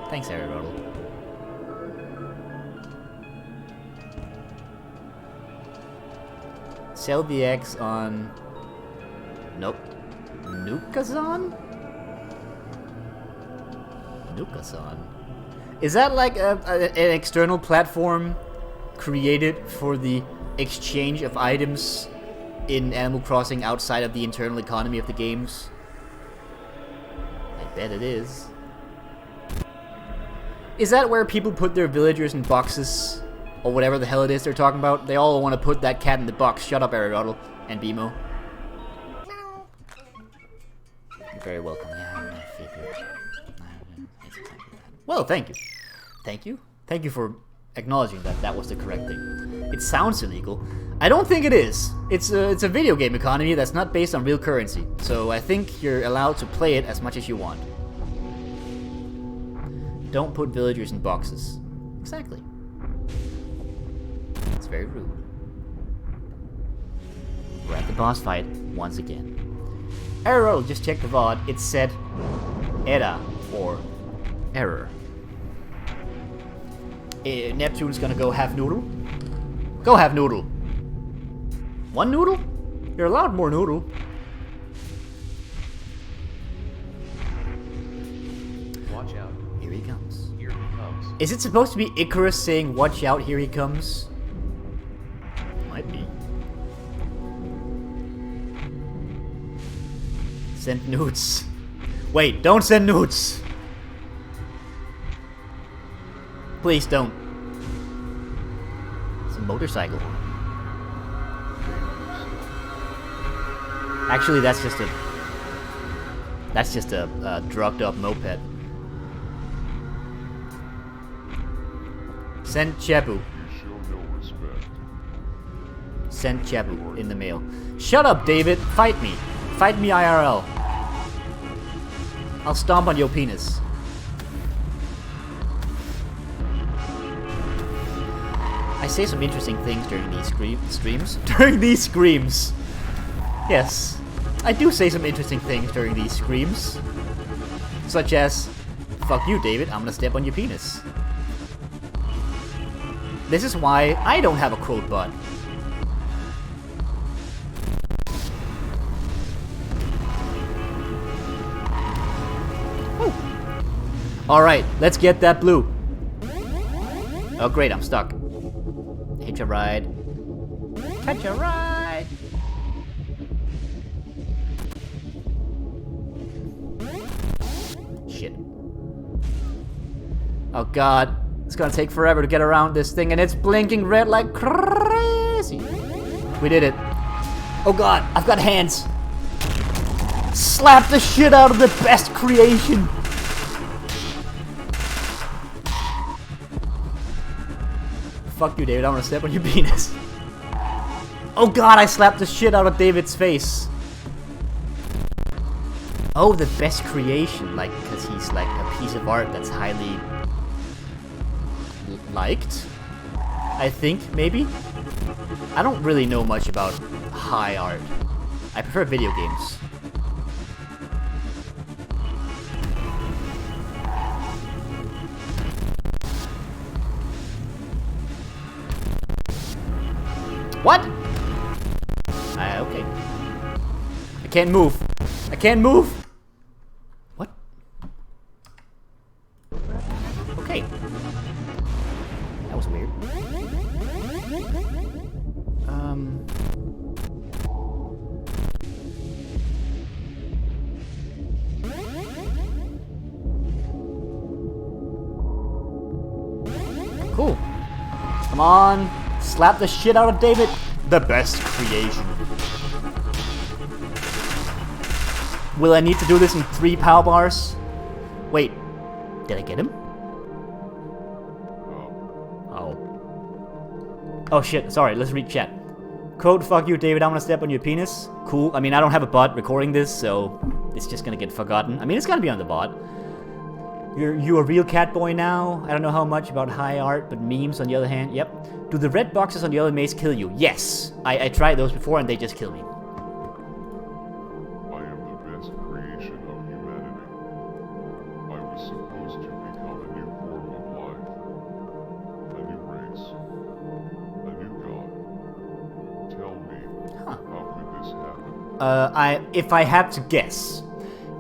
Thanks, Aristotle. Sell the eggs on... Nope. Nukazon? Nukazon? Is that like an external platform created for the exchange of items in Animal Crossing outside of the internal economy of the games? I bet it is. Is that where people put their villagers in boxes? Or whatever the hell it is they're talking about? They all want to put that cat in the box. Shut up, Aristotle and Bimo. You're very welcome. Yeah, I figured. Well, thank you. Thank you? Thank you for acknowledging that that was the correct thing. It sounds illegal. I don't think it is. It's a video game economy that's not based on real currency. So I think you're allowed to play it as much as you want. Don't put villagers in boxes. Exactly. It's very rude. We're at the boss fight once again. Error, just check the VOD. It said error or error. Neptune's gonna go have noodle. Go have noodle. One noodle? You're allowed more noodle. Watch out. Here he comes. Here he comes. Is it supposed to be Icarus saying, "Watch out, here he comes"? Might be. Send nudes. Wait, don't send nudes! Please don't. It's a motorcycle. Actually, that's just a drugged up moped. Send Chebu. You show no respect. Send Chebu in the mail. Shut up, David. Fight me. Fight me IRL. I'll stomp on your penis. I say some interesting things during these streams. During these screams. Yes. I do say some interesting things during these screams. Such as, fuck you, David, I'm gonna step on your penis. This is why I don't have a quote bot. Alright, let's get that blue. Oh great, I'm stuck. Hitch a ride. Catch a ride! Shit. Oh god, it's gonna take forever to get around this thing and it's blinking red like crazy. We did it. Oh god, I've got hands. Slap the shit out of the best creation. Fuck you, David. I'm gonna step on your penis. Oh god, I slapped the shit out of David's face. Oh, the best creation. Like, because he's like a piece of art that's highly liked. I think, maybe? I don't really know much about high art. I prefer video games. What? Okay. I can't move. I can't move. What? Okay. That was weird. Cool. Come on. Slap the shit out of David. The best creation. Will I need to do this in 3 power bars? Wait. Did I get him? Oh. Oh shit. Sorry. Let's read chat. Quote, fuck you, David, I'm gonna step on your penis. Cool. I mean, I don't have a bot recording this, so it's just gonna get forgotten. I mean, it's gotta be on the bot. You a real cat boy now? I don't know how much about high art, but memes on the other hand, yep. Do the red boxes on the other maze kill you? Yes. I tried those before and they just kill me. I am the best creation of humanity. I was supposed to become a new form of life. A new race. A new god. Tell me, how could this happen? If I have to guess,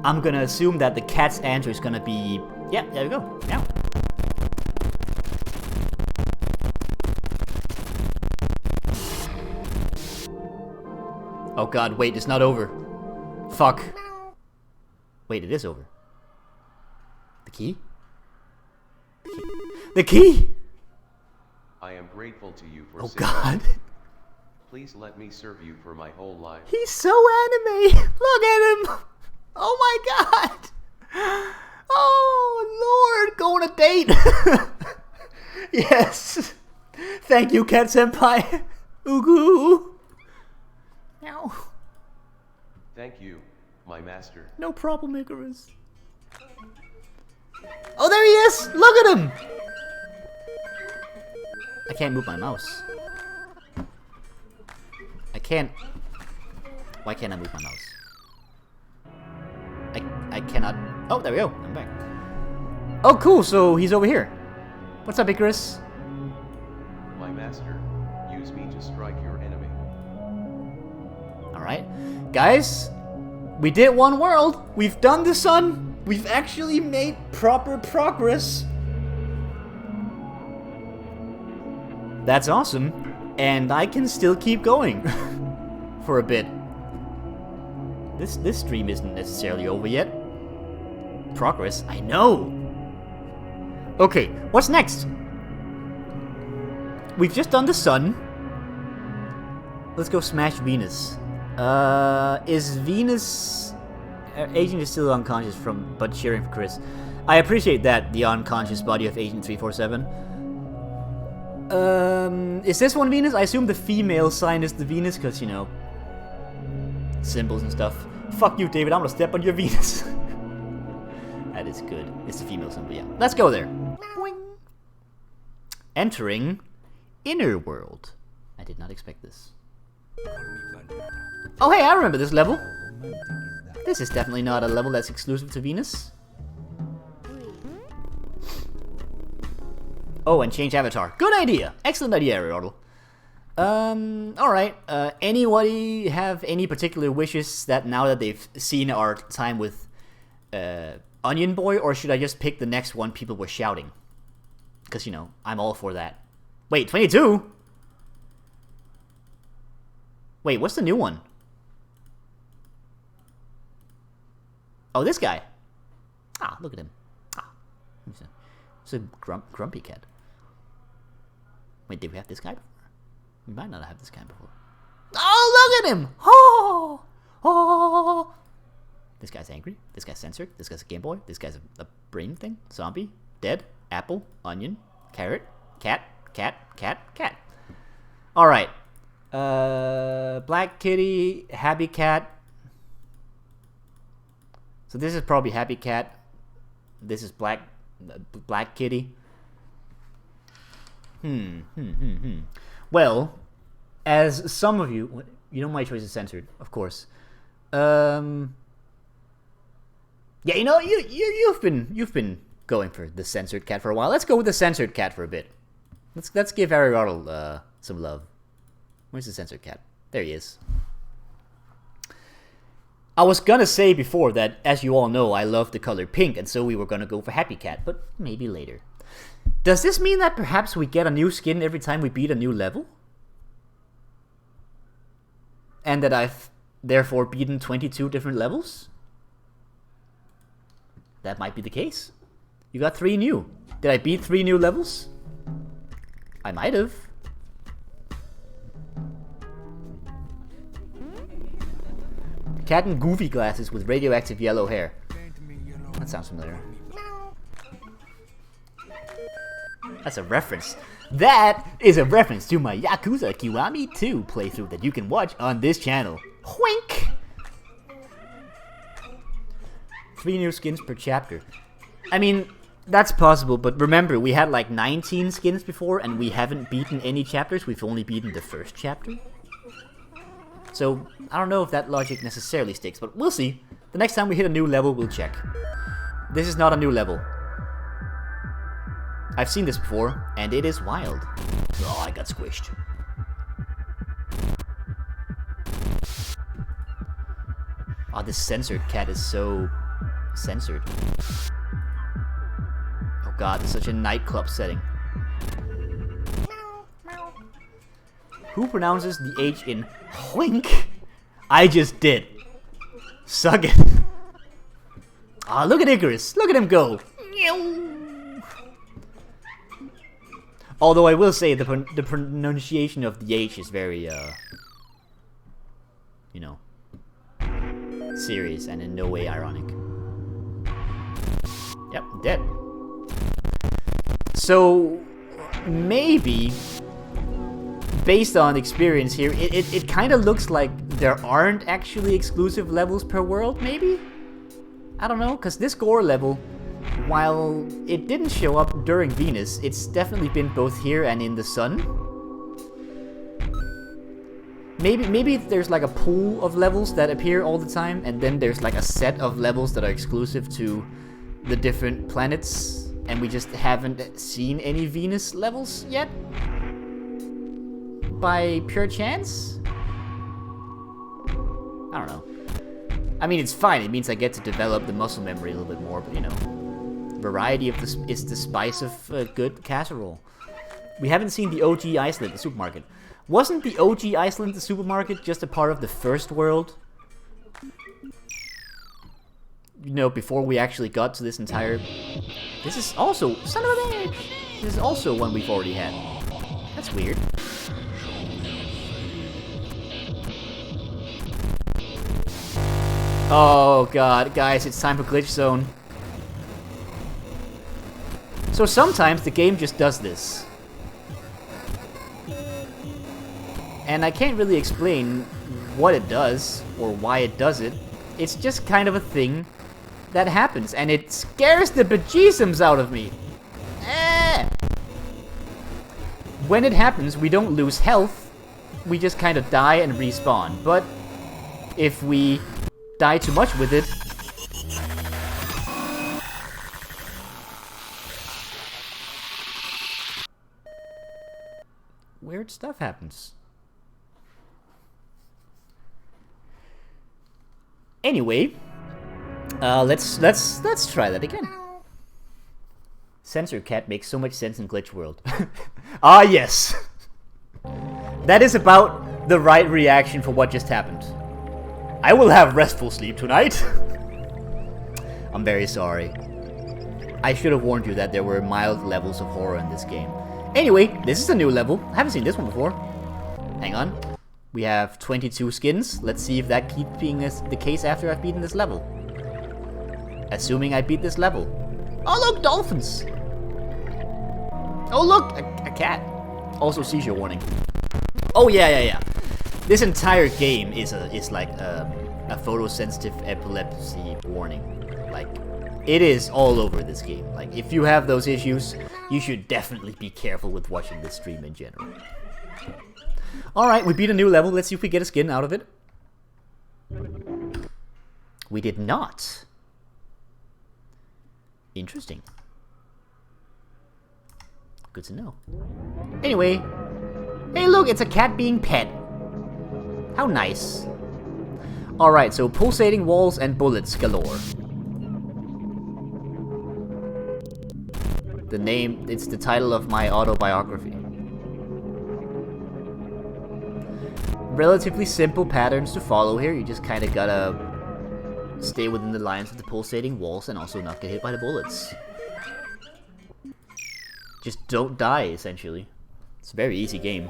I'm gonna assume that the cat's answer is gonna be, yeah, there we go. Yeah. Oh god, wait, it's not over. Fuck. Wait, it is over. The key? The key! I am grateful to you for Oh saving god. me. Please let me serve you for my whole life. He's so anime! Look at him! Oh my god! Oh lord, go on a date! Yes! Thank you, Cat Senpai! Ugu! Meow. Thank you, my master. No problem, Icarus. Oh, there he is! Look at him! I can't move my mouse. I can't... Why can't I move my mouse? I cannot... Oh, there we go. I'm back. Oh, cool. So he's over here. What's up, Icarus? My master, use me to strike your enemy. Alright. Guys, we did one world. We've done the sun. We've actually made proper progress. That's awesome. And I can still keep going. For a bit. This stream isn't necessarily over yet. Progress? I know! Okay, what's next? We've just done the sun. Let's go smash Venus. Is Venus... Agent is still unconscious from, but cheering for Chris. I appreciate that, the unconscious body of Agent 347. Is this one Venus? I assume the female sign is the Venus, because, you know, symbols and stuff. Fuck you, David, I'm gonna step on your Venus. That is good. It's the female symbol, yeah. Let's go there. Boing. Entering Inner World. I did not expect this. Oh hey, I remember this level. This is definitely not a level that's exclusive to Venus. Oh, and change avatar. Good idea. Excellent idea, Aristotle. Alright. Anybody have any particular wishes that now that they've seen our time with Onion Boy, or should I just pick the next one people were shouting? Because, you know, I'm all for that. Wait, 22? Wait, what's the new one? Oh, this guy. Ah, look at him. Ah, it's a grumpy cat. Wait, did we have this guy before? We might not have this guy before. Oh, look at him! Oh! Oh! This guy's angry. This guy's censored. This guy's a Game Boy. This guy's a brain thing. Zombie. Dead. Apple. Onion. Carrot. Cat. Cat. Cat. Cat. Alright. Black Kitty. Happy Cat. So this is probably Happy Cat. This is Black Kitty. Well, as some of you know, my choice is censored, of course. Yeah, you know, you've been going for the censored cat for a while. Let's go with the censored cat for a bit. Let's give Aristotle some love. Where's the censored cat? There he is. I was gonna say before that, as you all know, I love the color pink, and so we were gonna go for Happy Cat, but maybe later. Does this mean that perhaps we get a new skin every time we beat a new level? And that I've therefore beaten 22 different levels? That might be the case. You got 3 new. Did I beat 3 new levels? I might have. Cat in goofy glasses with radioactive yellow hair. That sounds familiar. That's a reference. That is a reference to my Yakuza Kiwami 2 playthrough that you can watch on this channel. Wink! 3 new skins per chapter. I mean, that's possible, but remember, we had like 19 skins before, and we haven't beaten any chapters. We've only beaten the first chapter. So, I don't know if that logic necessarily sticks, but we'll see. The next time we hit a new level, we'll check. This is not a new level. I've seen this before, and it is wild. Oh, I got squished. Oh, this censored cat is so censored. Oh god, it's such a nightclub setting. Who pronounces the H in wink? I just did. Suck it. Ah, look at Icarus. Look at him go. Although I will say the pronunciation of the H is very, you know, serious and in no way ironic. Yep, dead. So, maybe, based on experience here, it kind of looks like there aren't actually exclusive levels per world, maybe? I don't know, because this gore level, while it didn't show up during Venus, it's definitely been both here and in the sun. Maybe there's like a pool of levels that appear all the time, and then there's like a set of levels that are exclusive to the different planets, and we just haven't seen any Venus levels yet? By pure chance? I don't know. I mean, it's fine. It means I get to develop the muscle memory a little bit more, but you know, variety of this is the spice of a good casserole. We haven't seen the OG Iceland, the supermarket. Wasn't the OG Iceland, the supermarket, just a part of the first world? You know, before we actually got to this entire... This is also... Son of a bitch! This is also one we've already had. That's weird. Oh god, guys, it's time for Glitch Zone. So sometimes the game just does this. And I can't really explain what it does, or why it does it. It's just kind of a thing that happens, and it scares the bejesus out of me. When it happens, we don't lose health, we just kind of die and respawn. But if we die too much with it, weird stuff happens. Anyway, let's try that again. Censor Cat makes so much sense in Glitch World. Ah, yes. That is about the right reaction for what just happened. I will have restful sleep tonight. I'm very sorry. I should have warned you that there were mild levels of horror in this game. Anyway, this is a new level. I haven't seen this one before. Hang on. We have 22 skins. Let's see if that keeps being the case after I've beaten this level. Assuming I beat this level. Oh look, dolphins! Oh look, a cat. Also seizure warning. Oh yeah. This entire game is like a photosensitive epilepsy warning. Like, it is all over this game. Like, if you have those issues, you should definitely be careful with watching this stream in general. Alright, we beat a new level. Let's see if we get a skin out of it. We did not. Interesting. Good to know. Anyway. Hey look, it's a cat being pet. How nice. Alright, so pulsating walls and bullets galore. It's the title of my autobiography. Relatively simple patterns to follow here. You just kind of gotta stay within the lines of the pulsating walls and also not get hit by the bullets. Just don't die, essentially. It's a very easy game.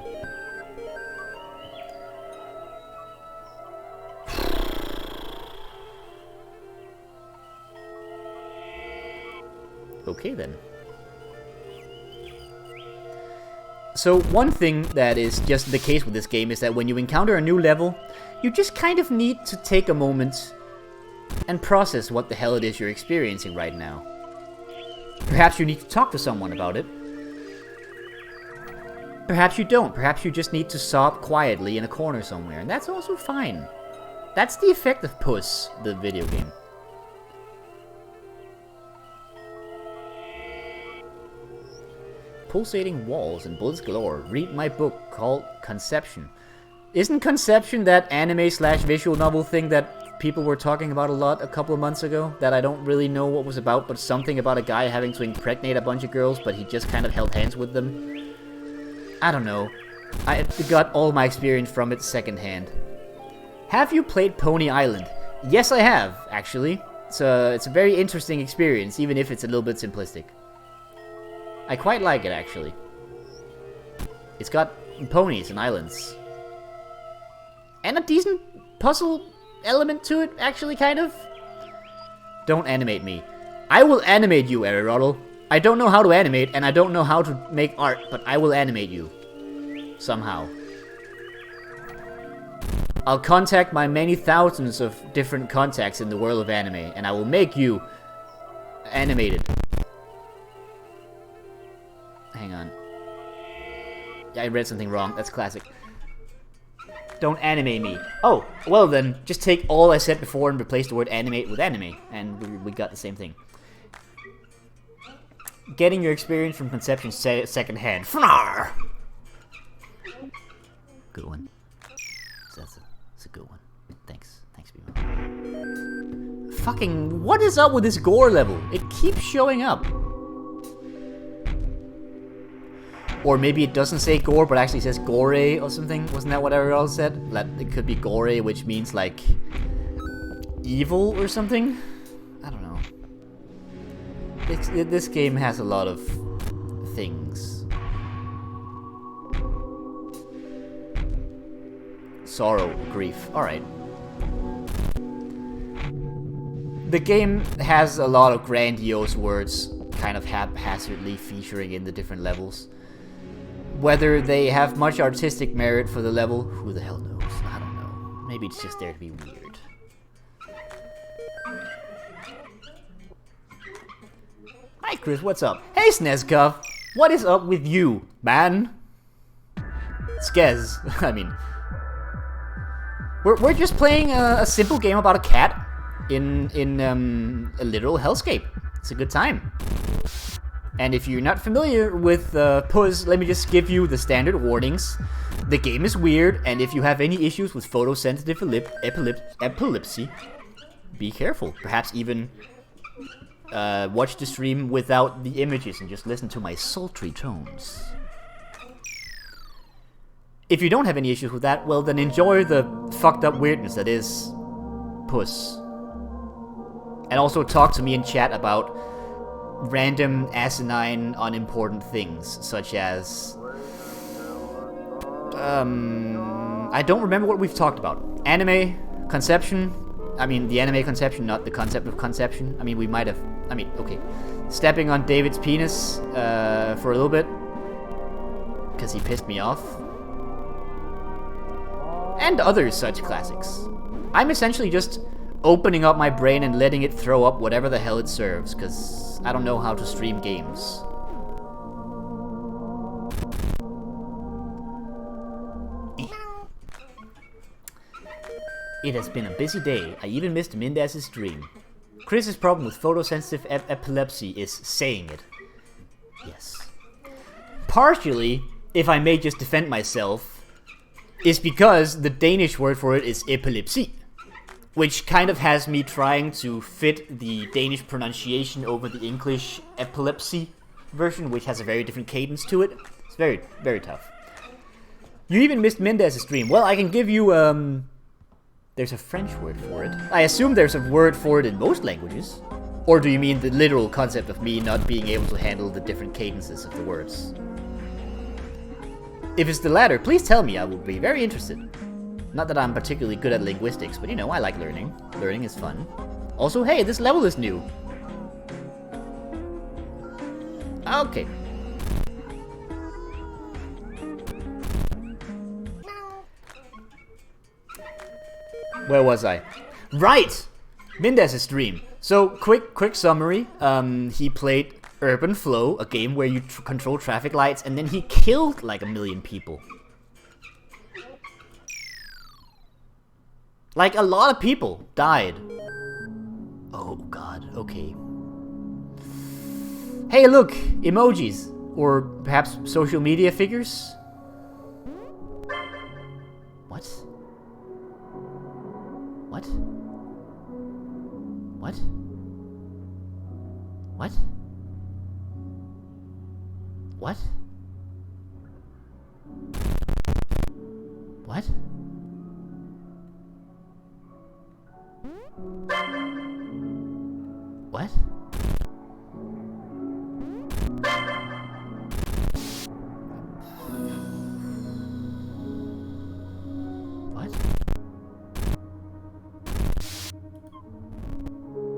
Okay then. So one thing that is just the case with this game is that when you encounter a new level, you just kind of need to take a moment and process what the hell it is you're experiencing right now. Perhaps you need to talk to someone about it. Perhaps you don't. Perhaps you just need to sob quietly in a corner somewhere, and that's also fine. That's the effect of Puss, the video game. Pulsating walls and bullets galore. Read my book called Conception. Isn't Conception that anime/visual novel thing that people were talking about a lot a couple of months ago? That I don't really know what was about, but something about a guy having to impregnate a bunch of girls, but he just kind of held hands with them. I don't know. I got all my experience from it secondhand. Have you played Pony Island? Yes, I have, actually. It's a very interesting experience, even if it's a little bit simplistic. I quite like it, actually. It's got ponies and islands. And a decent puzzle element to it, actually, kind of. Don't animate me. I will animate you, Aristotle. I don't know how to animate, and I don't know how to make art, but I will animate you. Somehow. I'll contact my many thousands of different contacts in the world of anime, and I will make you animated. Hang on. Yeah, I read something wrong. That's classic. Don't animate me. Oh, well then, just take all I said before and replace the word animate with anime, and we got the same thing. Getting your experience from Conception secondhand. Fnar! Good one. That's a good one. Thanks, Beemo. Fucking, what is up with this gore level? It keeps showing up. Or maybe it doesn't say gore, but actually says gore or something. Wasn't that what everyone else said? That it could be gore, which means like evil or something. I don't know. This game has a lot of things. Sorrow, grief. Alright. The game has a lot of grandiose words, kind of haphazardly featuring in the different levels. Whether they have much artistic merit for the level, who the hell knows? I don't know. Maybe it's just there to be weird. Hi Chris, what's up? Hey Snezkov! What is up with you, man? Skez, I mean... We're just playing a simple game about a cat in a literal hellscape. It's a good time. And if you're not familiar with Puss, let me just give you the standard warnings. The game is weird, and if you have any issues with photosensitive epilepsy, be careful. Perhaps even watch the stream without the images and just listen to my sultry tones. If you don't have any issues with that, well then enjoy the fucked up weirdness that is Puss. And also talk to me in chat about random, asinine, unimportant things, such as... I don't remember what we've talked about. Anime, conception, I mean the anime conception, not the concept of conception. I mean, we might have... I mean, okay. Stepping on David's penis for a little bit, because he pissed me off. And other such classics. I'm essentially just opening up my brain and letting it throw up whatever the hell it serves, because I don't know how to stream games. It has been a busy day. I even missed Mindas's stream. Chris's problem with photosensitive epilepsy is saying it. Yes. Partially, if I may just defend myself, is because the Danish word for it is epilepsy, which kind of has me trying to fit the Danish pronunciation over the English epilepsy version, which has a very different cadence to it. It's very, very tough. You even missed Mendez's stream. Well, I can give you, there's a French word for it. I assume there's a word for it in most languages. Or do you mean the literal concept of me not being able to handle the different cadences of the words? If it's the latter, please tell me. I will be very interested. Not that I'm particularly good at linguistics, but you know, I like learning. Learning is fun. Also, hey, this level is new. Okay. Where was I? Right! Mendez's stream. So, quick summary. He played Urban Flow, a game where you control traffic lights, and then he killed like 1 million people. Like, a lot of people died. Oh god, okay. Hey look! Emojis. Or perhaps social media figures? What? What? What? What? What? What? What?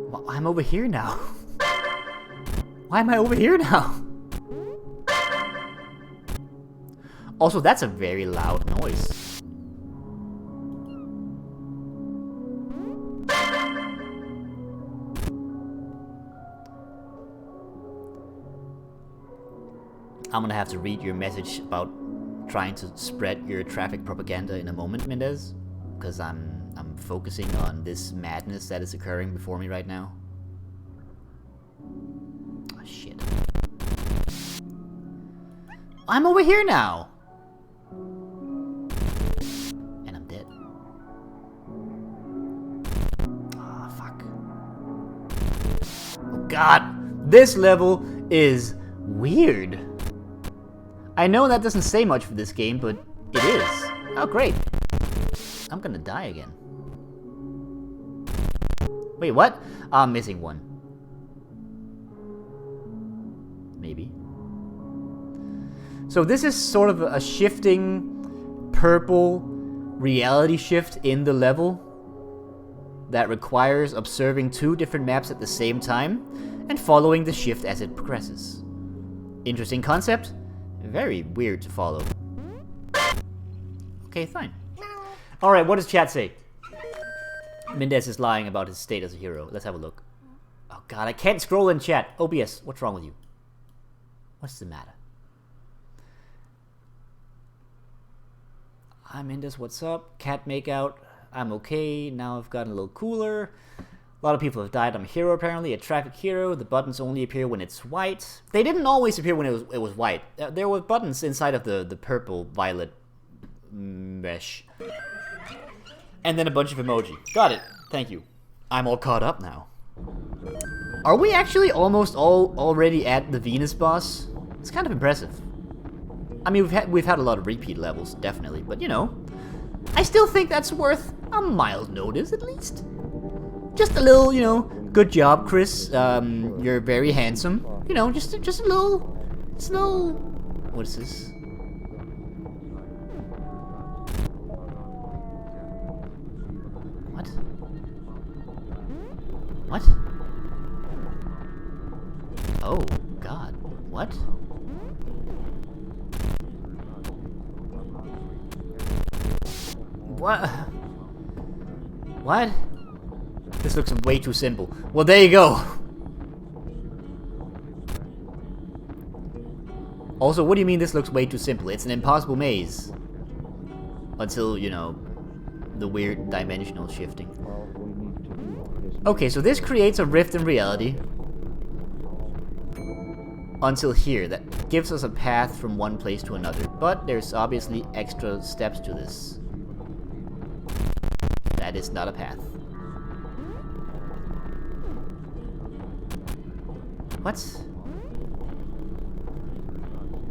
Well, I'm over here now. Why am I over here now? Also, that's a very loud noise. I'm gonna have to read your message about trying to spread your traffic propaganda in a moment, Mendez, because I'm focusing on this madness that is occurring before me right now. Oh, shit. I'm over here now! And I'm dead. Ah, fuck. Oh god! This level is weird. I know that doesn't say much for this game, but it is. Oh, great. I'm gonna die again. Wait, what? I'm missing one. Maybe. So this is sort of a shifting purple reality shift in the level that requires observing 2 different maps at the same time and following the shift as it progresses. Interesting concept. Very weird to follow. Okay, fine. Alright, what does chat say? Mendez is lying about his state as a hero. Let's have a look. Oh god, I can't scroll in chat. OBS, what's wrong with you? What's the matter? Hi Mendez, what's up? Cat makeout. I'm okay. Now I've gotten a little cooler. A lot of people have died. I'm a hero apparently, a traffic hero. The buttons only appear when it's white. They didn't always appear when it was white. There were buttons inside of the purple violet mesh. And then a bunch of emoji. Got it. Thank you. I'm all caught up now. Are we actually almost already at the Venus boss? It's kind of impressive. I mean, we've had a lot of repeat levels, definitely, but you know, I still think that's worth a mild notice at least. Just a little, you know, good job, Chris. You're very handsome. You know, just a little, what is this? What? What? Oh, God. What? What? What? This looks way too simple. Well, there you go. Also, what do you mean this looks way too simple? It's an impossible maze. Until, you know, the weird dimensional shifting. Okay, so this creates a rift in reality. Until here, that gives us a path from one place to another. But there's obviously extra steps to this. That is not a path. What?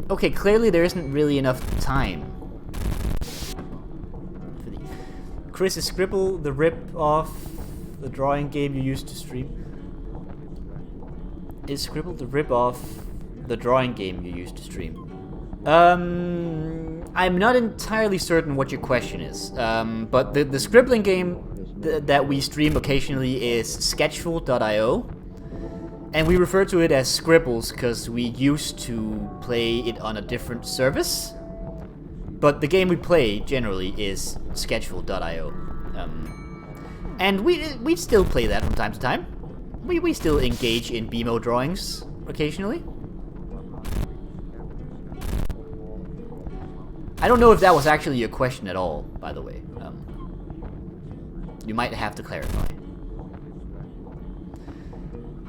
Okay, clearly there isn't really enough time. Chris, is Scribble the rip-off the drawing game you used to stream? Is Scribble the rip-off the drawing game you used to stream? I'm not entirely certain what your question is. But the scribbling game that we stream occasionally is sketchful.io. And we refer to it as Scribbles because we used to play it on a different service. But the game we play generally is sketchful.io. And we still play that from time to time. We still engage in BMO drawings occasionally. I don't know if that was actually a question at all, by the way. You might have to clarify.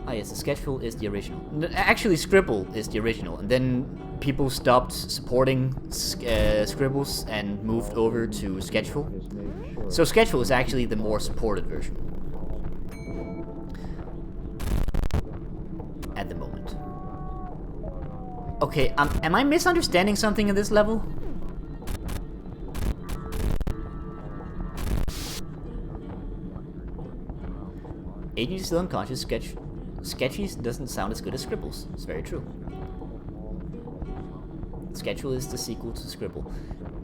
Ah yes, the Sketchful is the original. Actually, Scribble is the original, and then people stopped supporting Scribbles and moved over to Sketchful. So Sketchful is actually the more supported version. At the moment. Okay, am I misunderstanding something in this level? Agent is still unconscious. Sketchy doesn't sound as good as Scribbles. It's very true. Sketchful is the sequel to Scribble.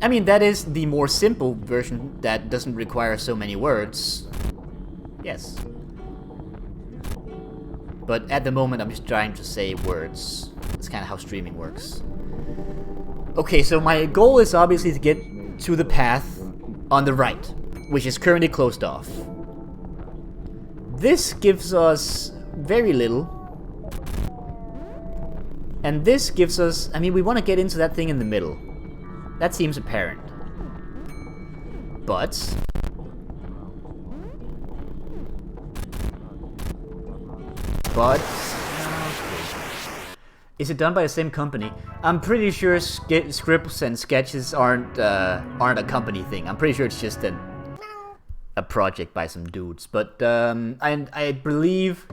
I mean, that is the more simple version that doesn't require so many words. Yes. But at the moment, I'm just trying to say words. That's kind of how streaming works. Okay, so my goal is obviously to get to the path on the right, which is currently closed off. This gives us very little. And this gives us... I mean, we want to get into that thing in the middle. That seems apparent. But... Is it done by the same company? I'm pretty sure scripts and sketches aren't a company thing. I'm pretty sure it's just a project by some dudes. But I believe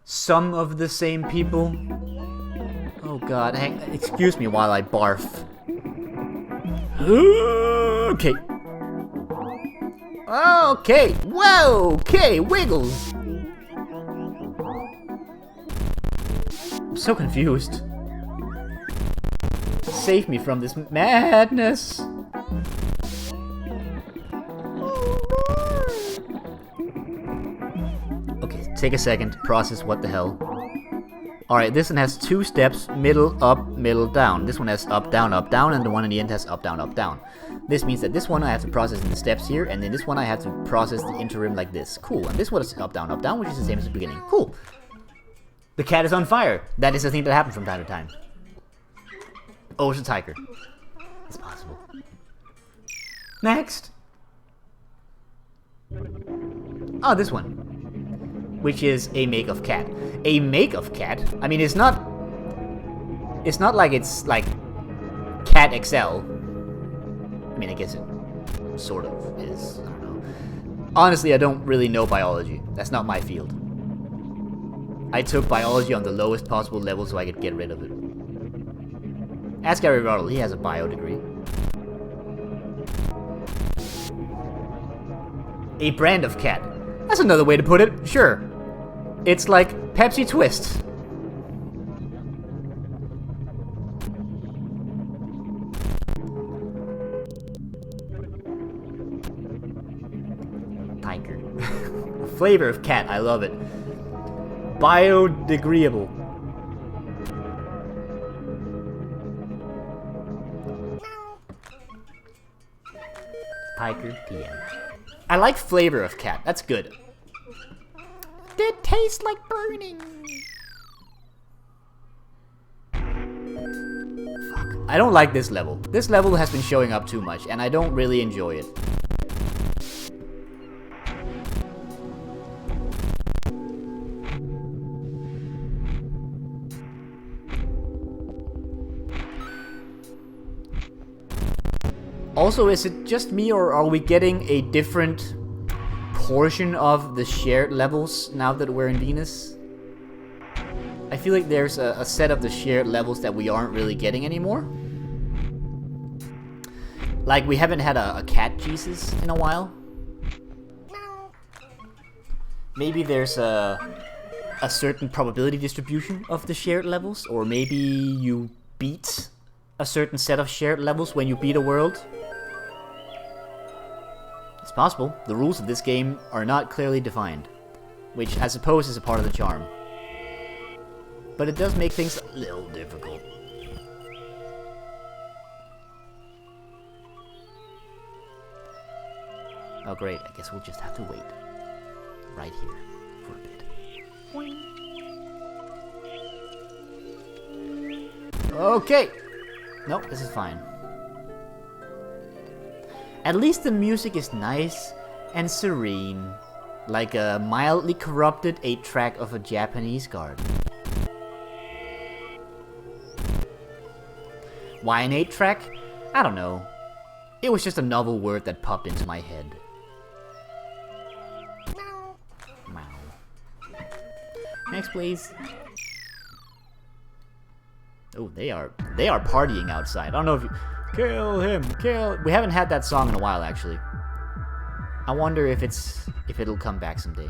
some of the same people. Oh god, excuse me while I barf. Okay. Okay. Whoa. Okay. Wiggles. I'm so confused. Save me from this madness. Okay, take a second to process what the hell. Alright, this one has 2 steps, middle, up, middle, down. This one has up, down, and the one in the end has up, down, up, down. This means that this one I have to process in the steps here, and then this one I have to process the interim like this. Cool, and this one is up, down, which is the same as the beginning. Cool. The cat is on fire. That is a thing that happens from time to time. Oh, it's a tiger. It's possible. Next. Oh, this one. Which is a make of cat. A make of cat? I mean, it's not like it's like Cat XL. I mean, I guess it sort of is. I don't know. Honestly, I don't really know biology. That's not my field. I took biology on the lowest possible level so I could get rid of it. Ask Gary Ruddle, he has a bio degree. A brand of cat. That's another way to put it, sure. It's like Pepsi Twist. Tiger. Flavor of cat, I love it. Biodegradable. Tiger PM. I like flavor of cat. That's good. It tastes like burning. Fuck. I don't like this level. This level has been showing up too much, and I don't really enjoy it. Also, is it just me, or are we getting a different portion of the shared levels now that we're in Venus? I feel like there's a set of the shared levels that we aren't really getting anymore. Like, we haven't had a cat Jesus in a while. Maybe there's a certain probability distribution of the shared levels, or maybe you beat a certain set of shared levels when you beat a world. It's possible. The rules of this game are not clearly defined, which I suppose is a part of the charm. But it does make things a little difficult. Oh great, I guess we'll just have to wait. right here for a bit. Okay. Nope, this is fine. At least the music is nice and serene, like a mildly corrupted 8-track of a Japanese garden. Why an 8-track? I don't know. It was just a novel word that popped into my head. Meow. Next, please. Oh, they are partying outside. I don't know if you... Kill him! Kill... We haven't had that song in a while, actually. I wonder if it'll come back someday.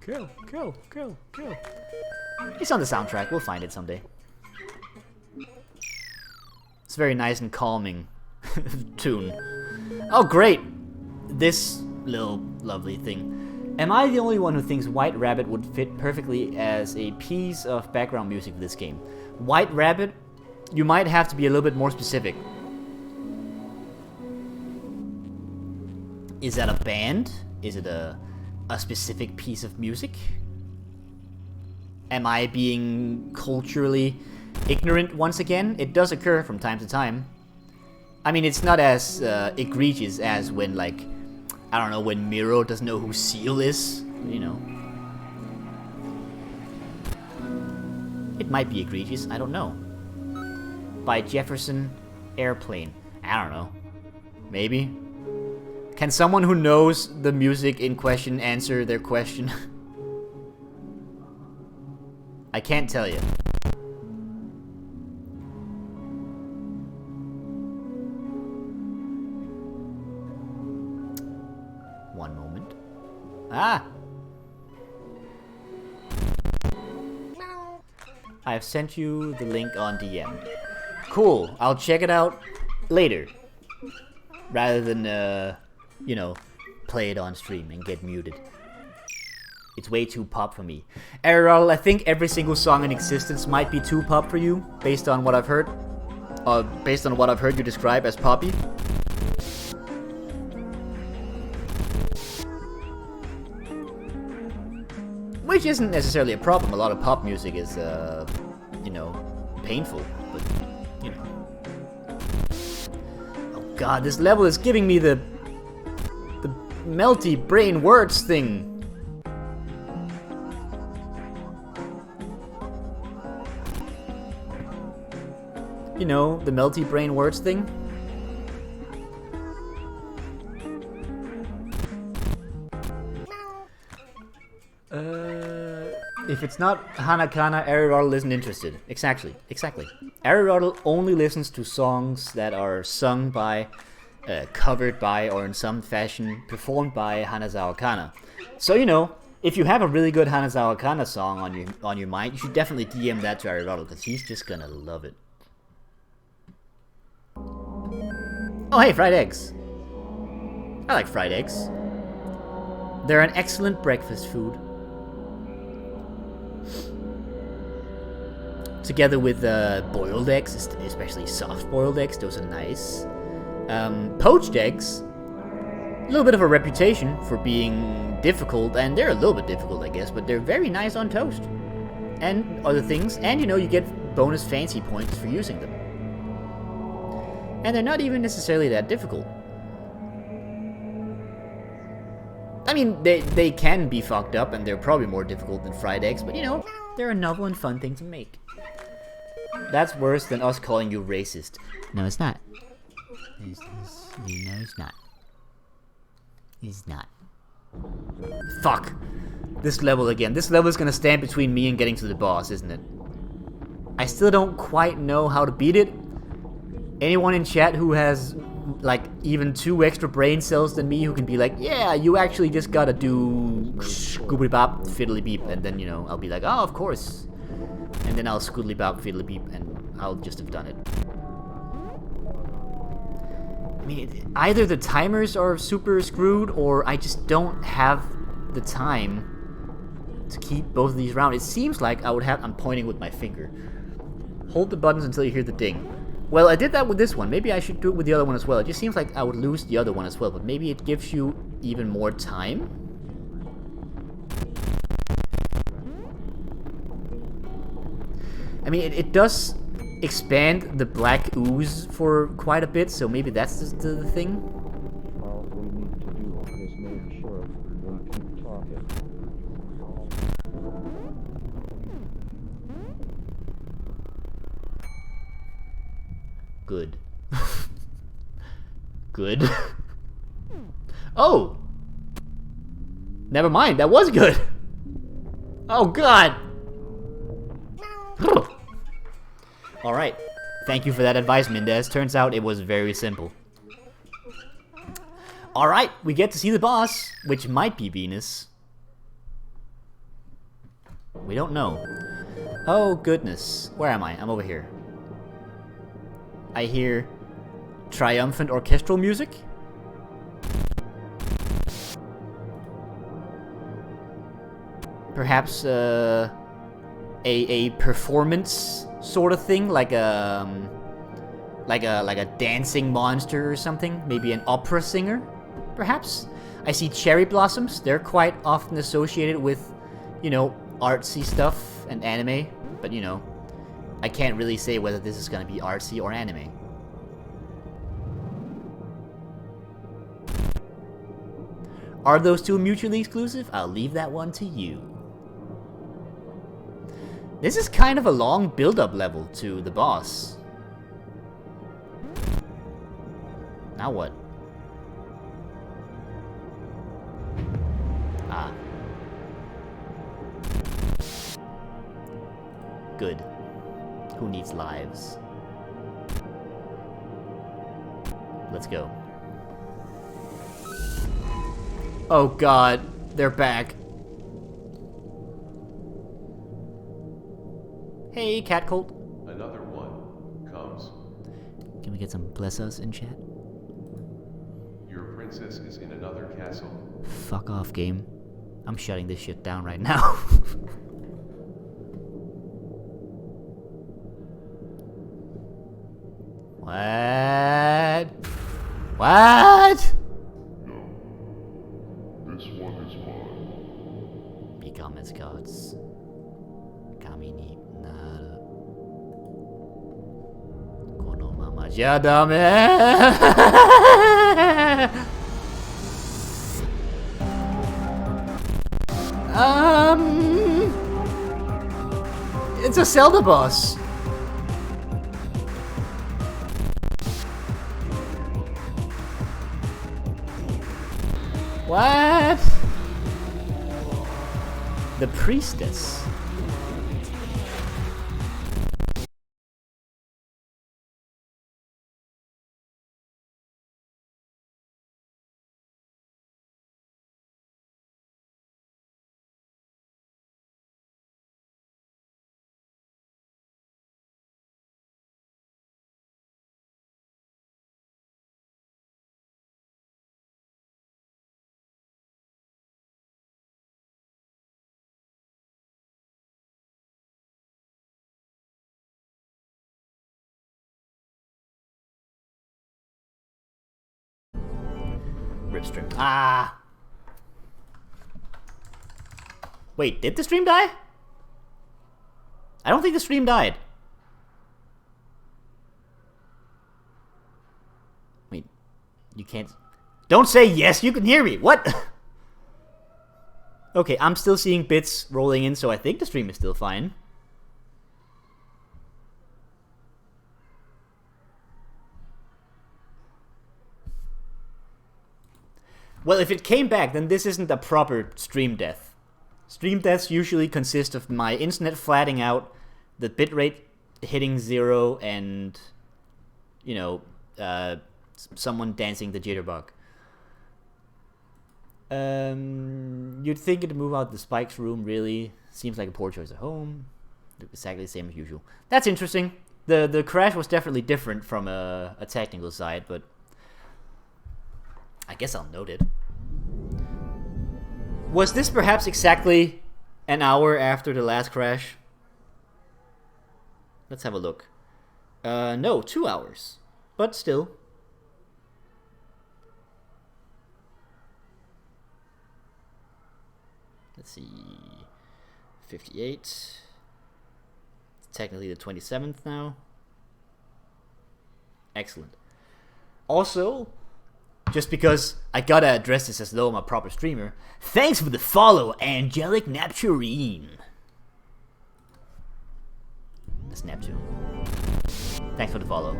Kill, kill, kill, kill. It's on the soundtrack. We'll find it someday. It's very nice and calming tune. Oh, great! This little lovely thing. Am I the only one who thinks White Rabbit would fit perfectly as a piece of background music for this game? White Rabbit? You might have to be a little bit more specific. Is that a band? Is it a specific piece of music? Am I being culturally ignorant once again? It does occur from time to time. I mean, it's not as egregious as when, like, I don't know, when Miro doesn't know who Seal is, you know. It might be egregious, I don't know. By Jefferson Airplane. I don't know. Maybe. Can someone who knows the music in question answer their question? I can't tell you. One moment. Ah! I have sent you the link on DM. Cool, I'll check it out later. Rather than, you know, play it on stream and get muted. It's way too pop for me. Ariel, I think every single song in existence might be too pop for you, based on what I've heard. Based on what I've heard you describe as poppy. Which isn't necessarily a problem. A lot of pop music is, you know, painful, but, you know. Oh god, this level is giving me the melty brain words thing. You know, the melty brain words thing. If it's not Hanakana, Ariel isn't interested. Exactly. Ariel only listens to songs that are sung by, covered by, or in some fashion performed by Hanazawa Kana. So, you know, if you have a really good Hanazawa Kana song on your mind, you should definitely DM that to Ariel, because he's just gonna love it. Oh, hey, fried eggs. I like fried eggs. They're an excellent breakfast food. Together with boiled eggs, especially soft-boiled eggs, those are nice. Poached eggs, a little bit of a reputation for being difficult, and they're a little bit difficult, I guess, but they're very nice on toast. And other things, and you know, you get bonus fancy points for using them. And they're not even necessarily that difficult. I mean, they can be fucked up, and they're probably more difficult than fried eggs, but you know, they're a novel and fun thing to make. That's worse than us calling you racist. No, it's not. No, it's not. It's not. Fuck. This level again. This level is gonna stand between me and getting to the boss, isn't it? I still don't quite know how to beat it. Anyone in chat who has, like, even 2 extra brain cells than me who can be like, yeah, you actually just gotta do scoobly-bop, fiddly-beep, and then, you know, I'll be like, oh, of course. And then I'll scoodly-bop, fiddly-beep, and I'll just have done it. I mean, either the timers are super screwed, or I just don't have the time to keep both of these around. It seems like I would have... I'm pointing with my finger. Hold the buttons until you hear the ding. Well, I did that with this one. Maybe I should do it with the other one as well. It just seems like I would lose the other one as well, but maybe it gives you even more time? I mean, it does expand the black ooze for quite a bit, so maybe that's the thing. All we need to do is make sure we keep talking. Good. Good. Oh! Never mind, that was good! Oh god! Alright. Thank you for that advice, Mendez. Turns out it was very simple. Alright, we get to see the boss, which might be Venus. We don't know. Oh goodness. Where am I? I'm over here. I hear triumphant orchestral music. Perhaps a performance sort of thing, like a dancing monster or something. Maybe an opera singer, perhaps. I see cherry blossoms. They're quite often associated with, you know, artsy stuff and anime. But you know, I can't really say whether this is gonna be artsy or anime. Are those two mutually exclusive? I'll leave that one to you. This is kind of a long build-up level to the boss. Now what? Ah. Good. Who needs lives? Let's go. Oh god, they're back. Hey, cat colt. Another one comes. Can we get some bless us in chat? Your princess is in another castle. Fuck off, game. I'm shutting this shit down right now. What? What? No. This one is mine. Become as gods. Kami ni naru. Kono mama ja dame. It's a Zelda boss. What? The priestess. Rip stream. Ah. Wait, did the stream die? I don't think the stream died. Wait, you can't... Don't say yes, you can hear me. What? Okay, I'm still seeing bits rolling in, so I think the stream is still fine. Well, if it came back, then this isn't a proper stream death. Stream deaths usually consist of my internet flatting out, the bitrate hitting 0, and, you know, someone dancing the jitterbug. You'd think it'd move out the Spike's room, really. Seems like a poor choice of home. Exactly the same as usual. That's interesting. The crash was definitely different from a technical side, but I guess I'll note it. Was this perhaps exactly an hour after the last crash? Let's have a look. No, 2 hours. But still. Let's see. 58. technically the 27th now. Excellent. Also, just because I gotta address this as though I'm a proper streamer, thanks for the follow, Angelic Nepturine. That's Neptune. Thanks for the follow.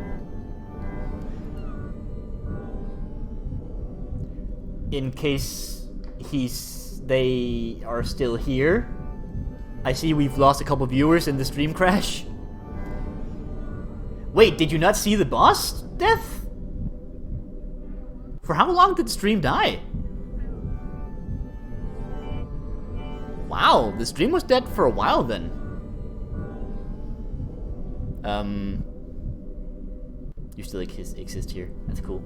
In case they are still here, I see we've lost a couple viewers in the stream crash. Wait, did you not see the boss death? For how long did the stream die? Wow, the stream was dead for a while then. You still exist here. That's cool.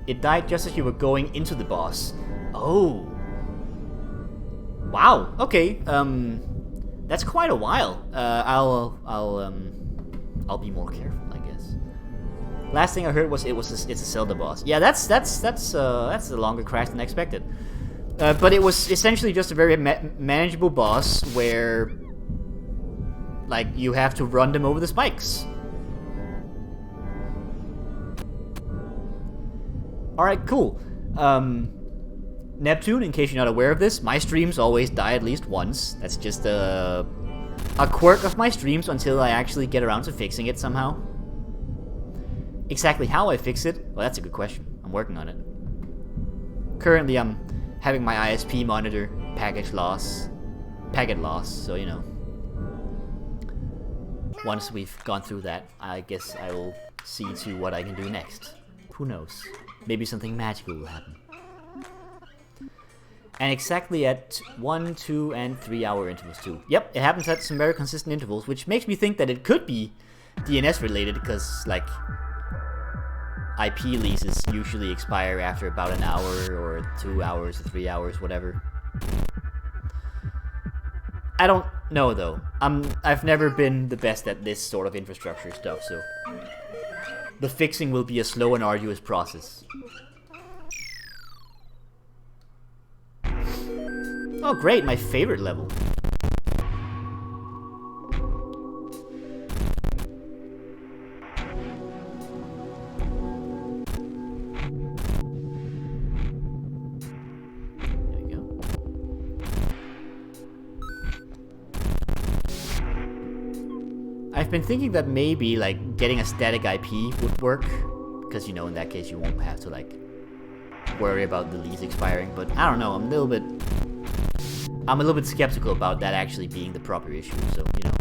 It died just as you were going into the boss. Oh. Wow. Okay. That's quite a while. I'll be more careful, I guess. Last thing I heard was it's a Zelda boss. Yeah, that's a longer crash than I expected. But it was essentially just a very manageable boss where, like, you have to run them over the spikes. Alright, cool. Neptune, in case you're not aware of this, my streams always die at least once. That's just a quirk of my streams until I actually get around to fixing it somehow. Exactly how I fix it? Well, that's a good question. I'm working on it. Currently, I'm having my ISP monitor packet loss, so you know. Once we've gone through that, I guess I will see to what I can do next. Who knows? Maybe something magical will happen. And exactly at 1, 2, and 3 hour intervals too. Yep, it happens at some very consistent intervals, which makes me think that it could be DNS related, because, like, IP leases usually expire after about an hour, or 2 hours, or 3 hours, whatever. I don't know, though. I've never been the best at this sort of infrastructure stuff, so the fixing will be a slow and arduous process. Oh great, my favorite level. There we go. I've been thinking that maybe, like, getting a static IP would work, because, you know, in that case you won't have to, like, worry about the lease expiring, but I don't know, I'm a little bit skeptical about that actually being the proper issue, so, you know.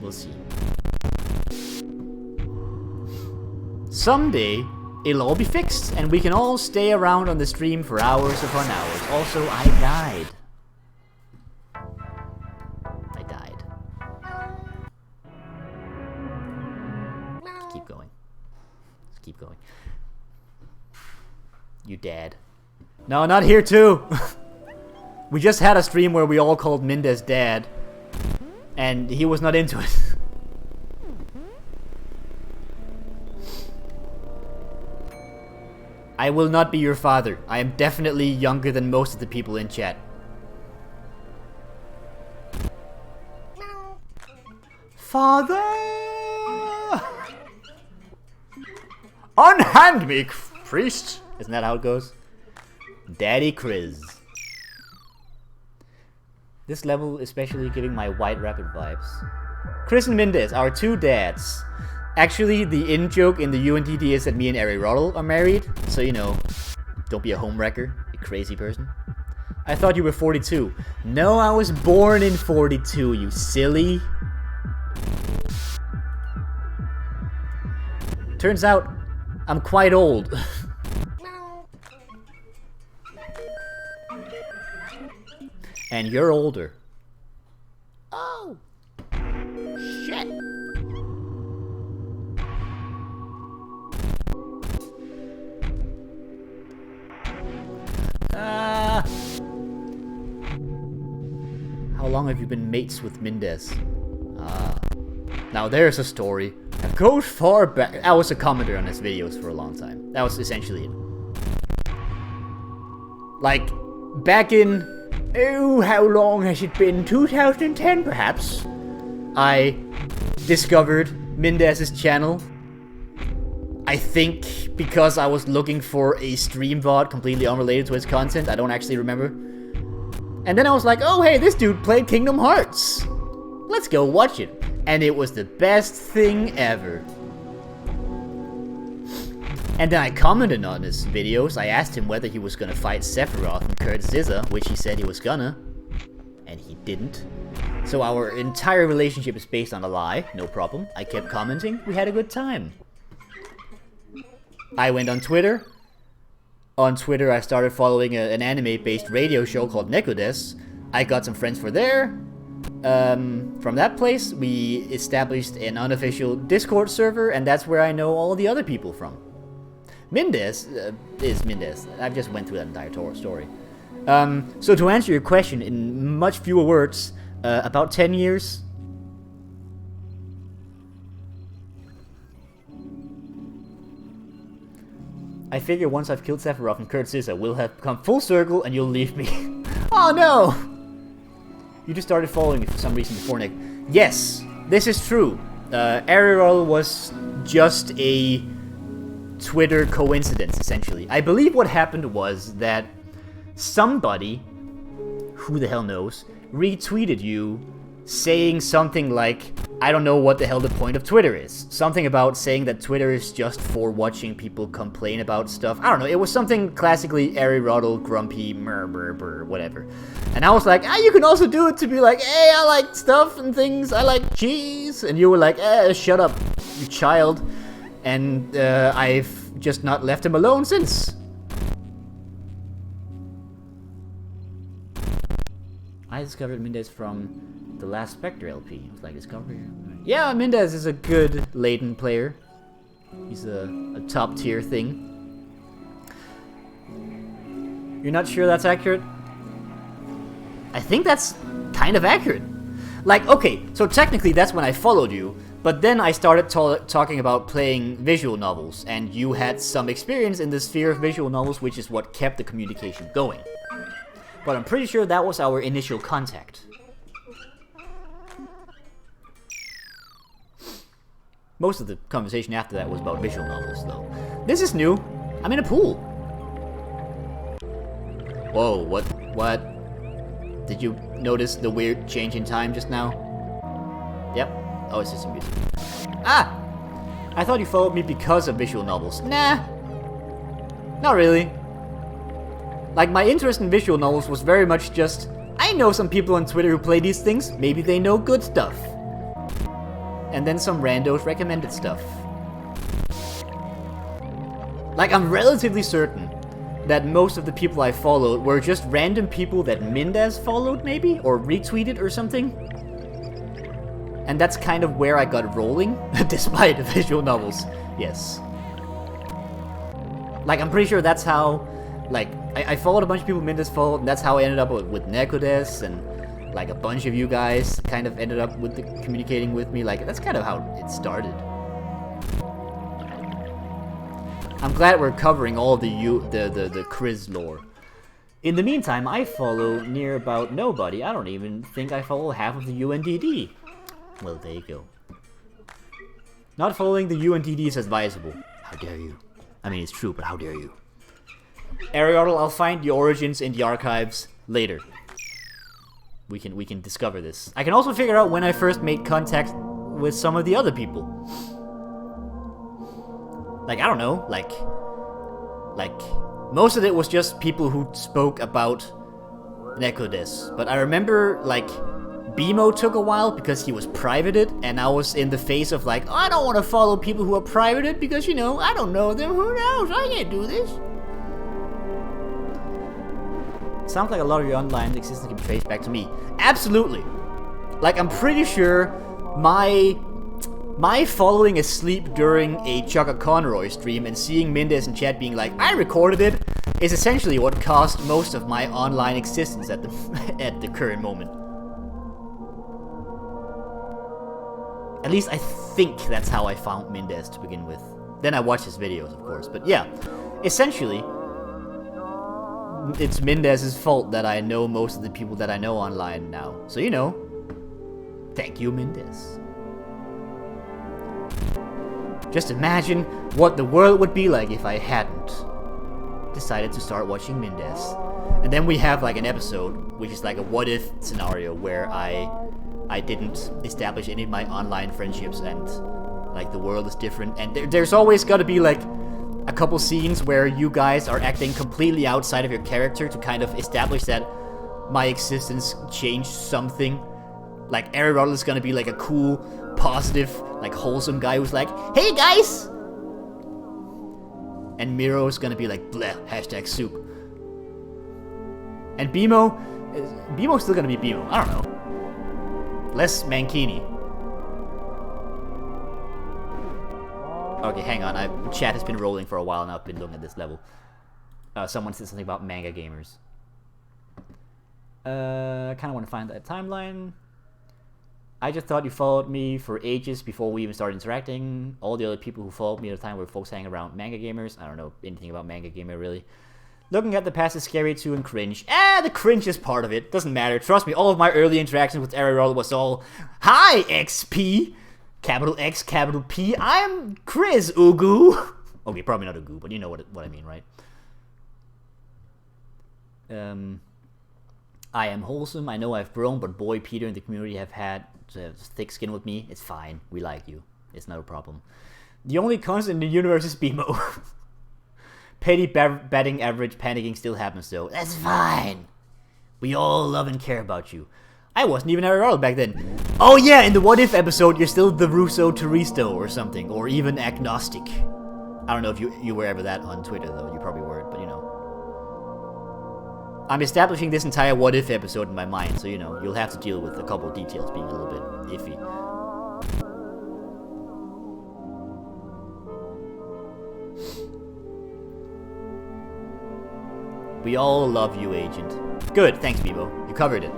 We'll see. Someday, it'll all be fixed, and we can all stay around on the stream for hours upon hours. Also, I died. Keep going. Let's keep going. You dad. No, not here too! We just had a stream where we all called Mendez dad, and he was not into it. I will not be your father. I am definitely younger than most of the people in chat. Father! Unhand me, priest! Isn't that how it goes? Daddy Chris. This level especially giving my White Rapid vibes. Chris and Mendez, our two dads. Actually, the in-joke in the UNTD is that me and Aristotle are married, so, you know, don't be a homewrecker, you crazy person. I thought you were 42. No, I was born in 42, you silly. Turns out, I'm quite old. And you're older. Oh! Shit! How long have you been mates with Mendez? Now there's a story. It goes far back. I was a commenter on his videos for a long time. That was essentially it. Like, back in oh, how long has it been? 2010, perhaps? I discovered Mendez's channel. I think because I was looking for a stream VOD completely unrelated to his content. I don't actually remember. And then I was like, oh, hey, this dude played Kingdom Hearts. Let's go watch it. And it was the best thing ever. And then I commented on his videos. I asked him whether he was gonna fight Sephiroth and Kurt Zizza, which he said he was gonna. And he didn't. So our entire relationship is based on a lie. No problem. I kept commenting. We had a good time. I went on Twitter. On Twitter, I started following an anime-based radio show called Nekodes. I got some friends for there. From that place, we established an unofficial Discord server, and that's where I know all the other people from. Mendez is Mendez. I've just went through that entire story. So to answer your question in much fewer words, about 10 years. I figure once I've killed Sephiroth and Kurt Zizza, we'll have come full circle and you'll leave me. Oh no! You just started following me for some reason before, Nick. Yes, this is true. Ariel was just a Twitter coincidence, essentially. I believe what happened was that somebody, who the hell knows, retweeted you saying something like, I don't know what the hell the point of Twitter is. Something about saying that Twitter is just for watching people complain about stuff. I don't know, it was something classically Ariel, grumpy, whatever. And I was like, you can also do it to be like, hey, I like stuff and things, I like cheese. And you were like, shut up, you child. And I've just not left him alone since. I discovered Mendez from the last Spectre LP. It was like Discovery. Yeah, Mendez is a good Layton player. He's a top tier thing. You're not sure that's accurate? I think that's kind of accurate. Like, okay, so technically that's when I followed you, but then I started talking about playing visual novels, and you had some experience in the sphere of visual novels, which is what kept the communication going. But I'm pretty sure that was our initial contact. Most of the conversation after that was about visual novels, though. This is new. I'm in a pool. Whoa, what? Did you notice the weird change in time just now? Yep. Oh, it's just some music. Ah! I thought you followed me because of visual novels. Nah. Not really. Like, my interest in visual novels was very much just, I know some people on Twitter who play these things, maybe they know good stuff. And then some randos recommended stuff. Like, I'm relatively certain that most of the people I followed were just random people that Mendez followed, maybe? Or retweeted or something? And that's kind of where I got rolling, despite the visual novels. Yes. Like, I'm pretty sure that's how, like, I followed a bunch of people Mendez followed, and that's how I ended up with Nekodes, and like a bunch of you guys kind of ended up with communicating with me. Like, that's kind of how it started. I'm glad we're covering all the Chris lore. In the meantime, I follow near about nobody. I don't even think I follow half of the UNDD. Well, there you go. Not following the UNDD is advisable. How dare you? I mean, it's true, but how dare you? Ariel, I'll find the origins in the archives later. We can discover this. I can also figure out when I first made contact with some of the other people. Like, I don't know, like most of it was just people who spoke about Nekodes. But I remember, like, BMO took a while because he was privated, and I was in the phase of like, oh, I don't want to follow people who are privated because, you know, I don't know them. Who knows? I can't do this. Sounds like a lot of your online existence can be traced back to me. Absolutely. Like, I'm pretty sure my falling asleep during a Chaka Conroy stream and seeing Mendez in chat being like, I recorded it, is essentially what caused most of my online existence at the current moment. At least I think that's how I found Mendez to begin with. Then I watched his videos, of course. But yeah, essentially, it's Mendez's fault that I know most of the people that I know online now. So, you know, thank you, Mendez. Just imagine what the world would be like if I hadn't decided to start watching Mendez. And then we have like an episode, which is like a what if scenario where I didn't establish any of my online friendships and like the world is different. And there's always got to be like a couple scenes where you guys are acting completely outside of your character to kind of establish that my existence changed something. Like Aristotle is gonna be like a cool, positive, like wholesome guy who's like, "Hey guys!" And Miro is gonna be like, "Bleh, hashtag soup." And Bemo's still gonna be Bemo. I don't know. Less Mankini. Okay, hang on. Chat has been rolling for a while now. I've been looking at this level. Someone said something about manga gamers. I kind of want to find that timeline. I just thought you followed me for ages before we even started interacting. All the other people who followed me at the time were folks hanging around manga gamers. I don't know anything about manga gamer, really. Looking at the past is scary too and cringe. The cringe is part of it. Doesn't matter. Trust me, all of my early interactions with Ariel was all, "Hi, XP! Capital X, capital P. I'm Chris, Ugu." Okay, probably not Ugu, but you know what I mean, right? I am wholesome. I know I've grown, but boy, Peter and the community have had thick skin with me. It's fine. We like you. It's no problem. The only constant in the universe is Bemo. Petty batting average panicking still happens though. That's fine. We all love and care about you. I wasn't even Ariel back then. Oh yeah, in the What If episode, you're still the Russo Turisto or something, or even agnostic. I don't know if you were ever that on Twitter though. You probably weren't, but you know. I'm establishing this entire What If episode in my mind, so you know, you'll have to deal with a couple details being a little bit iffy. We all love you, Agent. Good, thanks, Bebo. You covered it.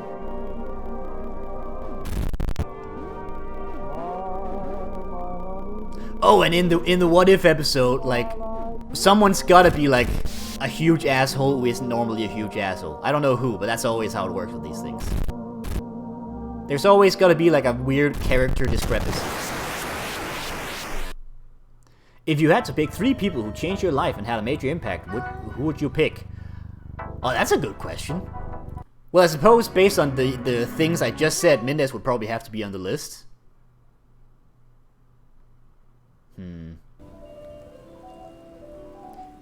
Oh, and in the What If episode, like, someone's gotta be like a huge asshole who isn't normally a huge asshole. I don't know who, but that's always how it works with these things. There's always gotta be like a weird character discrepancy. If you had to pick 3 people who changed your life and had a major impact, who would you pick? Oh, that's a good question. Well, I suppose based on the things I just said, Mendez would probably have to be on the list.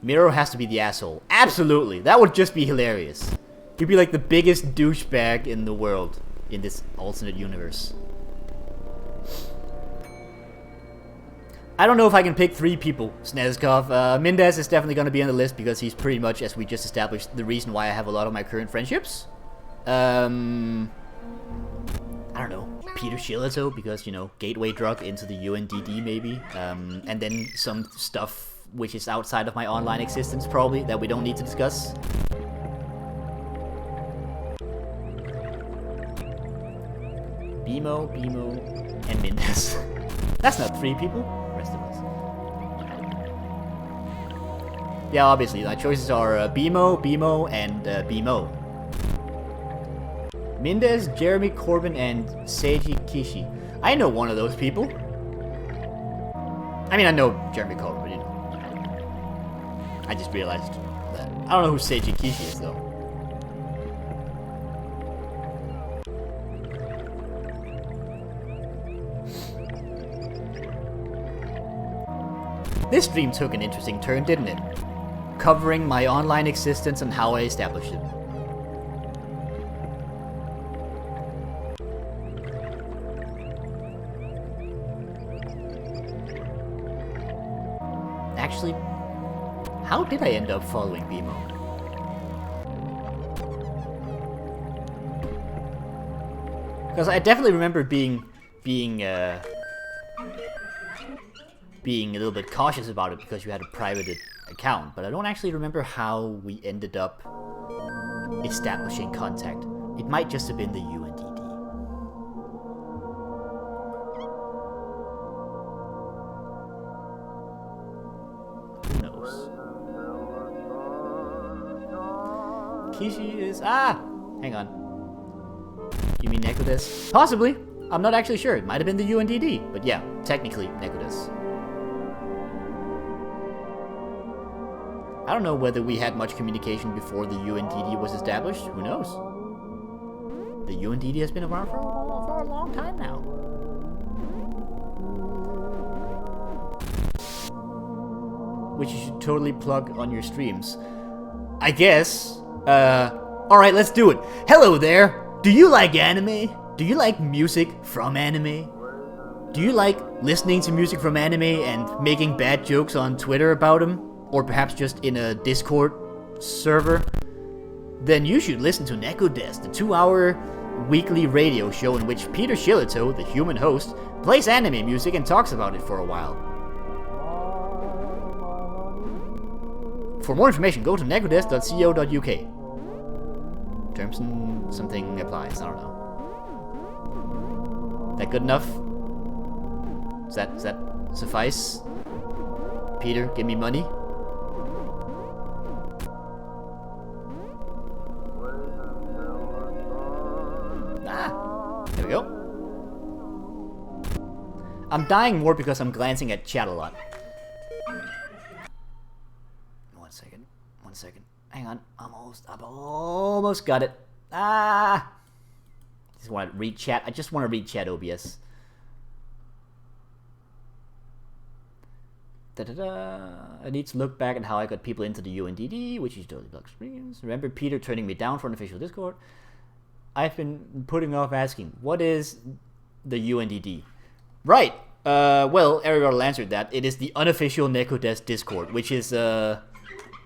Miro has to be the asshole. Absolutely. That would just be hilarious. He'd be like the biggest douchebag in the world in this alternate universe. I don't know if I can pick 3 people, Snezkov. Mendez is definitely going to be on the list because he's pretty much, as we just established, the reason why I have a lot of my current friendships. I don't know. Peter Shillito, because, you know, gateway drug into the UNDD maybe. And then some stuff which is outside of my online existence probably, that we don't need to discuss. Bemo, and Mendez. That's not 3 people. Rest of us. Yeah, obviously, my choices are Bemo, and Bemo. Mendez, Jeremy Corbin, and Seiji Kishi. I know one of those people. I mean, I know Jeremy Corbin, but you know. I just realized that. I don't know who Seiji Kishi is, though. This stream took an interesting turn, didn't it? Covering my online existence and how I established it. Actually, how did I end up following Bemo? Because I definitely remember being a little bit cautious about it because you had a private account, but I don't actually remember how we ended up establishing contact. It might just have been the UNDD. Who knows? Kishi is... Ah! Hang on. You mean Nekodes? Possibly. I'm not actually sure. It might have been the UNDD. But yeah, technically Nekodes. I don't know whether we had much communication before the UNDD was established. Who knows? The UNDD has been around for a long time now. Which you should totally plug on your streams. I guess. Alright, let's do it. Hello there! Do you like anime? Do you like music from anime? Do you like listening to music from anime and making bad jokes on Twitter about them? Or perhaps just in a Discord server? Then you should listen to Nekodes, the 2-hour weekly radio show in which Peter Shillito, the human host, plays anime music and talks about it for a while. For more information, go to nekodes.co.uk. Terms and something applies, I don't know. That good enough? Does that suffice? Peter, give me money? Ah, there we go. I'm dying more because I'm glancing at chat a lot. One second. Hang on. I've almost got it. Ah! Just want to read chat. I just want to read chat OBS. I need to look back at how I got people into the UNDD, which is totally block screens. Remember Peter turning me down for an official Discord? I've been putting off asking, what is the UNDD? Right. Well, Ariel answered that. It is the unofficial Nekodes Discord, which is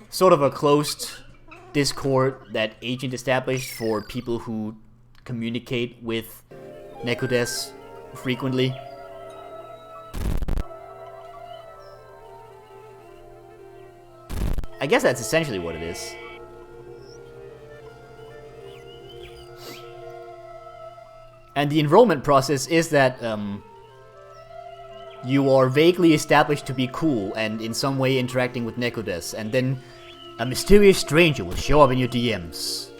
sort of a closed Discord that Agent established for people who communicate with Nekodes frequently. I guess that's essentially what it is. And the enrollment process is that you are vaguely established to be cool and in some way interacting with Nekodes, and then a mysterious stranger will show up in your DMs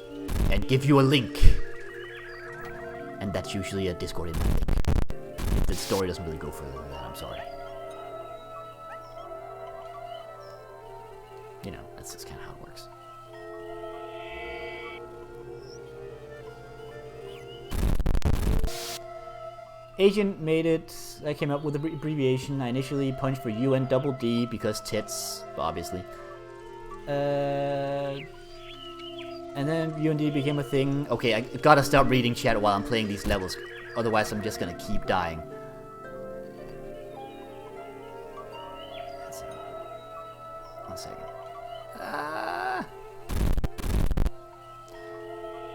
and give you a link. And that's usually a Discord invite link. The story doesn't really go further than that, I'm sorry. You know, that's just kind of how it works. Agent made it. I came up with an abbreviation. I initially punched for UN double D because tits, obviously. And then UND became a thing. Okay, I gotta stop reading chat while I'm playing these levels. Otherwise, I'm just gonna keep dying. One second.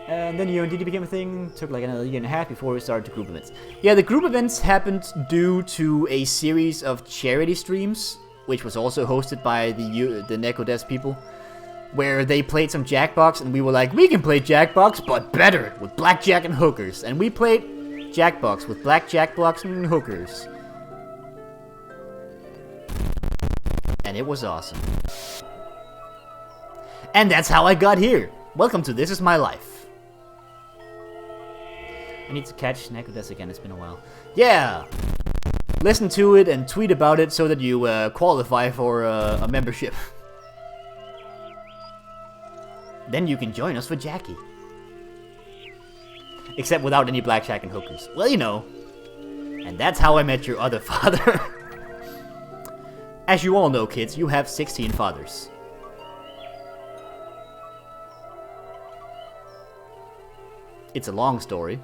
And then UND became a thing. Took like another year and a half before we started the group events. Yeah, the group events happened due to a series of charity streams, which was also hosted by the Nekodes people, where they played some Jackbox, and we were like, we can play Jackbox, but better, with blackjack and hookers. And we played Jackbox with blackjack blocks and hookers. And it was awesome. And that's how I got here. Welcome to This Is My Life. I need to catch Nekodes again, it's been a while. Yeah! Listen to it and tweet about it so that you qualify for a membership. Then you can join us for Jackie. Except without any blackjack and hookers. Well, you know. And that's how I met your other father. As you all know, kids, you have 16 fathers. It's a long story.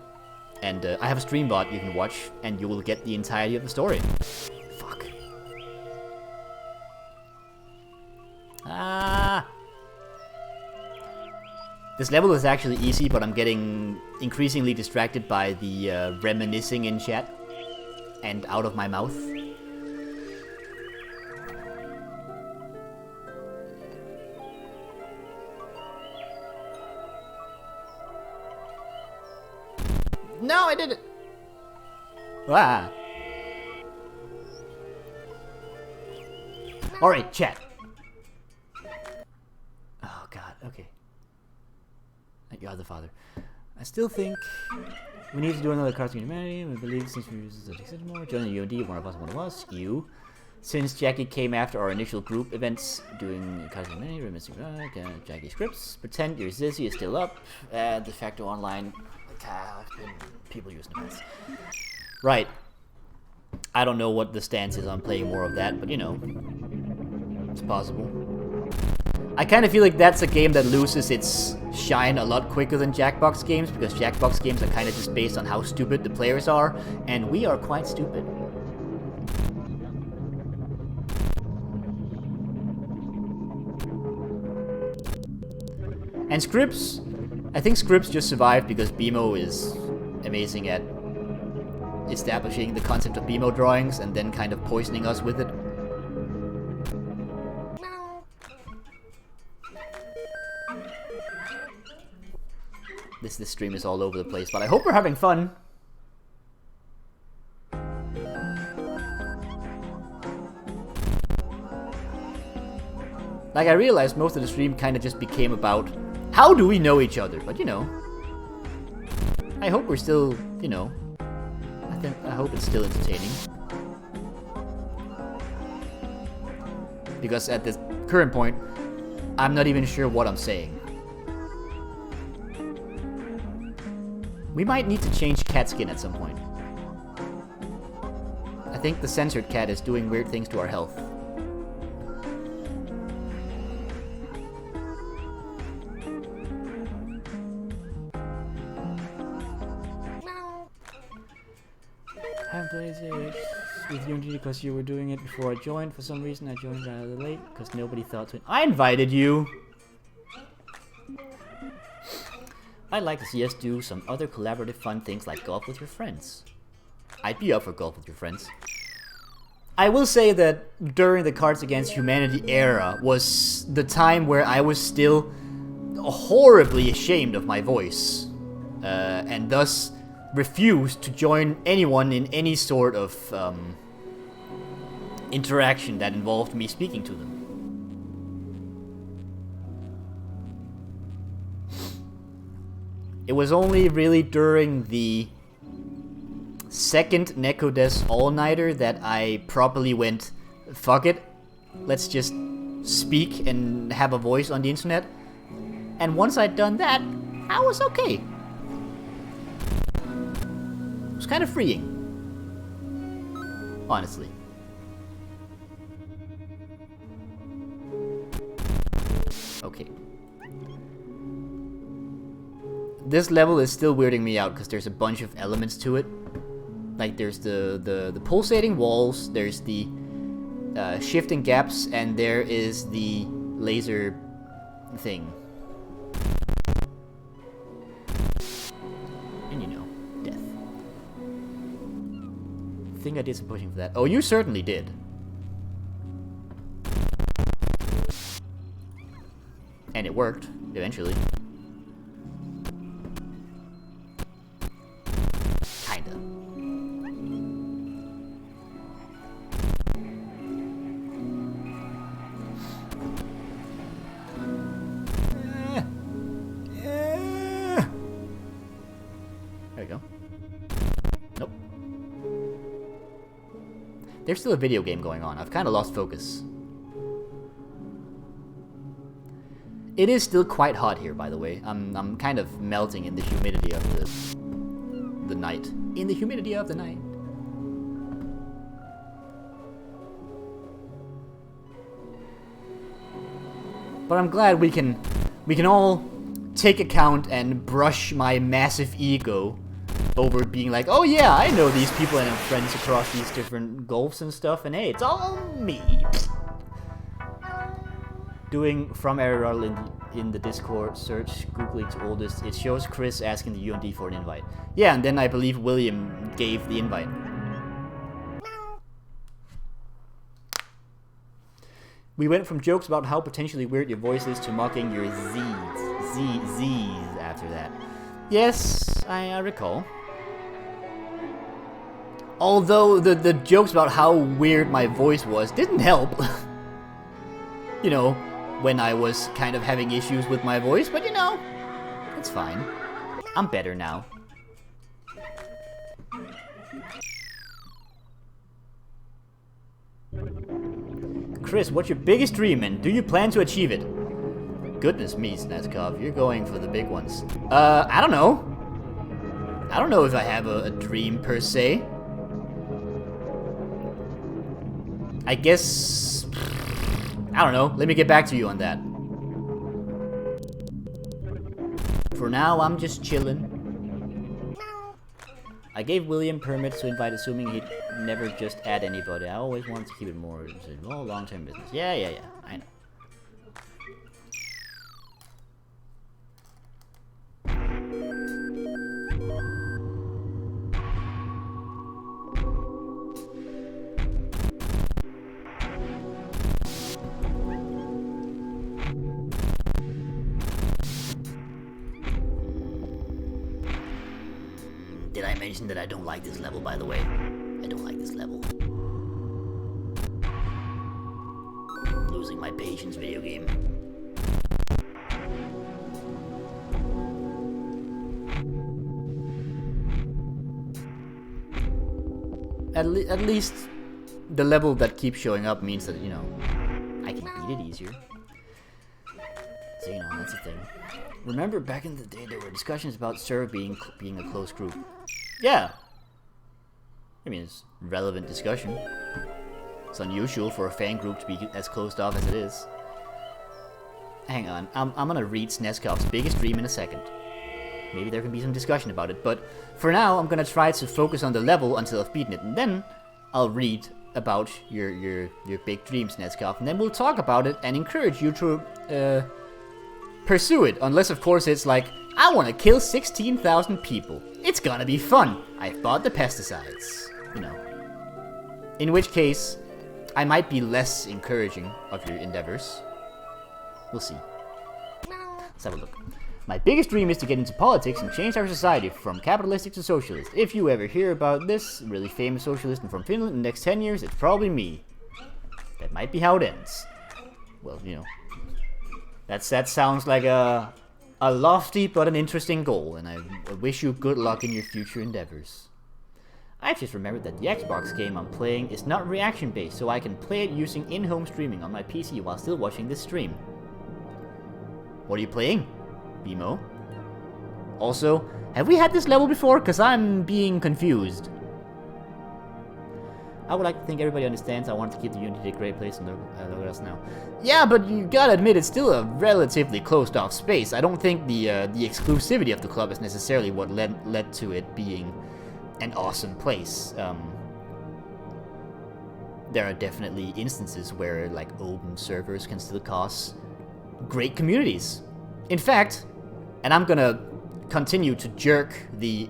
And I have a stream bot you can watch, and you will get the entirety of the story. Fuck. Ah. This level is actually easy, but I'm getting increasingly distracted by the reminiscing in chat and out of my mouth. No, I did it! Ah. Alright, chat. Oh god, okay. Your other father. I still think we need to do another Cards Against Humanity. We believe since we use it more. Join the UND, one of us. You. Since Jackie came after our initial group events, doing Cards Against Humanity, remissing Jackie scripts. Pretend your Zizzy is still up. De facto online. People using the best. Right. I don't know what the stance is on playing more of that, but you know, it's possible. I kind of feel like that's a game that loses its shine a lot quicker than Jackbox games, because Jackbox games are kind of just based on how stupid the players are, and we are quite stupid. And scripts, I think scripts just survived because BMO is amazing at establishing the concept of BMO drawings and then kind of poisoning us with it. This stream is all over the place, but I hope we're having fun. Like, I realized most of the stream kind of just became about how do we know each other, but you know, I hope we're still, you know, I hope it's still entertaining. Because at this current point, I'm not even sure what I'm saying. We might need to change cat skin at some point. I think the censored cat is doing weird things to our health. I haven't played it with Unity because you were doing it before I joined. For some reason I joined rather late because nobody thought to... I invited you! I'd like to see us do some other collaborative fun things like golf with your friends. I'd be up for golf with your friends. I will say that during the Cards Against Humanity era was the time where I was still horribly ashamed of my voice. And thus refused to join anyone in any sort of interaction that involved me speaking to them. It was only really during the second Nekodes all-nighter that I properly went, fuck it, let's just speak and have a voice on the internet. And once I'd done that, I was okay. It was kind of freeing. Honestly. Okay. This level is still weirding me out because there's a bunch of elements to it. Like there's the pulsating walls, there's the shifting gaps, and there is the laser thing. And you know, death. I think I did some pushing for that. Oh, you certainly did. And it worked, eventually. Kinda. There we go. Nope. There's still a video game going on. I've kind of lost focus. It is still quite hot here, by the way. I'm kind of melting in the humidity of the night. In the humidity of the night. But I'm glad we can all take account and brush my massive ego over being like, oh yeah, I know these people and I'm friends across these different gulfs and stuff, and hey, it's all me. Doing from Ariel in the Discord search, googling its oldest, it shows Chris asking the UND for an invite. Yeah, and then I believe William gave the invite. We went from jokes about how potentially weird your voice is to mocking your Z's after that. Yes, I recall. Although the jokes about how weird my voice was didn't help. You know, when I was kind of having issues with my voice, but you know, It's fine. I'm better now. Chris, what's your biggest dream and do you plan to achieve it? Goodness me, Snezkov, you're going for the big ones. I don't know. I don't know if I have a dream per se. I guess... I don't know. Let me get back to you on that. For now, I'm just chilling. I gave William permits to invite, assuming he'd never just add anybody. I always wanted to keep it more long-term business. Yeah, I know. Did I mention that I don't like this level, by the way? I don't like this level. Losing my patience, video game. At least the level that keeps showing up means that, you know, I can beat it easier. So, you know, that's the thing. Remember back in the day there were discussions about Sir being a close group. Yeah. I mean, it's relevant discussion. It's unusual for a fan group to be as closed off as it is. Hang on, I'm gonna read Snezkov's biggest dream in a second. Maybe there can be some discussion about it, but for now I'm gonna try to focus on the level until I've beaten it, and then I'll read about your big dream, Snezkov, and then we'll talk about it and encourage you to pursue it, unless of course it's like, I want to kill 16,000 people. It's gonna be fun. I've bought the pesticides. You know. In which case, I might be less encouraging of your endeavors. We'll see. Let's have a look. My biggest dream is to get into politics and change our society from capitalistic to socialist. If you ever hear about this really famous socialist from Finland in the next 10 years, it's probably me. That might be how it ends. Well, you know. That sounds like a lofty but an interesting goal, and I wish you good luck in your future endeavors. I just remembered that the Xbox game I'm playing is not reaction-based, so I can play it using in-home streaming on my PC while still watching this stream. What are you playing, Bimo? Also, have we had this level before? Cause I'm being confused. I would like to think everybody understands I wanted to keep the Unity a great place, and look at us now. Yeah, but you gotta admit it's still a relatively closed-off space. I don't think the exclusivity of the club is necessarily what led to it being an awesome place. There are definitely instances where like open servers can still cause great communities. In fact, and I'm gonna continue to jerk the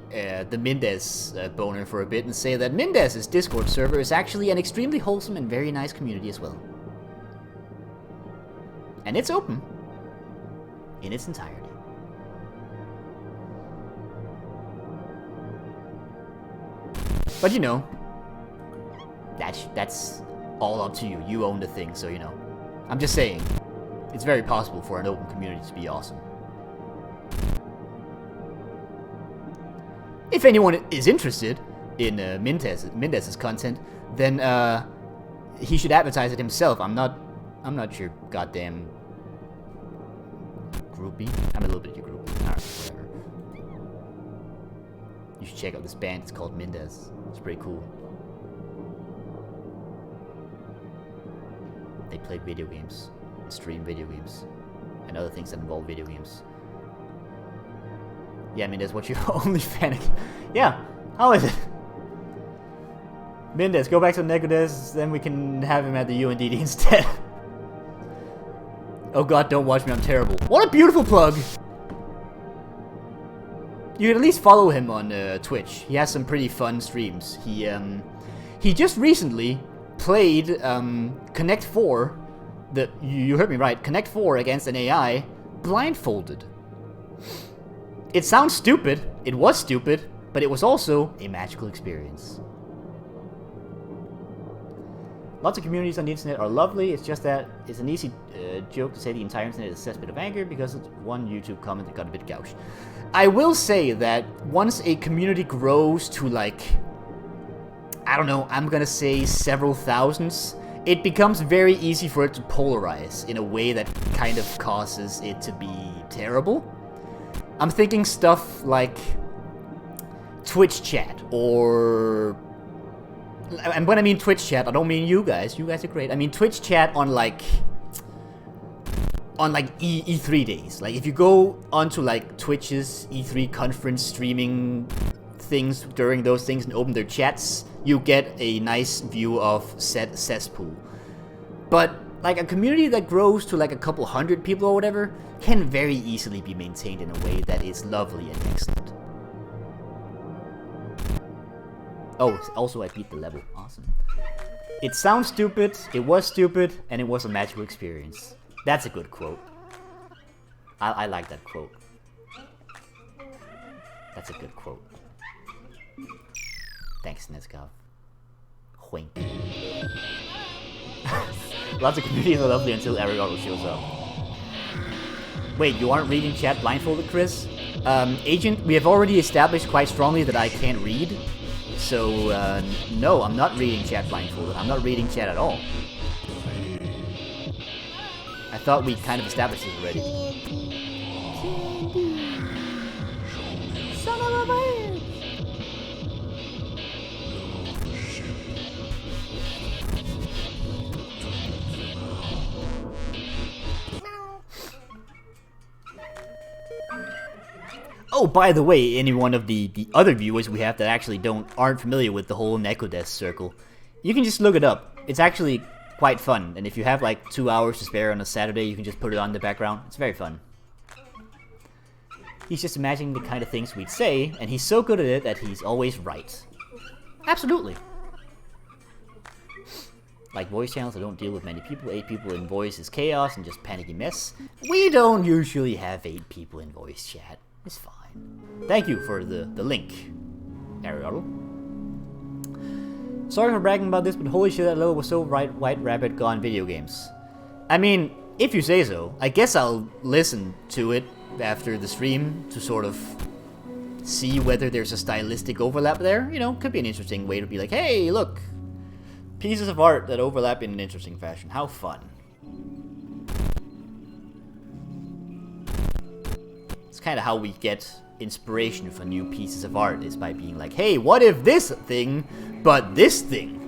Mendez boner for a bit and say that Mendez's Discord server is actually an extremely wholesome and very nice community as well. And it's open in its entirety. But you know, that's all up to you. You own the thing, so you know. I'm just saying, it's very possible for an open community to be awesome. If anyone is interested in Mendez's content, then he should advertise it himself. I'm not your goddamn groupie. I'm a little bit your groupie. Alright, whatever. You should check out this band. It's called Mendez. It's pretty cool. They play video games, stream video games, and other things that involve video games. Yeah, Mendez, what's your only fan? Yeah, how is it? Mendez, go back to Negodes, then we can have him at the UNDD instead. Oh god, don't watch me, I'm terrible. What a beautiful plug! You can at least follow him on Twitch. He has some pretty fun streams. He just recently played Connect 4, you heard me right, Connect 4 against an AI, blindfolded. It sounds stupid, it was stupid, but it was also a magical experience. Lots of communities on the internet are lovely, it's just that it's an easy joke to say the entire internet is a cesspit of anger because it's one YouTube comment that got a bit gouged. I will say that once a community grows to like, I don't know, I'm gonna say several thousands, it becomes very easy for it to polarize in a way that kind of causes it to be terrible. I'm thinking stuff like Twitch chat, or... And when I mean Twitch chat, I don't mean you guys. You guys are great. I mean Twitch chat on like E3 days. Like if you go onto like Twitch's E3 conference streaming things during those things and open their chats, you get a nice view of said cesspool. But like a community that grows to like a couple hundred people or whatever can very easily be maintained in a way that is lovely and excellent. Oh, also I beat the level. Awesome. It sounds stupid, it was stupid, and it was a magical experience. That's a good quote. I like that quote. That's a good quote. Thanks, Neskov. Wink. Lots of communities are lovely until Aristotle shows up. Wait, you aren't reading chat blindfolded, Chris? Agent, we have already established quite strongly that I can't read. So, no, I'm not reading chat blindfolded. I'm not reading chat at all. I thought we kind of established this already. Son of a bitch! Oh, by the way, any one of the other viewers we have that actually aren't familiar with the whole Nekodesk circle, you can just look it up. It's actually quite fun, and if you have like 2 hours to spare on a Saturday, you can just put it on in the background. It's very fun. He's just imagining the kind of things we'd say, and he's so good at it that he's always right. Absolutely. Like voice channels that don't deal with many people, 8 people in voice is chaos and just panicky mess. We don't usually have 8 people in voice chat. It's fine. Thank you for the link, Aristotle. Sorry for bragging about this, but holy shit, that level was so right, White Rabbit gone video games. I mean, if you say so, I guess I'll listen to it after the stream to sort of see whether there's a stylistic overlap there. You know, could be an interesting way to be like, hey, look, pieces of art that overlap in an interesting fashion. How fun. It's kind of how we get inspiration for new pieces of art, is by being like, hey, what if this thing, but this thing?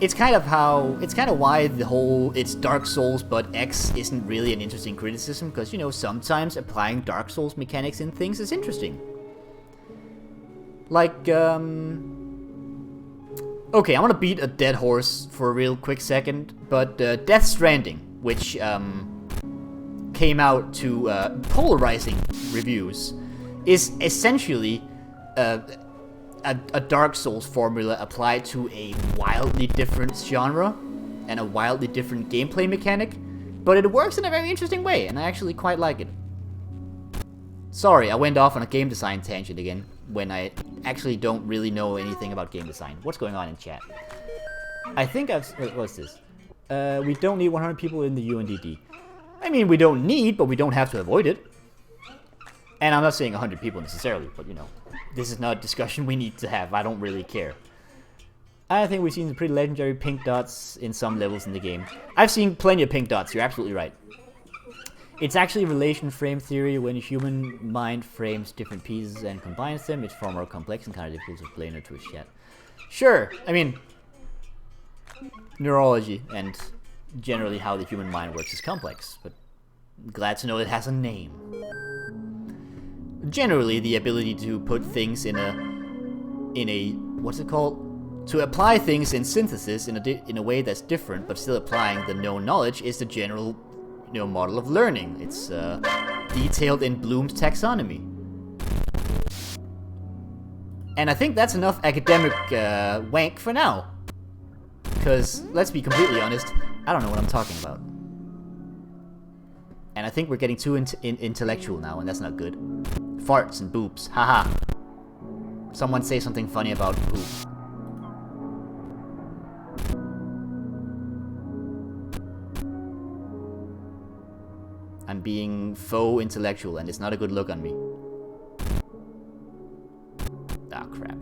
It's kind of why the whole it's Dark Souls but X isn't really an interesting criticism, because, you know, sometimes applying Dark Souls mechanics in things is interesting. Like, okay, I want to beat a dead horse for a real quick second, but Death Stranding, which, came out to polarizing reviews, is essentially a Dark Souls formula applied to a wildly different genre and a wildly different gameplay mechanic, but it works in a very interesting way, and I actually quite like it. Sorry, I went off on a game design tangent again, when I actually don't really know anything about game design. What's going on in chat? I think what's this? We don't need 100 people in the UNDD. I mean, we don't need, but we don't have to avoid it. And I'm not saying 100 people necessarily, but, you know, this is not a discussion we need to have. I don't really care. I think we've seen some pretty legendary pink dots in some levels in the game. I've seen plenty of pink dots, you're absolutely right. It's actually relation frame theory. When a human mind frames different pieces and combines them, it's far more complex and kind of difficult to explain it to a chat. Sure, I mean, neurology and generally how the human mind works is complex, but glad to know it has a name. Generally, the ability to put things in a what's it called? To apply things in synthesis in a way that's different, but still applying the known knowledge, is the general, you know, model of learning. It's detailed in Bloom's taxonomy. And I think that's enough academic wank for now. Because, let's be completely honest, I don't know what I'm talking about. And I think we're getting too intellectual now, and that's not good. Farts and boobs, haha. Someone say something funny about poop. I'm being faux intellectual, and it's not a good look on me. Ah, crap.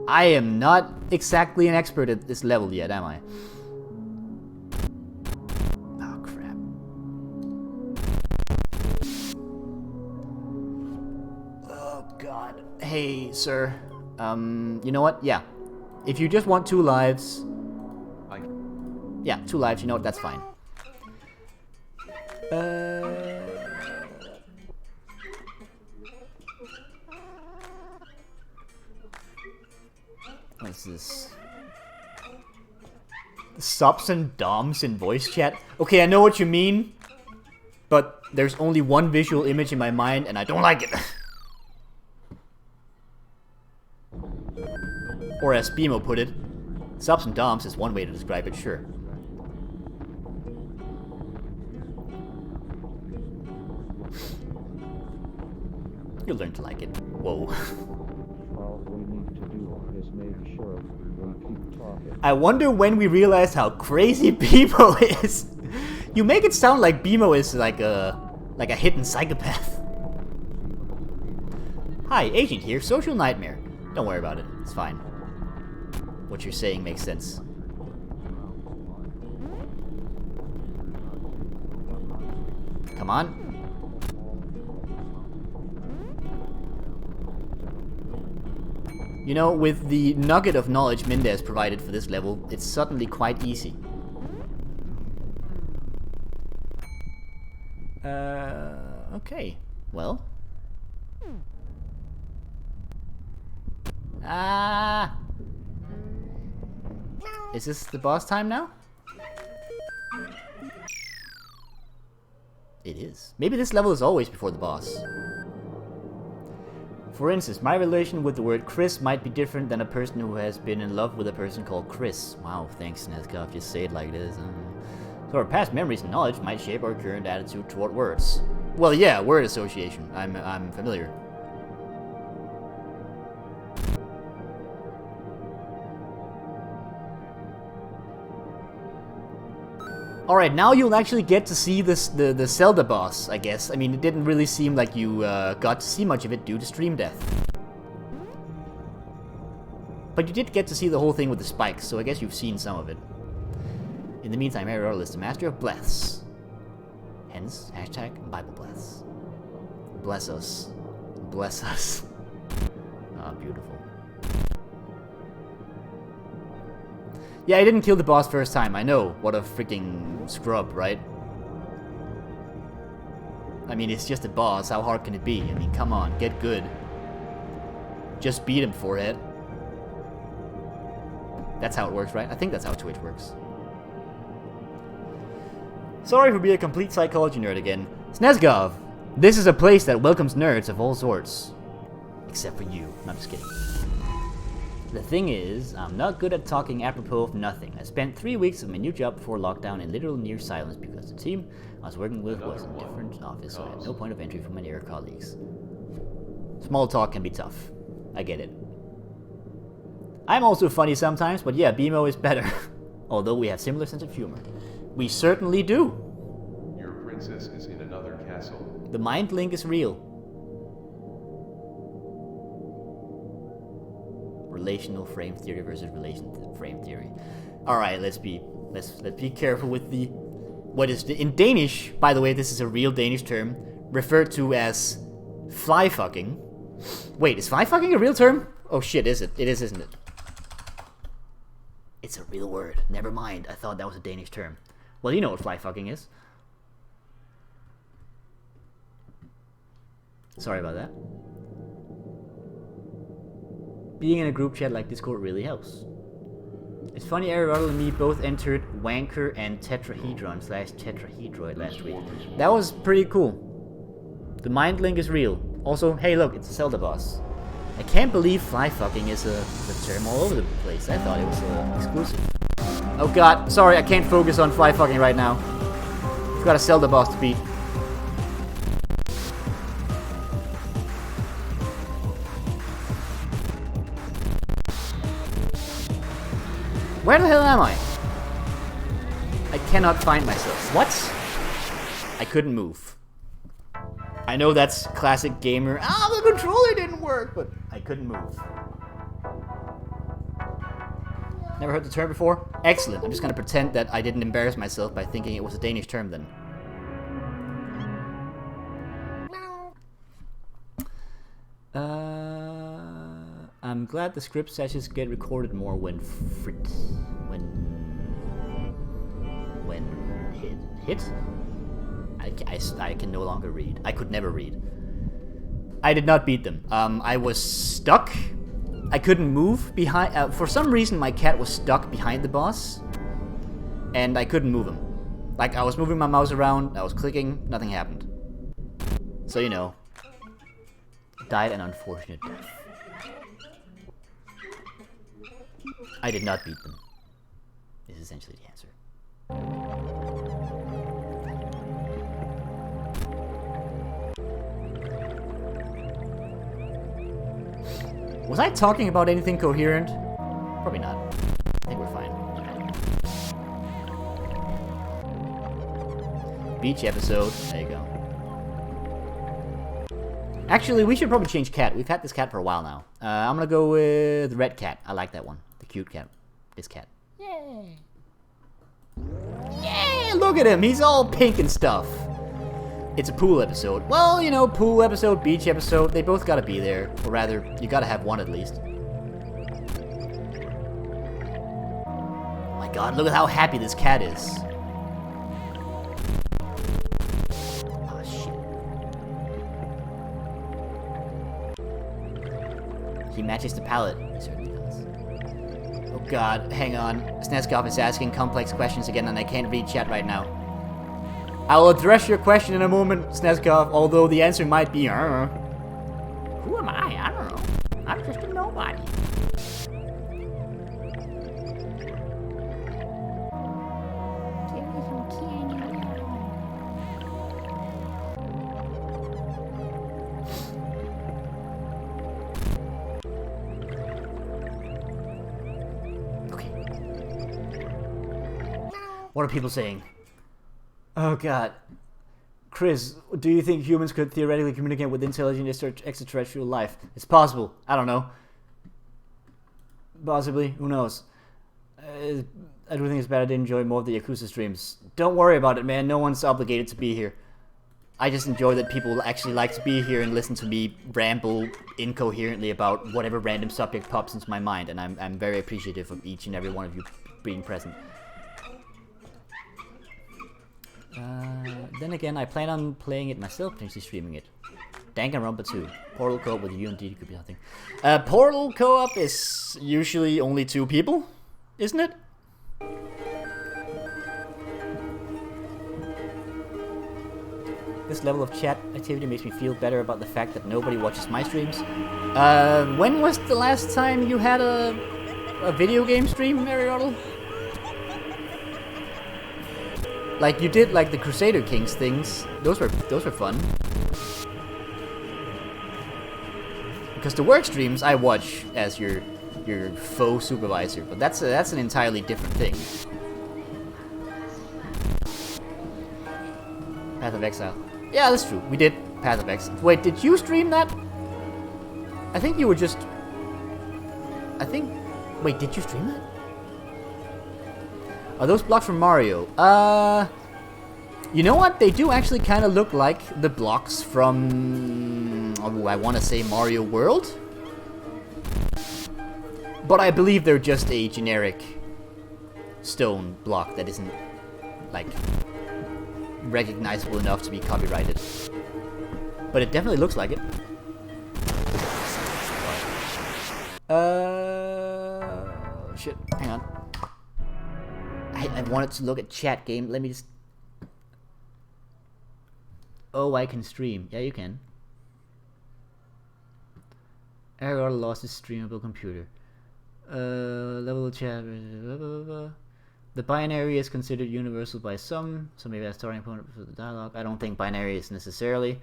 I am not exactly an expert at this level yet, am I? Oh, crap. Oh, God. Hey, sir. You know what? Yeah. If you just want 2 lives... Yeah, 2 lives, you know what? That's fine. What's this? Subs and DOMs in voice chat? Okay, I know what you mean, but there's only one visual image in my mind and I don't like it. Or as Bimo put it, subs and DOMs is one way to describe it, sure. You'll learn to like it. Whoa. All we need to do is make sure we keep talking. I wonder when we realize how crazy Bimo is. You make it sound like Bimo is like a hidden psychopath. Hi, Agent here, social nightmare. Don't worry about it, it's fine. What you're saying makes sense. Come on. You know, with the nugget of knowledge Mendez provided for this level, it's suddenly quite easy. Okay. Well. Ah! Is this the boss time now? It is. Maybe this level is always before the boss. For instance, my relation with the word Chris might be different than a person who has been in love with a person called Chris. Wow, thanks, Nezkov. Just say it like it is. So our past memories and knowledge might shape our current attitude toward words. Well, yeah, word association. I'm familiar. Alright, now you'll actually get to see this the Zelda boss, I guess. I mean, it didn't really seem like you got to see much of it due to stream death. But you did get to see the whole thing with the spikes, so I guess you've seen some of it. In the meantime, Ariel is the master of bless. Hence, hashtag Bible bless. Bless us. Bless us. Ah, beautiful. Yeah, I didn't kill the boss first time, I know. What a freaking scrub, right? I mean, it's just a boss, how hard can it be? I mean, come on, get good. Just beat him, forehead. That's how it works, right? I think that's how Twitch works. Sorry for being a complete psychology nerd again. Snezgov, this is a place that welcomes nerds of all sorts. Except for you. No, I'm just kidding. The thing is, I'm not good at talking apropos of nothing. I spent 3 weeks of my new job before lockdown in literal near silence because the team I was working with was in a different office, so I had no point of entry for my near colleagues. Small talk can be tough. I get it. I'm also funny sometimes, but yeah, Bimo is better. Although we have similar sense of humor. We certainly do. Your princess is in another castle. The mind link is real. Relational frame theory versus relation frame theory. All right, let's be careful with the what is the, in Danish. By the way, this is a real Danish term referred to as fly fucking. Wait, is fly fucking a real term? Oh shit, is it? It is, isn't it? It's a real word. Never mind. I thought that was a Danish term. Well, you know what fly fucking is. Sorry about that. Being in a group chat like Discord really helps. It's funny, Ariel and me both entered Wanker and Tetrahedron / Tetrahedroid last week. That was pretty cool. The mind link is real. Also, hey look, it's a Zelda boss. I can't believe fly fucking is a term all over the place. I thought it was exclusive. Oh god, sorry, I can't focus on fly fucking right now. I've got a Zelda boss to beat. Where the hell am I? I cannot find myself. What? I couldn't move. I know that's classic gamer. The controller didn't work, but I couldn't move. Never heard the term before? Excellent. I'm just gonna pretend that I didn't embarrass myself by thinking it was a Danish term then. I'm glad the script sessions get recorded more when hit? I can no longer read. I could never read. I did not beat them. I was stuck. I couldn't move behind. For some reason, my cat was stuck behind the boss, and I couldn't move him. Like, I was moving my mouse around, I was clicking, nothing happened. So, you know, died an unfortunate death. I did not beat them, is essentially the answer. Was I talking about anything coherent? Probably not. I think we're fine. Beach episode. There you go. Actually, we should probably change cat. We've had this cat for a while now. I'm gonna go with Red Cat. I like that one. The cute cat. This cat. Yay! Yay! Look at him. He's all pink and stuff. It's a pool episode. Well, you know, pool episode, beach episode, they both gotta be there. Or rather, you gotta have one at least. Oh my god, look at how happy this cat is. Oh shit. He matches the palette. He certainly does. Oh god, hang on. Snezkov is asking complex questions again and I can't read chat right now. I'll address your question in a moment, Snezkov, although the answer might be, Who am I? I don't know. I'm just a nobody. Give me some candy. Okay. What are people saying? Oh god. Chris, do you think humans could theoretically communicate with intelligent extraterrestrial life? It's possible. I don't know. Possibly. Who knows? I do think it's better to enjoy more of the Yakuza streams. Don't worry about it, man. No one's obligated to be here. I just enjoy that people actually like to be here and listen to me ramble incoherently about whatever random subject pops into my mind, and I'm very appreciative of each and every one of you being present. Then again, I plan on playing it myself, potentially streaming it. Danganronpa 2. Portal co-op with you and D could be nothing. Portal co-op is usually only 2 people, isn't it? This level of chat activity makes me feel better about the fact that nobody watches my streams. When was the last time you had a video game stream, Ariel? Like you did, like the Crusader Kings things. Those were fun. Because the work streams I watch as your faux supervisor, but that's an entirely different thing. Path of Exile. Yeah, that's true. We did Path of Exile. Wait, did you stream that? I think you were just. Wait, did you stream that? Are those blocks from Mario? You know what? They do actually kind of look like the blocks from, I want to say Mario World? But I believe they're just a generic stone block that isn't, like, recognizable enough to be copyrighted. But it definitely looks like it. Shit, hang on. I wanted to look at chat game. Let me just. Oh, I can stream. Yeah, you can. Error lost his streamable computer. Level of chat. Blah, blah, blah. The binary is considered universal by some, so maybe that's starting point for the dialogue. I don't think binary is necessarily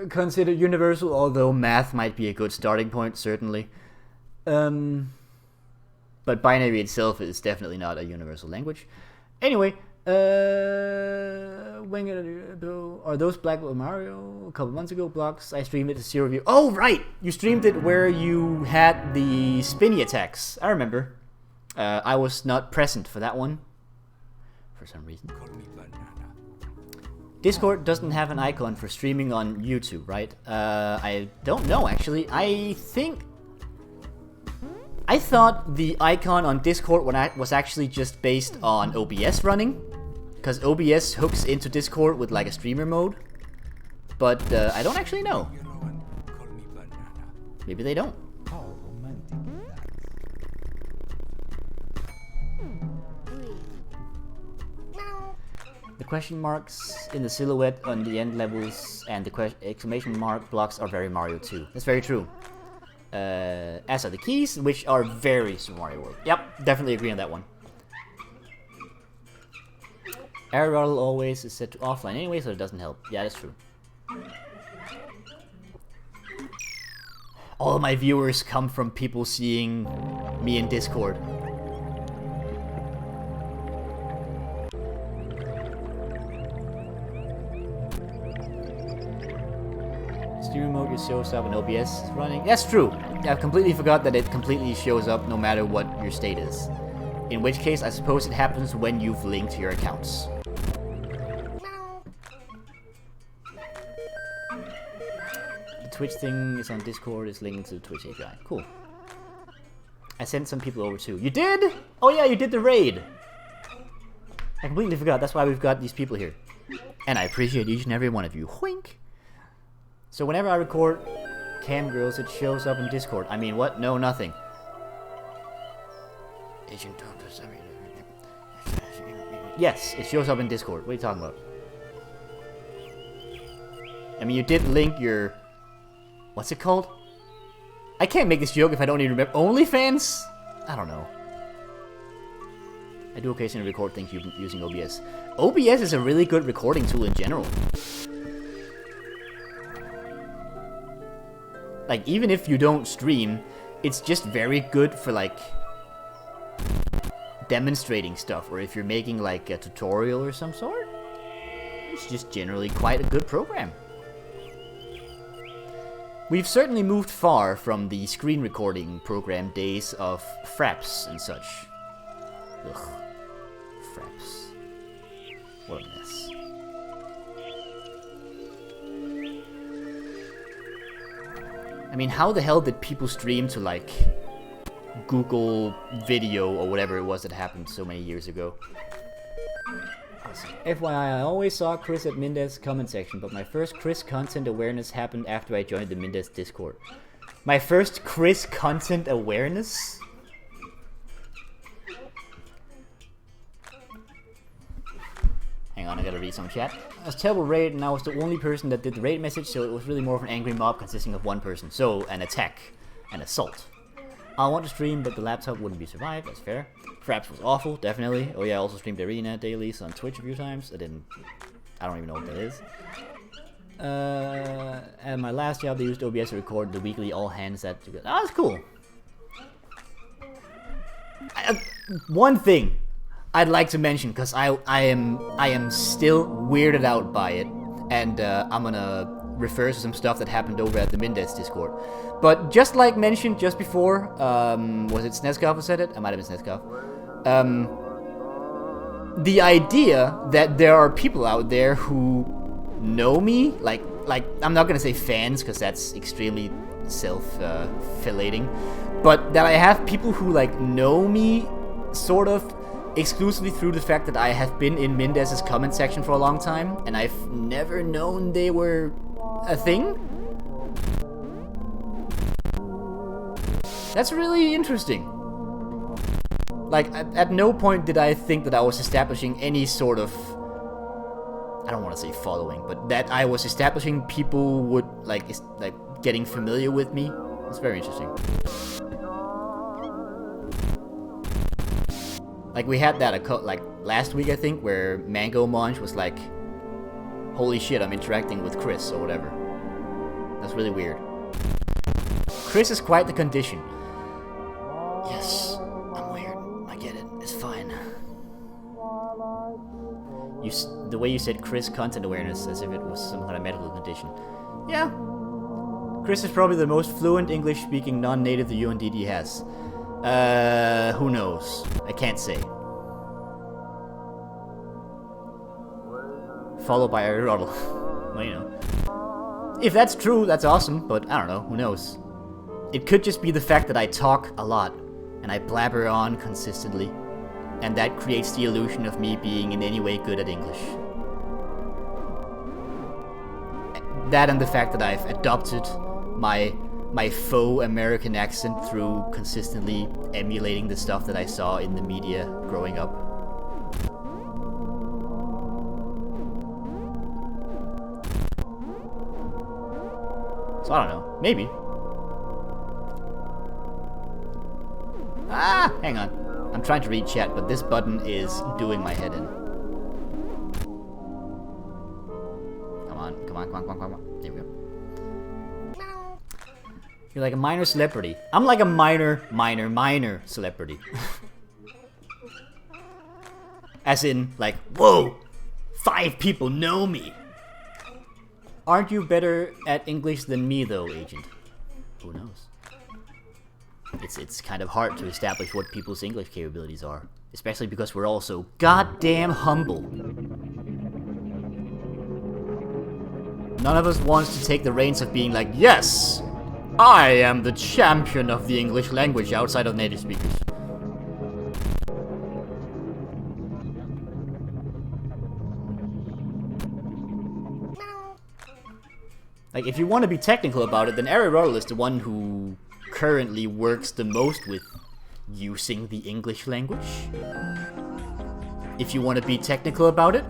considered universal, although math might be a good starting point, certainly. But binary itself is definitely not a universal language. Anyway, When are those Black Mario? A couple months ago, blocks. I streamed it to 0 view. Oh, right! You streamed it where you had the spinny attacks. I remember. I was not present for that one. For some reason. Discord doesn't have an icon for streaming on YouTube, right? I don't know, actually. I thought the icon on Discord was actually just based on OBS running. Because OBS hooks into Discord with like a streamer mode. But I don't actually know. Maybe they don't. The question marks in the silhouette on the end levels and the exclamation mark blocks are very Mario 2. That's very true. As are the keys, which are very Super Mario World. Yep, definitely agree on that one. Aristotle always is set to offline anyway, so it doesn't help. Yeah, that's true. All of my viewers come from people seeing me in Discord. Stream mode just shows up and OBS is running. That's true. I completely forgot that it completely shows up no matter what your state is. In which case, I suppose it happens when you've linked your accounts. The Twitch thing is on Discord, it's linked to the Twitch API. Cool. I sent some people over too. You did? Oh yeah, you did the raid. I completely forgot. That's why we've got these people here. And I appreciate each and every one of you. Wink. So whenever I record Cam Girls, it shows up in Discord. I mean, what? No, nothing. Yes, it shows up in Discord. What are you talking about? I mean, you did link your... What's it called? I can't make this joke if I don't even remember. OnlyFans? I don't know. I do occasionally record things using OBS. OBS is a really good recording tool in general. Like, even if you don't stream, it's just very good for, like, demonstrating stuff, or if you're making, like, a tutorial or some sort. It's just generally quite a good program. We've certainly moved far from the screen recording program days of Fraps and such. Ugh. Fraps. What a mess. I mean, how the hell did people stream to, like, Google Video or whatever it was that happened so many years ago? FYI, I always saw Chris at Mendez comment section, but my first Chris content awareness happened after I joined the Mendez Discord. My first Chris content awareness? Hang on, I gotta read some chat. It was a terrible raid, and I was the only person that did the raid message, so it was really more of an angry mob consisting of one person. So, an attack. An assault. I want to stream, but the laptop wouldn't be survived. That's fair. Fraps was awful, definitely. Oh yeah, I also streamed Arena dailies on Twitch a few times. I don't even know what that is. And my last job, they used OBS to record the weekly all hands at... Oh, that's cool. One thing I'd like to mention, because I am still weirded out by it, and I'm gonna refer to some stuff that happened over at the Mendez Discord. But just like mentioned just before, was it Snezkov who said it? I might have been Snezkov. The idea that there are people out there who know me, like I'm not gonna say fans, because that's extremely self-fillating, but that I have people who like know me, sort of, exclusively through the fact that I have been in Mendez's comment section for a long time, and I've never known they were a thing? That's really interesting. Like, at no point did I think that I was establishing any sort of... I don't want to say following, but that I was establishing people would, like getting familiar with me. It's very interesting. Like, we had that, like, last week, I think, where Mango Munch was like, holy shit, I'm interacting with Chris, or whatever. That's really weird. Chris is quite the condition. Yes, I'm weird. I get it. It's fine. The way you said Chris content awareness as if it was some kind of medical condition. Yeah. Chris is probably the most fluent English-speaking non-native the UNDD has. Who knows? I can't say. Followed by Aristotle. Well, you know. If that's true, that's awesome, but I don't know, who knows? It could just be the fact that I talk a lot, and I blabber on consistently, and that creates the illusion of me being in any way good at English. That and the fact that I've adopted my faux American accent through consistently emulating the stuff that I saw in the media growing up. So I don't know, maybe. Ah, hang on. I'm trying to read chat, but this button is doing my head in. Come on. There we go. You're like a minor celebrity. I'm like a minor celebrity. As in, like, whoa! 5 people know me! Aren't you better at English than me, though, Agent? Who knows? It's kind of hard to establish what people's English capabilities are. Especially because we're all so goddamn humble. None of us wants to take the reins of being like, yes! I am the champion of the English language outside of native speakers. Like, if you want to be technical about it, then Aristotle is the one who currently works the most with using the English language. If you want to be technical about it,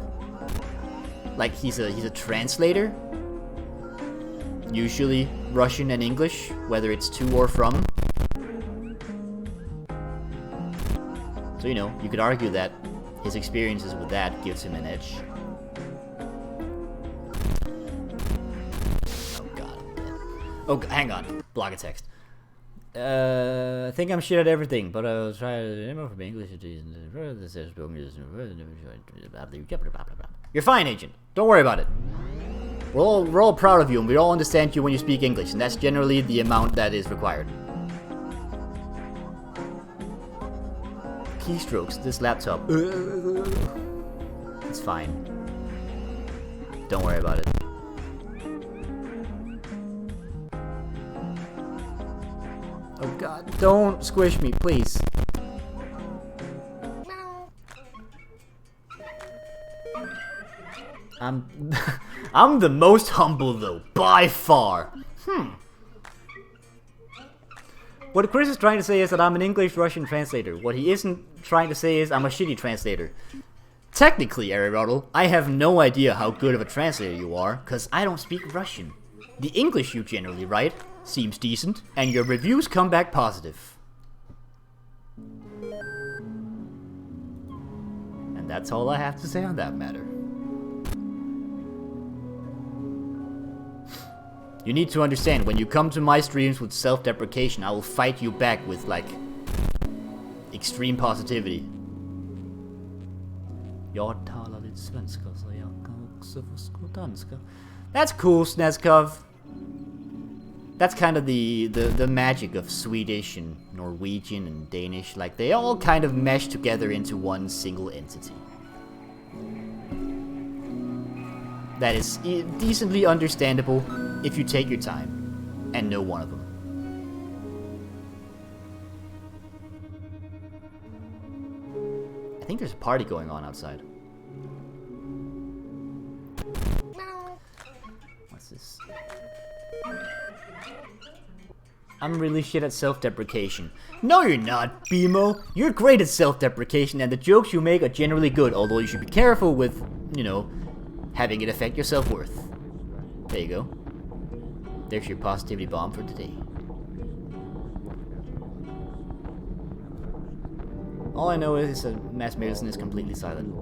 like he's a translator. Usually Russian and English, whether it's to or from. So, you know, you could argue that his experiences with that gives him an edge. Oh god, I'm dead. Oh, hang on. Block a text. I think I'm shit at everything, but I'll try to more from English. You're fine, Agent. Don't worry about it. We're all proud of you, and we all understand you when you speak English, and that's generally the amount that is required. Keystrokes, this laptop. It's fine. Don't worry about it. Oh god, don't squish me, please. I'm the most humble though, by far. What Chris is trying to say is that I'm an English-Russian translator. What he isn't trying to say is I'm a shitty translator. Technically, Aristotle, I have no idea how good of a translator you are, because I don't speak Russian. The English you generally write seems decent, and your reviews come back positive. And that's all I have to say on that matter. You need to understand, when you come to my streams with self-deprecation, I will fight you back with, like, extreme positivity. Jag talar lite svenska, så jag kan också förstå danska. That's cool, Snezkov. That's kind of the magic of Swedish and Norwegian and Danish. Like, they all kind of mesh together into one single entity. That is decently understandable if you take your time and know one of them. I think there's a party going on outside. What's this? I'm really shit at self-deprecation. No, you're not, BMO. You're great at self-deprecation, and the jokes you make are generally good, although you should be careful with, you know, having it affect your self-worth. There you go. There's your positivity bomb for today. All I know is that Mass Mikkelsen is completely silent.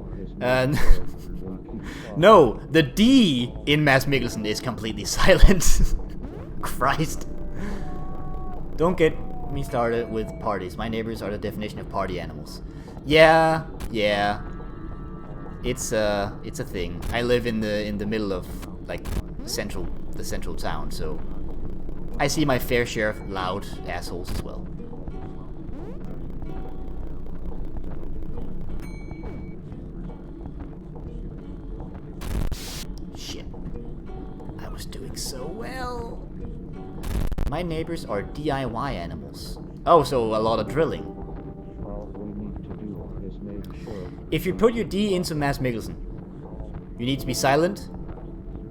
No, the D in Mass Mikkelsen is completely silent. Christ. Don't get me started with parties. My neighbors are the definition of party animals. Yeah. It's a thing. I live in the middle of like the central town, so I see my fair share of loud assholes as well. Shit. I was doing so well. My neighbors are DIY animals. Oh, so a lot of drilling. All we need to do is make sure. If you put your D into Mads Mikkelsen, you need to be silent.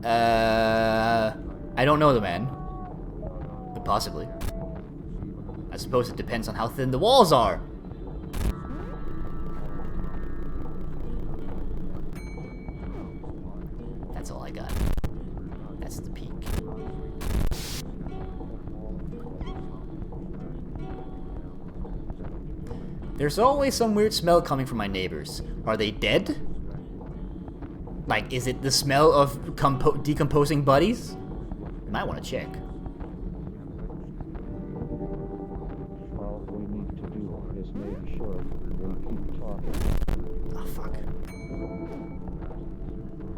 I don't know the man. But possibly. I suppose it depends on how thin the walls are. That's all I got. That's the peak. There's always some weird smell coming from my neighbors. Are they dead? Like, is it the smell of decomposing bodies? You might want to check. All we need to do is make sure we keep talking. Oh, fuck.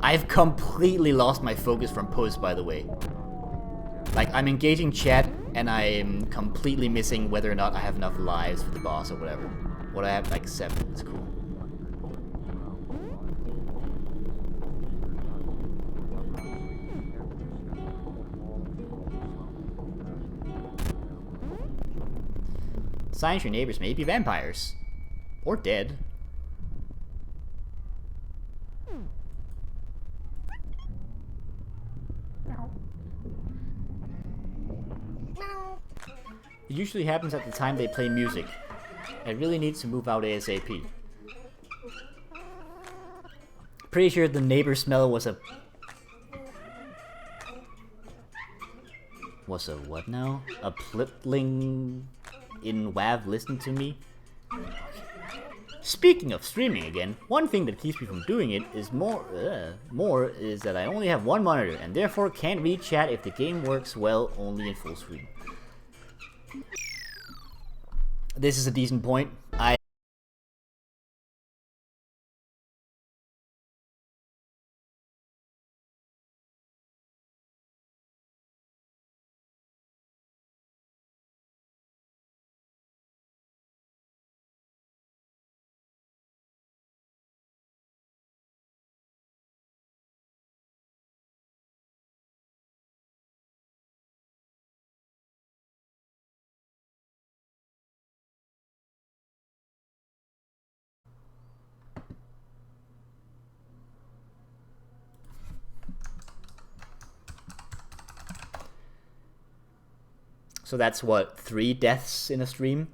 I've completely lost my focus from Puss, by the way. Like, I'm engaging chat, and I'm completely missing whether or not I have enough lives for the boss or whatever. What I have, like 7. It's cool. Signs your neighbors may be vampires. Or dead. It usually happens at the time they play music. I really need to move out ASAP. Pretty sure the neighbor smell was a... Was a what now? A plitling in WAV listened to me? Speaking of streaming again, one thing that keeps me from doing it is more is that I only have one monitor and therefore can't read chat if the game works well only in full screen. This is a decent point. So that's what, 3 deaths in a stream?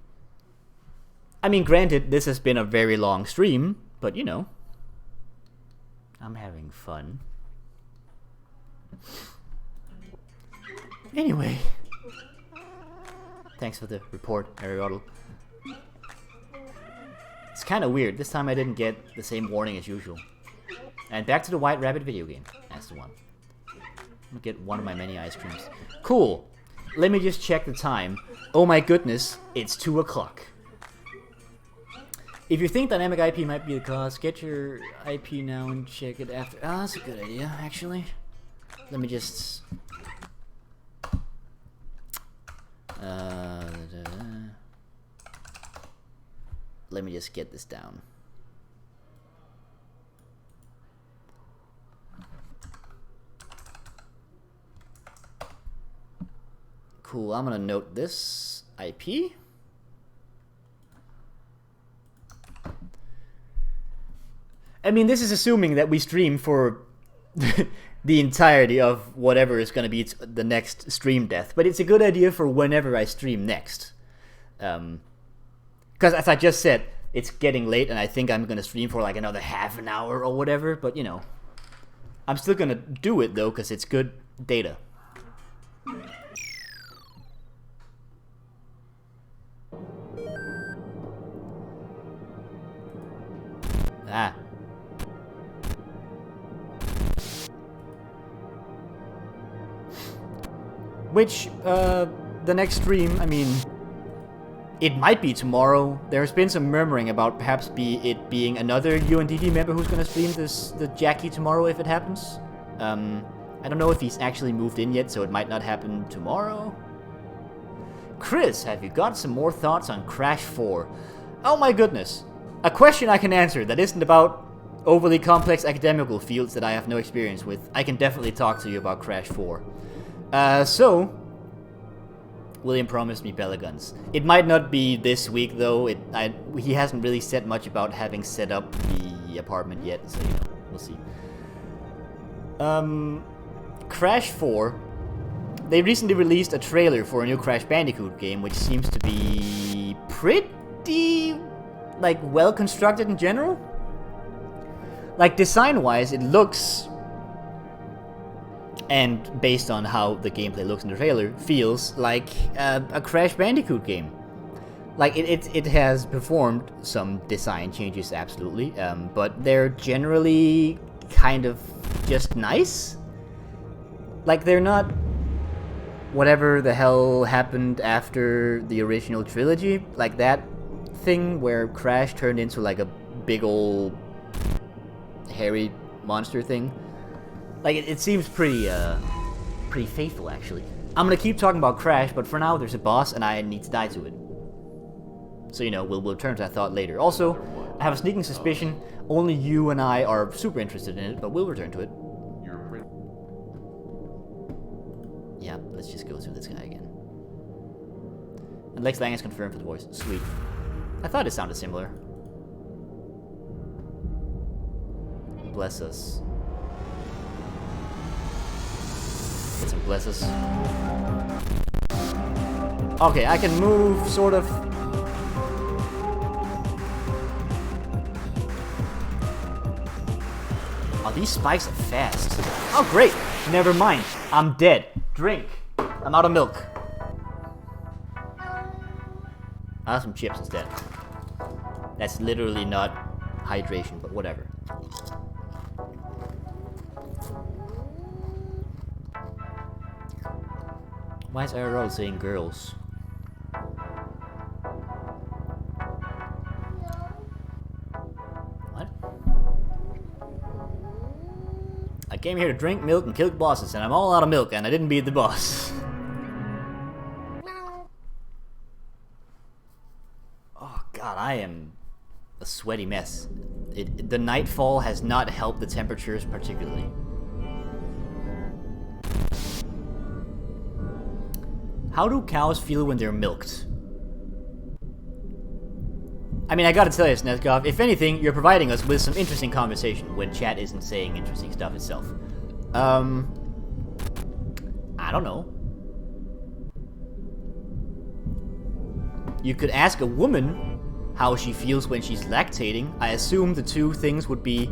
I mean, granted, this has been a very long stream, but you know, I'm having fun. Anyway, thanks for the report, Aristotle. It's kind of weird. This time I didn't get the same warning as usual. And back to the White Rabbit video game. That's the one. I'm gonna get one of my many ice creams. Cool. Let me just check the time. Oh my goodness, it's 2 o'clock. If you think dynamic IP might be the cause, get your IP now and check it after. Oh, that's a good idea, actually. Let me just... Let me just get this down. Cool, I'm gonna note this IP. I mean, this is assuming that we stream for the entirety of whatever is gonna be the next stream death, but it's a good idea for whenever I stream next. Because as I just said, it's getting late and I think I'm gonna stream for like another half an hour or whatever, but you know. I'm still gonna do it though, because it's good data. Ah. Which, the next stream, I mean, It might be tomorrow. There's been some murmuring about perhaps it being another UNDD member who's gonna stream the Jackie tomorrow if it happens. I don't know if he's actually moved in yet, so it might not happen tomorrow. Chris, have you got some more thoughts on Crash 4? Oh my goodness. A question I can answer that isn't about overly complex academical fields that I have no experience with. I can definitely talk to you about Crash 4. So, William promised me Bella Guns. It might not be this week though. He hasn't really said much about having set up the apartment yet, so you know, we'll see. Crash 4. They recently released a trailer for a new Crash Bandicoot game, which seems to be pretty, like, well constructed in general. Like, design-wise, it looks, and based on how the gameplay looks in the trailer, feels like a Crash Bandicoot game. Like, it has performed some design changes, absolutely, but they're generally kind of just nice. Like, they're not whatever the hell happened after the original trilogy, like that thing where Crash turned into like a big old hairy monster thing. Like, it seems pretty faithful, actually. I'm gonna keep talking about Crash, but for now there's a boss and I need to die to it. So, you know, we'll return to that thought later. Also, I have a sneaking suspicion only you and I are super interested in it, but we'll return to it. Yeah, let's just go through this guy again. And Lex Lang is confirmed for the voice. Sweet. I thought it sounded similar. Bless us. Get some bless us. Okay, I can move, sort of. Oh, these spikes are fast. Oh, great. Never mind. I'm dead. Drink. I'm out of milk. I'll have some chips instead. That's literally not hydration, but whatever. Why is Ariel saying girls? What? I came here to drink milk and kill bosses, and I'm all out of milk, and I didn't beat the boss. Oh god, I am a sweaty mess. The nightfall has not helped the temperatures particularly. How do cows feel when they're milked? I mean, I gotta tell you, Snezgov, if anything, you're providing us with some interesting conversation when chat isn't saying interesting stuff itself. I don't know. You could ask a woman how she feels when she's lactating. I assume the two things would be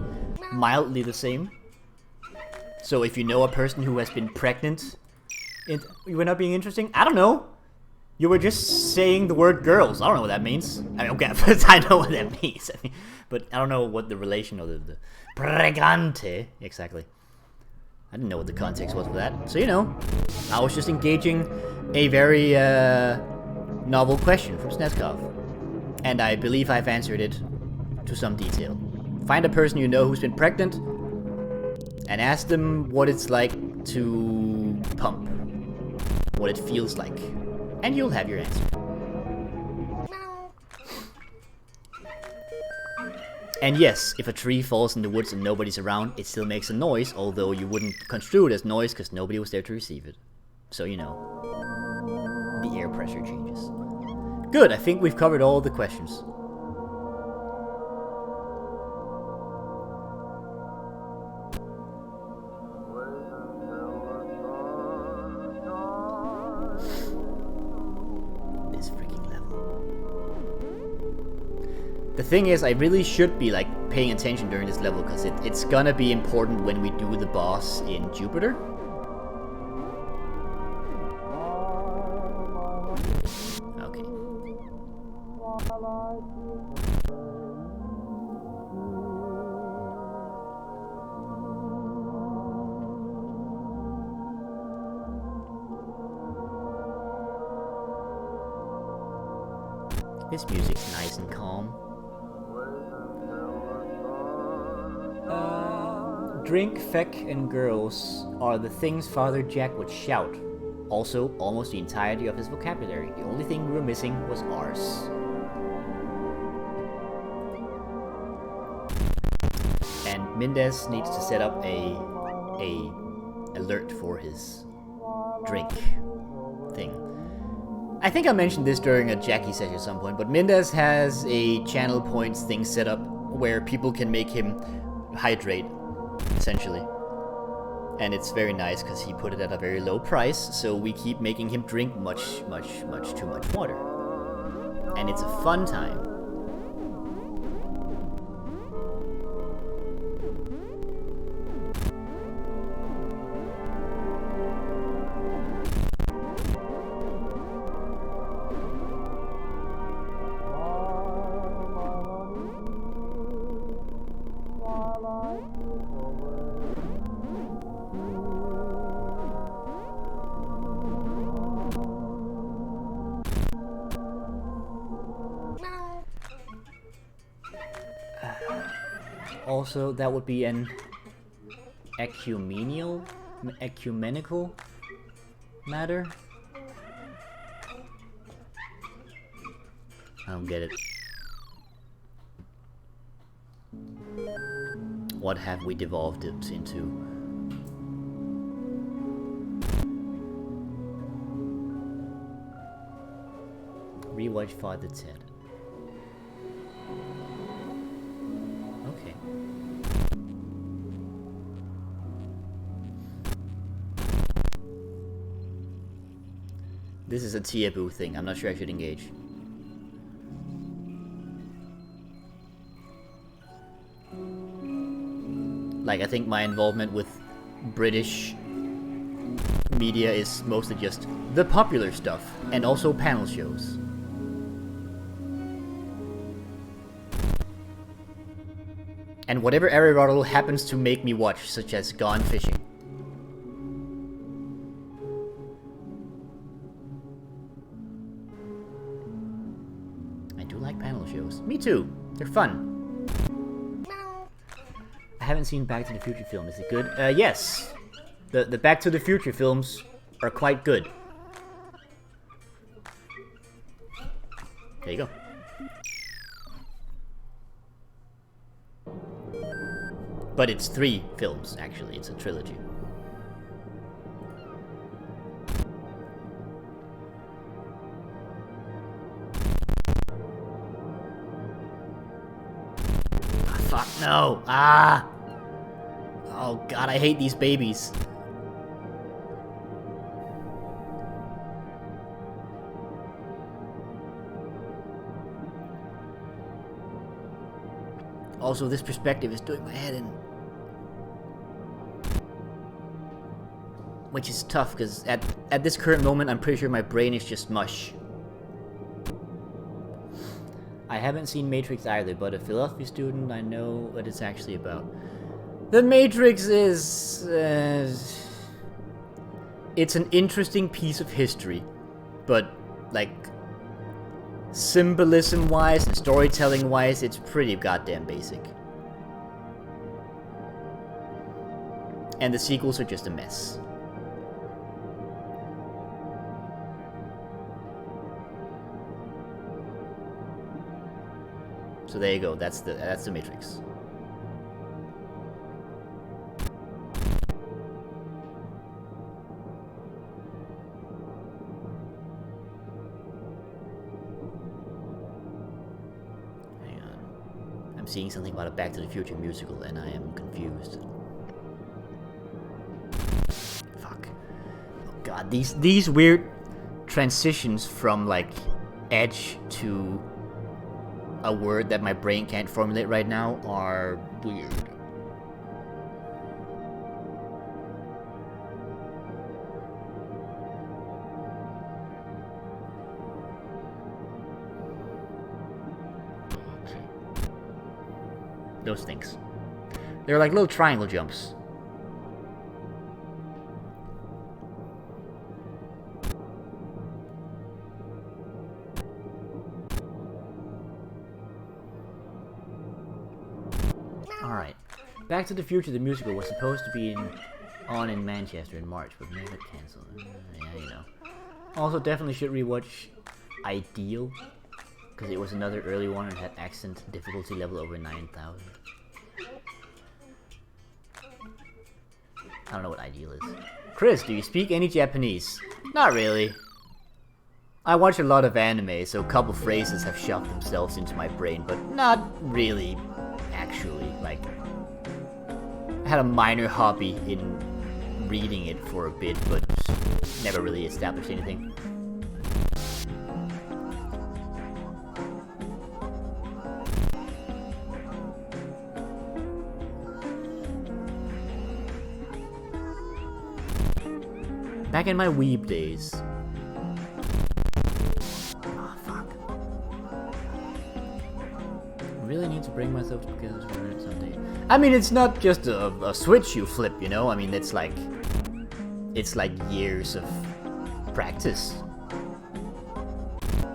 mildly the same. So if you know a person who has been pregnant, you were not being interesting? I don't know. You were just saying the word girls. I don't know what that means. I mean, okay, I know what that means. I mean, but I don't know what the relation of the pregante exactly. I didn't know what the context was for that. So, you know, I was just engaging a very novel question from Snezkov. And I believe I've answered it to some detail. Find a person you know who's been pregnant and ask them what it's like to pump. What it feels like. And you'll have your answer. And yes, if a tree falls in the woods and nobody's around, it still makes a noise, although you wouldn't construe it as noise because nobody was there to receive it. So, you know, the air pressure changes. Good, I think we've covered all the questions. The thing is, I really should be like paying attention during this level because it's gonna be important when we do the boss in Jupiter. Okay. This music's nice and calm. Drink, feck, and girls are the things Father Jack would shout. Also, almost the entirety of his vocabulary. The only thing we were missing was ours. And Mendez needs to set up a alert for his drink thing. I think I mentioned this during a Jackie session at some point, but Mendez has a channel points thing set up where people can make him hydrate, essentially. And it's very nice because he put it at a very low price, so we keep making him drink much too much water. And it's a fun time. Also, that would be an ecumenical matter. I don't get it. What have we devolved it into? Rewatch Father Ted. Okay. This is a Tiabu thing. I'm not sure I should engage. Like, I think my involvement with British media is mostly just the popular stuff, and also panel shows. And whatever Aristotle happens to make me watch, such as Gone Fishing. I do like panel shows. Me too. They're fun. I haven't seen Back to the Future film. Is it good? Yes. The Back to the Future films are quite good. There you go. But it's 3 films, actually. It's a trilogy. Ah, fuck, no! Ah! Oh god, I hate these babies. Also, this perspective is doing my head in. Which is tough, because at this current moment, I'm pretty sure my brain is just mush. I haven't seen Matrix either, but a philosophy student, I know what it's actually about. The Matrix is... it's an interesting piece of history, but, like, symbolism-wise and storytelling-wise, it's pretty goddamn basic. And the sequels are just a mess. So there you go, that's the Matrix. I'm seeing something about a Back to the Future musical, and I am confused. Fuck. Oh god, these weird transitions from, like, edge to a word that my brain can't formulate right now are weird. Those things. They're like little triangle jumps. Back to the Future, the musical, was supposed to be on in Manchester in March, but never cancelled. Yeah, you know. Also, definitely should rewatch Ideal, because it was another early one and had accent difficulty level over 9,000. I don't know what Ideal is. Chris, do you speak any Japanese? Not really. I watch a lot of anime, so a couple phrases have shoved themselves into my brain, but not really, actually. Like, I had a minor hobby in reading it for a bit, but never really established anything. Back in my weeb days. Oh, fuck. Really need to bring myself together for it someday. I mean, it's not just a switch you flip, you know? I mean, it's like years of practice.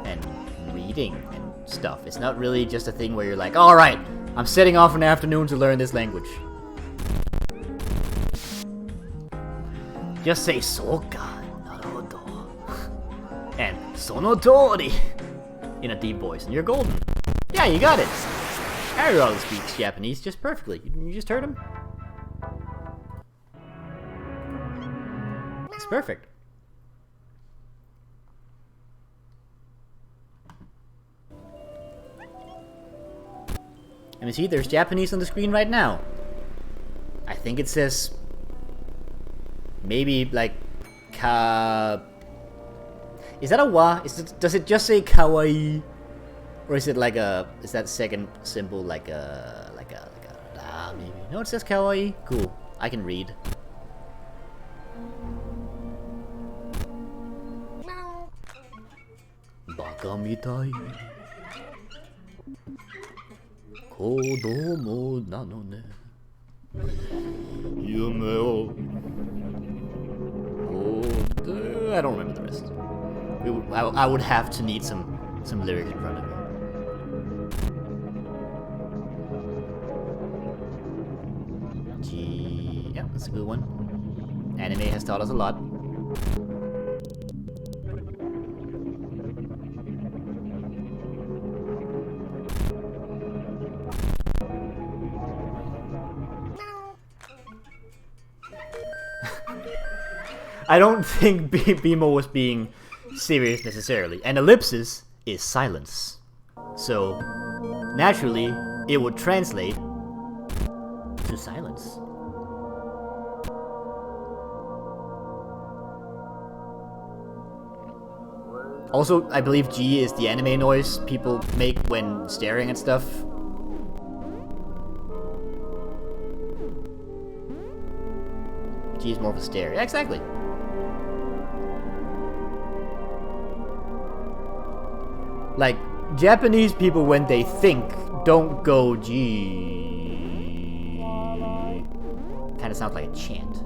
And reading and stuff. It's not really just a thing where you're like, alright, I'm setting off an afternoon to learn this language. Just say soka, naruhodo, and sonotori in a deep voice, and you're golden. Yeah, you got it. Ariel speaks Japanese just perfectly. You just heard him. It's perfect. Let me see. There's Japanese on the screen right now. I think it says. Maybe like ka. Is that a wa? Does it just say kawaii, or is it like a? Is that second symbol like a da maybe? No, it says kawaii. Cool. I can read. Baka mitai. Kodomo nano ne. Yume o. I don't remember the rest. I would have to need some lyrics in front of me. Yeah, that's a good one. Anime has taught us a lot. I don't think Bimo was being serious necessarily. And ellipsis is silence. So, naturally, it would translate to silence. Also, I believe G is the anime noise people make when staring at stuff. G is more of a stare. Yeah, exactly. Like, Japanese people, when they think, don't go G. Kind of sounds like a chant.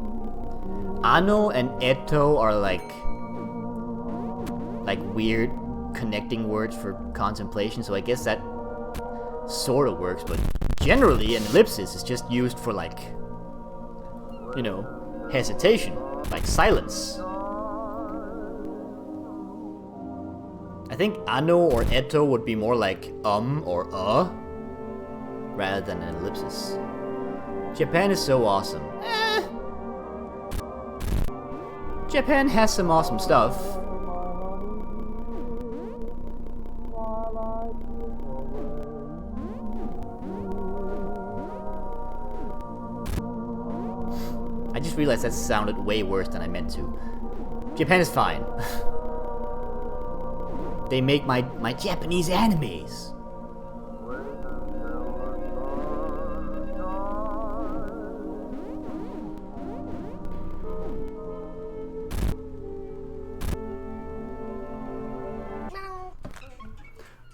Ano and eto are like weird connecting words for contemplation, so I guess that sort of works, but generally an ellipsis is just used for like, you know, hesitation, like silence. I think ano or eto would be more like or rather than an ellipsis. Japan is so awesome. Japan has some awesome stuff. I just realized that sounded way worse than I meant to. Japan is fine. They make my Japanese animes.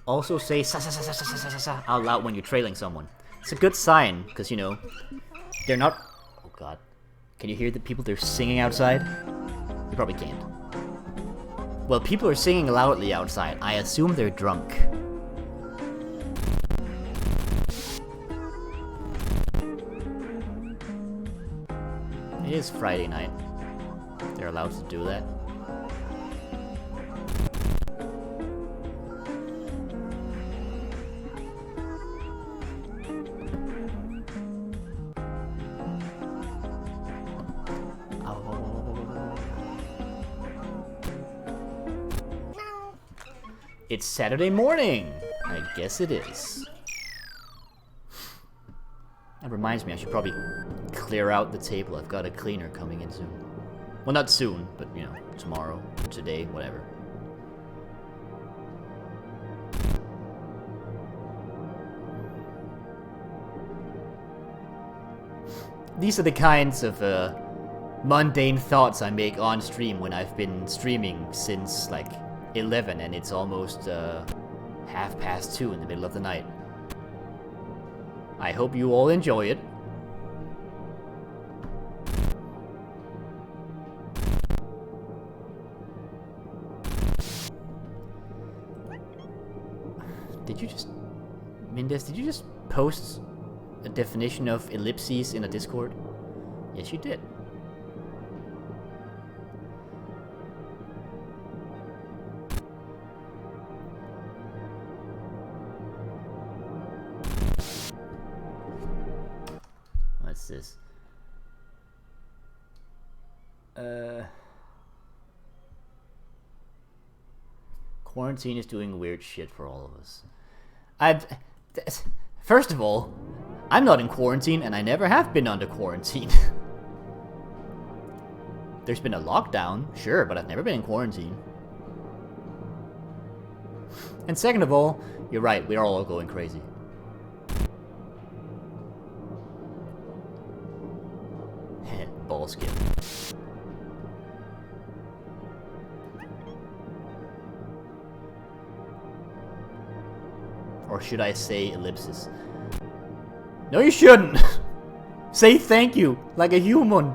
Also say sa sa sa sa sa sa sa sa out loud when you're trailing someone. It's a good sign, because, you know, they're not... Oh god. Can you hear the people they're singing outside? You probably can't. Well, people are singing loudly outside. I assume they're drunk. is Friday night. They're allowed to do that. It's Saturday morning! I guess it is. That reminds me, I should probably clear out the table. I've got a cleaner coming in soon. Well, not soon, but, you know, tomorrow, today, whatever. These are the kinds of mundane thoughts I make on stream when I've been streaming since, like, 11 and it's almost 2:30 in the middle of the night. I hope you all enjoy it. Did you just... Mendez, did you just post a definition of ellipses in a Discord? Yes, you did. What's this? Quarantine is doing weird shit for all of us. First of all, I'm not in quarantine and I never have been under quarantine. There's been a lockdown, sure, but I've never been in quarantine. And second of all, you're right, we are all going crazy. Ball skin. Or should I say ellipsis? No, you shouldn't! Say thank you, like a human.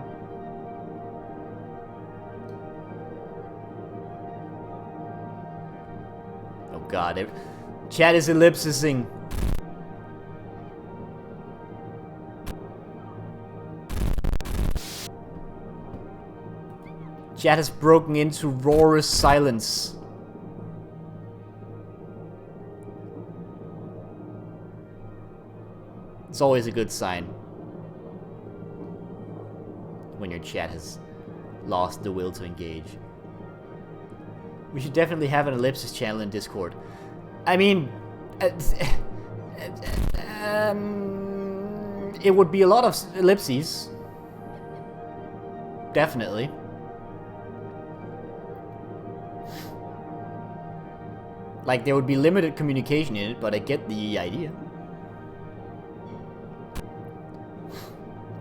Oh god, chat is ellipsising. Chat has broken into roarous silence. It's always a good sign when your chat has lost the will to engage. We should definitely have an ellipsis channel in Discord. I mean, it would be a lot of ellipses. Definitely. Like, there would be limited communication in it, but I get the idea.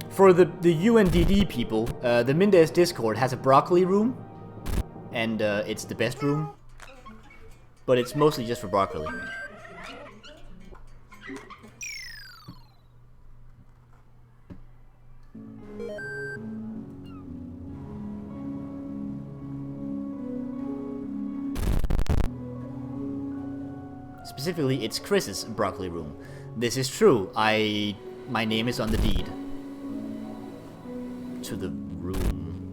For the UNDD people, the Mendez Discord has a broccoli room, and it's the best room, but it's mostly just for broccoli. Specifically, it's Chris's broccoli room. This is true. My name is on the deed to the room.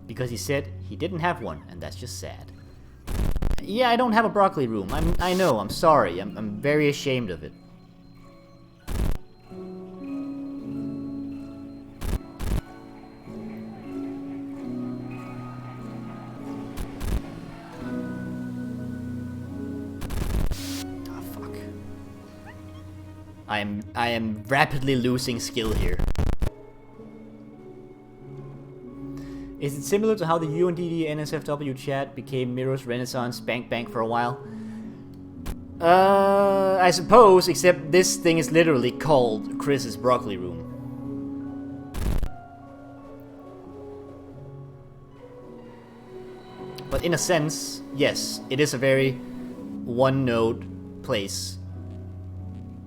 Because he said he didn't have one, and that's just sad. Yeah, I don't have a broccoli room. I know, I'm sorry. I'm very ashamed of it. I am rapidly losing skill here. Is it similar to how the UNDD NSFW chat became Miro's Renaissance Bank Bank for a while? I suppose, except this thing is literally called Chris's Broccoli Room. But in a sense, yes, it is a very one-note place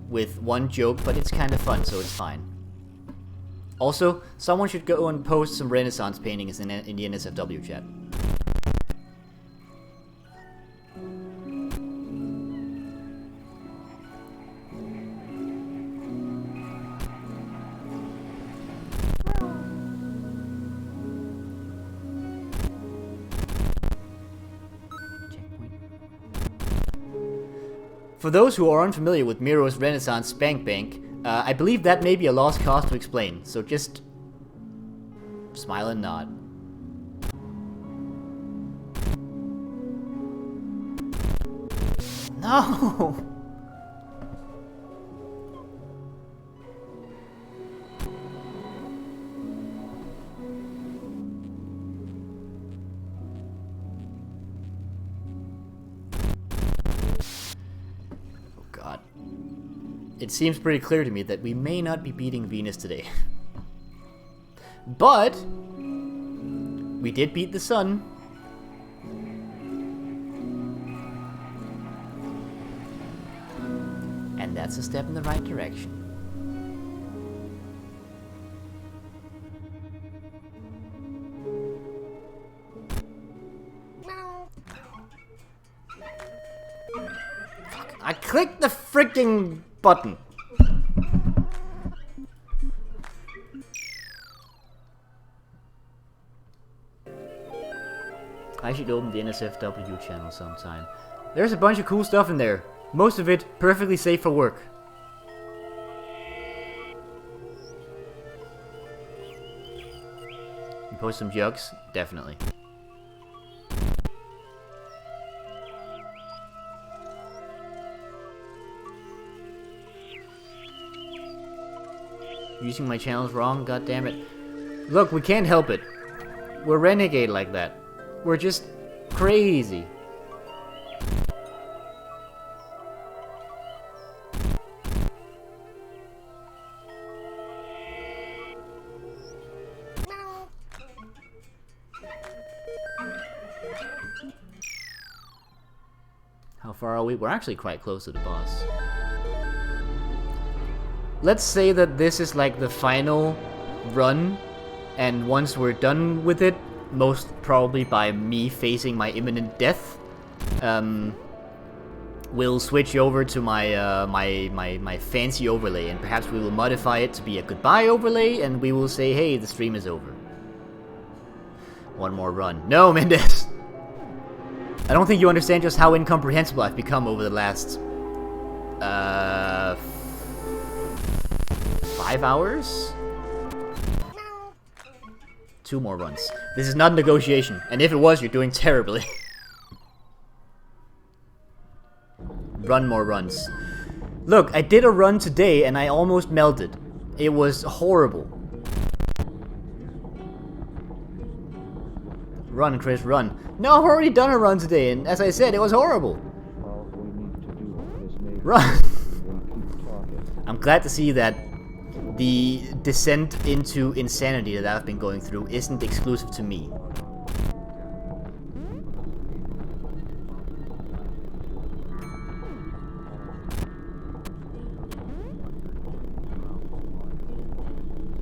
with one joke, but it's kind of fun, so it's fine. Also, someone should go and post some Renaissance paintings in the NSFW chat. For those who are unfamiliar with Miro's Renaissance Spank Bank, I believe that may be a lost cause to explain, so just smile and nod. No! Oh god. It seems pretty clear to me that we may not be beating Venus today. But we did beat the sun. And that's a step in the right direction. Fuck, I clicked the freaking button. I should open the NSFW channel sometime. There's a bunch of cool stuff in there. Most of it perfectly safe for work. You post some jokes? Definitely. Using my channels wrong? God damn it. Look, we can't help it. We're renegade like that. We're just crazy. How far are we? We're actually quite close to the boss. Let's say that this is like the final run, and once we're done with it, most probably by me facing my imminent death, we'll switch over to my my fancy overlay, and perhaps we will modify it to be a goodbye overlay, and we will say, hey, the stream is over. One more run. No, Mendez! I don't think you understand just how incomprehensible I've become over the last 5 hours? 2 more runs. This is not negotiation, and if it was, you're doing terribly. Run more runs. Look, I did a run today and I almost melted. It was horrible. Run, Chris, run. No, I've already done a run today, and as I said, it was horrible. All we need to do is make Run. and keep talking. I'm glad to see that the descent into insanity that I've been going through isn't exclusive to me.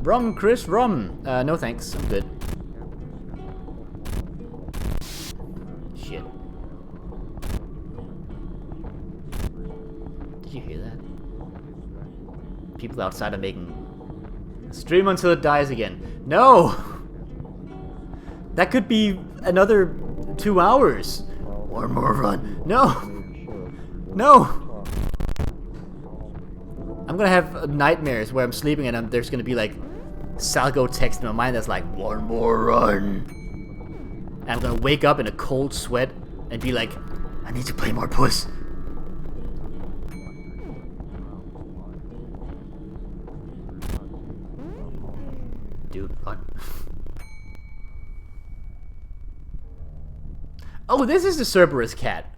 Rum, Chris, rum. No thanks, I'm good. Shit. Did you hear that? People outside are making... Stream until it dies again. No! That could be another 2 hours. One more run. No! No! I'm gonna have nightmares where I'm sleeping and there's gonna be like Salgo text in my mind that's like, one more run. And I'm gonna wake up in a cold sweat and be like, I need to play more Puss. Dude, run. Oh, this is the Cerberus cat.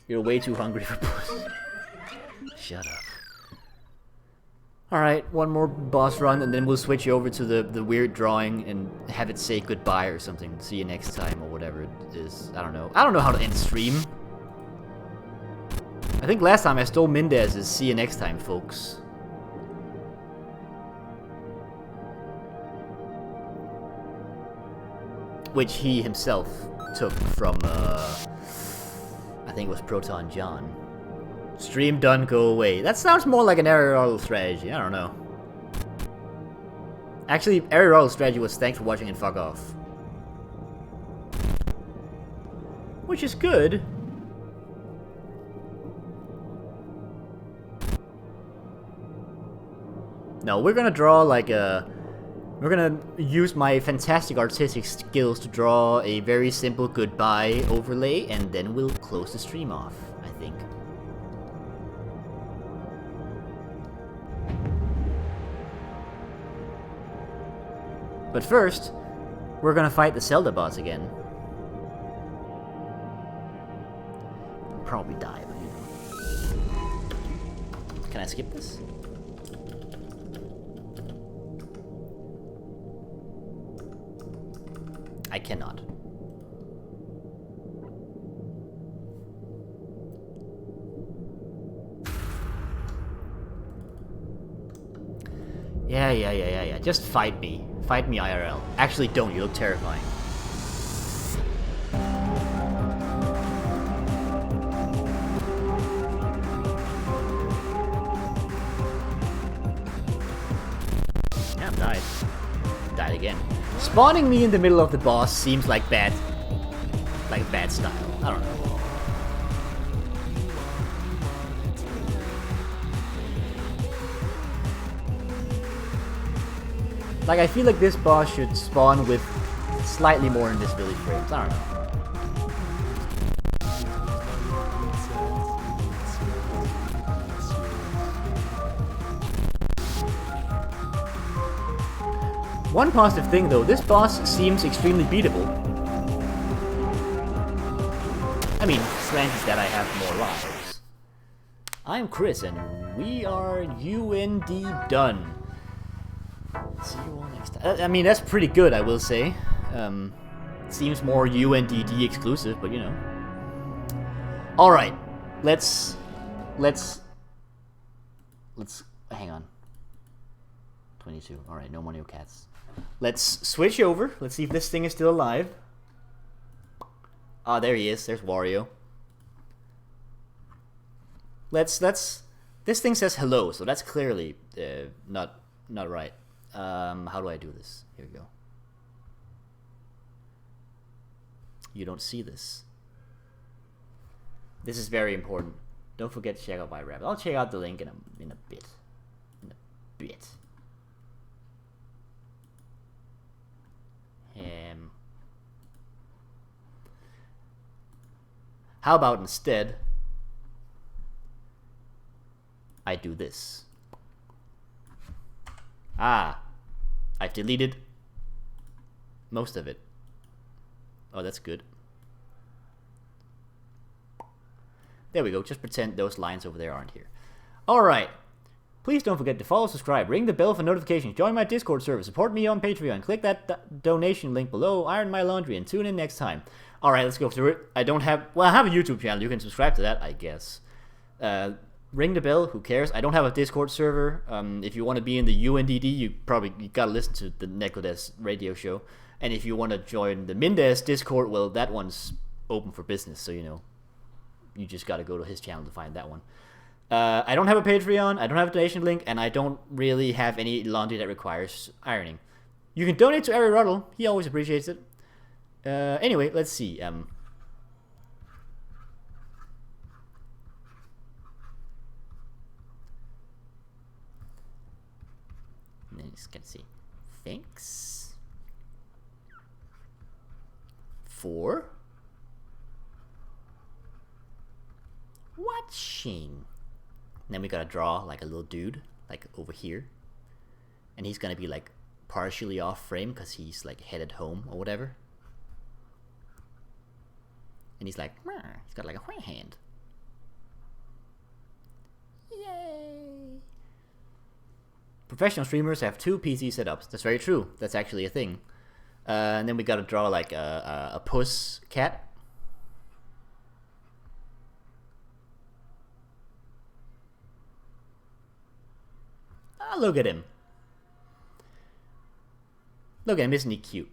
You're way too hungry for Puss. Shut up. Alright, one more boss run and then we'll switch over to the weird drawing and have it say goodbye or something. See you next time or whatever it is. I don't know. I don't know how to end stream. I think last time I stole Mendez's see you next time, folks. Which he himself took from, I think it was Proton John. Stream done, go away. That sounds more like an aerial strategy, I don't know. Actually, Aristotle's strategy was thanks for watching and fuck off. Which is good. No, we're gonna draw like a... We're gonna use my fantastic artistic skills to draw a very simple goodbye overlay, and then we'll close the stream off, I think. But first, we're gonna fight the Zelda boss again. I'll probably die, but you know. Can I skip this? I cannot. Yeah. Just fight me. Fight me IRL. Actually, don't. You look terrifying. Yeah, I'm died. Died again. Spawning me in the middle of the boss seems like bad style. I don't know. Like, I feel like this boss should spawn with slightly more invisibility frames. I don't know. One positive thing though, this boss seems extremely beatable. I mean, granted that I have more lives. I'm Chris and we are UND done. See you all next time. I mean, that's pretty good, I will say. Seems more UNDD exclusive, but you know. Alright, let's hang on. 22. Alright, no more new cats. Let's switch over. Let's see if this thing is still alive. Ah, there he is. There's Wario. This thing says hello, so that's clearly not right. How do I do this? Here we go. You don't see this. This is very important. Don't forget to check out my rap. I'll check out the link in a bit. How about instead I do this? Ah, I've deleted most of it. Oh, that's good. There we go. Just pretend those lines over there aren't here. Alright. Please don't forget to follow, subscribe, ring the bell for notifications, join my Discord server, support me on Patreon, click that donation link below, iron my laundry, and tune in next time. Alright, let's go through it. I have a YouTube channel. You can subscribe to that, I guess. Ring the bell, who cares? I don't have a Discord server. If you want to be in the UNDD, you gotta listen to the Nekodes radio show. And if you want to join the Mindes Discord, well, that one's open for business, so you know. You just gotta go to his channel to find that one. I don't have a Patreon, I don't have a donation link, and I don't really have any laundry that requires ironing. You can donate to Aristotle, he always appreciates it. Anyway, let's see. And then just gonna see. Thanks for watching. And then we gotta draw like a little dude, like over here. And he's gonna be like partially off frame because he's like headed home or whatever. And he's like, he's got like a white hand. Yay! Professional streamers have 2 PC setups. That's very true. That's actually a thing. And then we gotta draw like a puss cat. Ah, look at him. Look at him, isn't he cute?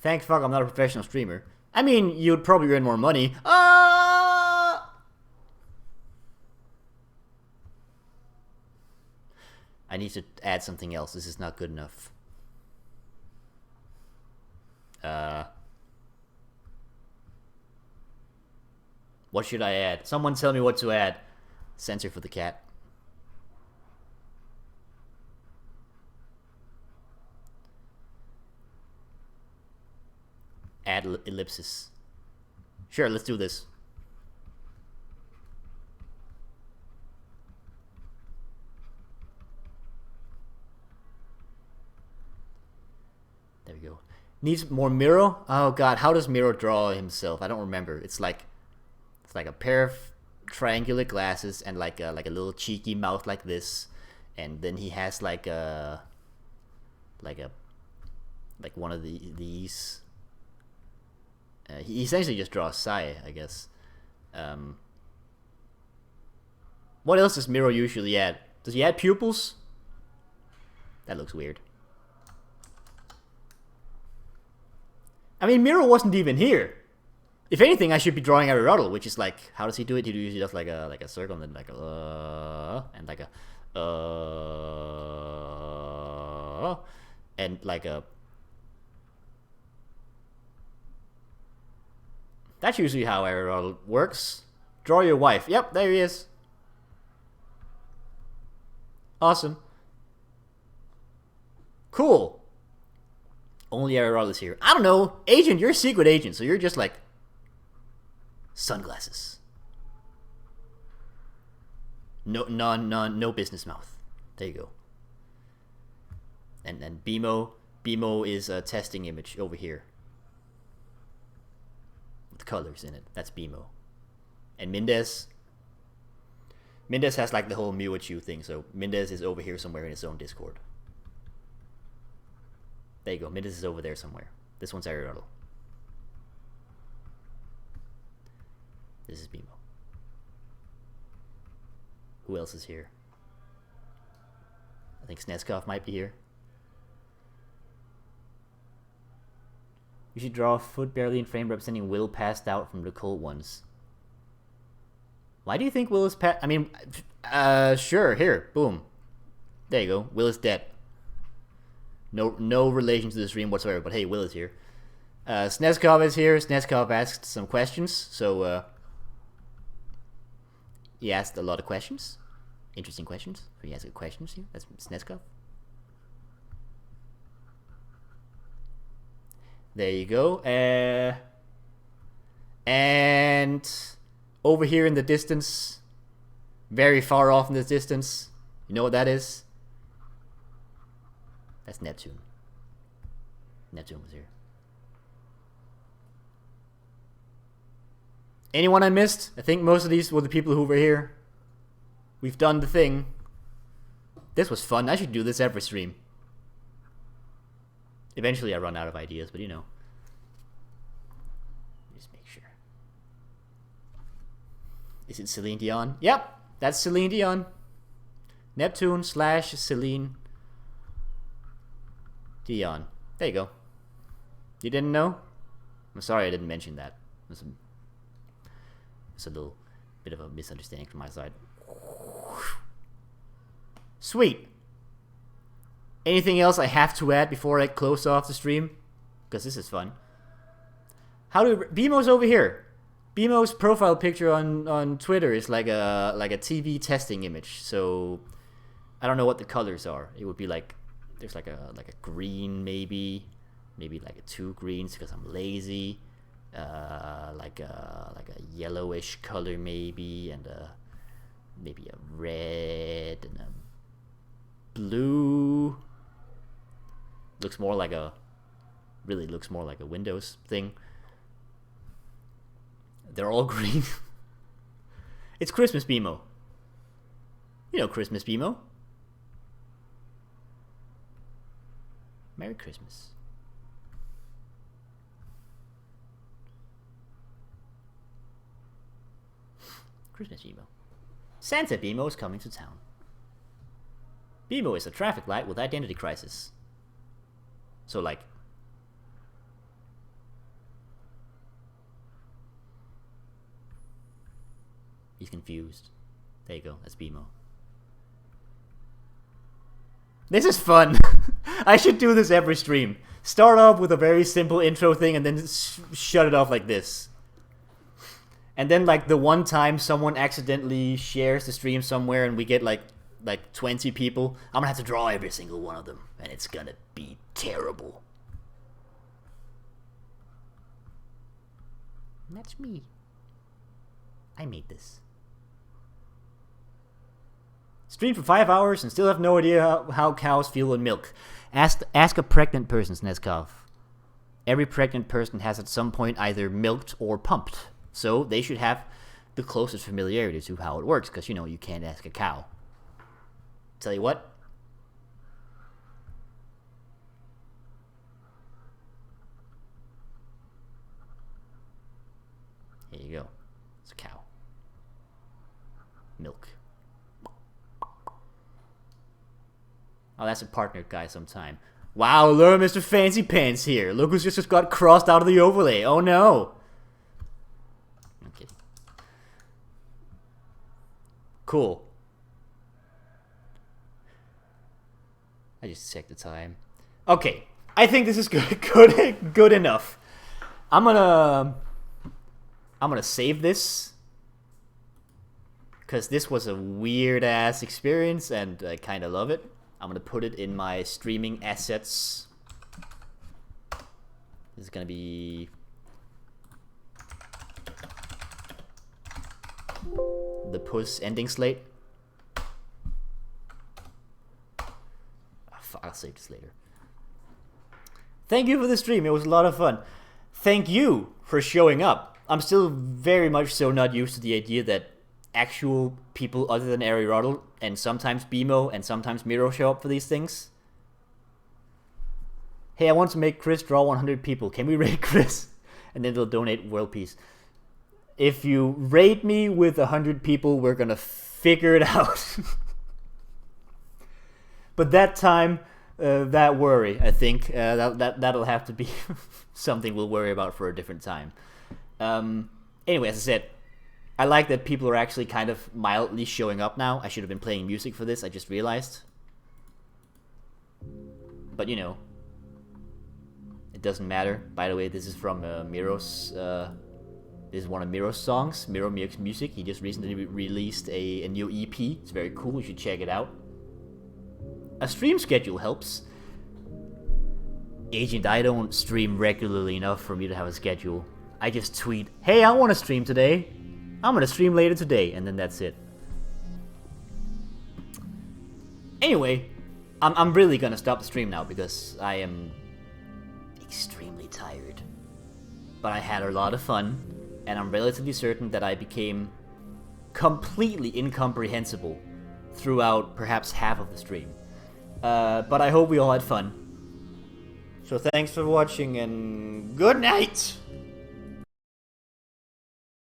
Thank fuck I'm not a professional streamer. I mean, you'd probably earn more money. I need to add something else. This is not good enough. What should I add? Someone tell me what to add. Sensor for the cat. Add ellipsis. Sure, let's do this. There we go. Needs more Miro? Oh god, how does Miro draw himself? I don't remember. It's like a pair of triangular glasses and like a little cheeky mouth like this, and then he has like one of these. He essentially just draws Sai, I guess. What else does Miro usually add? Does he add pupils? That looks weird. I mean, Miro wasn't even here. If anything, I should be drawing Aristotle, which is like, how does he do it? He usually does like a circle and then like a and like a and like a. That's usually how Aristotle works. Draw your wife. Yep, there he is. Awesome. Cool. Only Aristotle is here. I don't know. Agent, you're a secret agent, so you're just like sunglasses. No business mouth. There you go. And BMO is a testing image over here. With colors in it. That's BMO. And Mendez has like the whole Mewatchu thing, so Mendez is over here somewhere in his own Discord. There you go. Mendez is over there somewhere. This one's Aristotle. This is BMO. Who else is here? I think Snezkov might be here. You should draw a foot barely in frame representing Will passed out from the cold ones. Why do you think Will is I mean, sure, here, boom. There you go. Will is dead. No relation to the stream whatsoever, but hey, Will is here. Snezkov is here. Snezkov asked some questions, so he asked a lot of questions. Interesting questions. So he asked questions here. That's Snezkov. There you go. And over here in the distance, very far off in the distance, you know what that is? That's Neptune. Neptune was here. Anyone I missed? I think most of these were the people who were here. We've done the thing. This was fun. I should do this every stream. Eventually I run out of ideas, but you know. Just make sure. Is it Celine Dion? Yep, that's Celine Dion. Neptune / Celine Dion. There you go. You didn't know? I'm sorry I didn't mention that. It's a little bit of a misunderstanding from my side. Sweet. Anything else I have to add before I close off the stream? Because this is fun. How do BMO's over here? BMO's profile picture on Twitter is like a TV testing image. So I don't know what the colors are. It would be like there's like a green maybe like a 2 greens because I'm lazy. Like a yellowish color maybe, and maybe a red and a blue. Looks more like a Windows thing. They're all green. It's Christmas BMO. You know Christmas BMO. Merry Christmas. Christmas BMO. Santa BMO is coming to town. BMO is a traffic light with identity crisis. So like, he's confused. There you go. That's BMO. This is fun. I should do this every stream. Start off with a very simple intro thing and then shut it off like this. And then like the one time someone accidentally shares the stream somewhere and we get like 20 people, I'm gonna have to draw every single one of them. And it's gonna be terrible. That's me. I made this. Stream for 5 hours and still have no idea how cows feel in milk. Ask a pregnant person, Snezkov. Every pregnant person has at some point either milked or pumped. So they should have the closest familiarity to how it works, because, you know, you can't ask a cow. Tell you what. Here you go. It's a cow. Milk. Oh, that's a partner guy sometime. Wow, look, Mr. Fancy Pants here. Look who's just got crossed out of the overlay. Oh no. Okay. Cool. I just checked the time. Okay, I think this is good enough. I'm gonna save this, because this was a weird ass experience and I kind of love it. I'm gonna put it in my streaming assets. This is gonna be the Puss ending slate. I'll save this later. Thank you for the stream. It was a lot of fun. Thank you for showing up. I'm still very much so not used to the idea that actual people other than Aristotle and sometimes BMO and sometimes Miro show up for these things. Hey, I want to make Chris draw 100 people. Can we rate Chris? And then they'll donate world peace. If you rate me with 100 people, we're gonna figure it out. But that time, that worry, I think, that'll have to be something we'll worry about for a different time. Anyway, as I said, I like that people are actually kind of mildly showing up now. I should have been playing music for this, I just realized. But, you know, it doesn't matter. By the way, this is from Miro's, this is one of Miro's songs. Miro makes music. He just recently released a new EP. It's very cool, you should check it out. A stream schedule helps. Agent, I don't stream regularly enough for me to have a schedule. I just tweet, hey, I want to stream today. I'm gonna stream later today, and then that's it. Anyway, I'm really gonna stop the stream now because I am extremely tired. But I had a lot of fun, and I'm relatively certain that I became completely incomprehensible throughout perhaps half of the stream. But I hope we all had fun. So thanks for watching, and good night!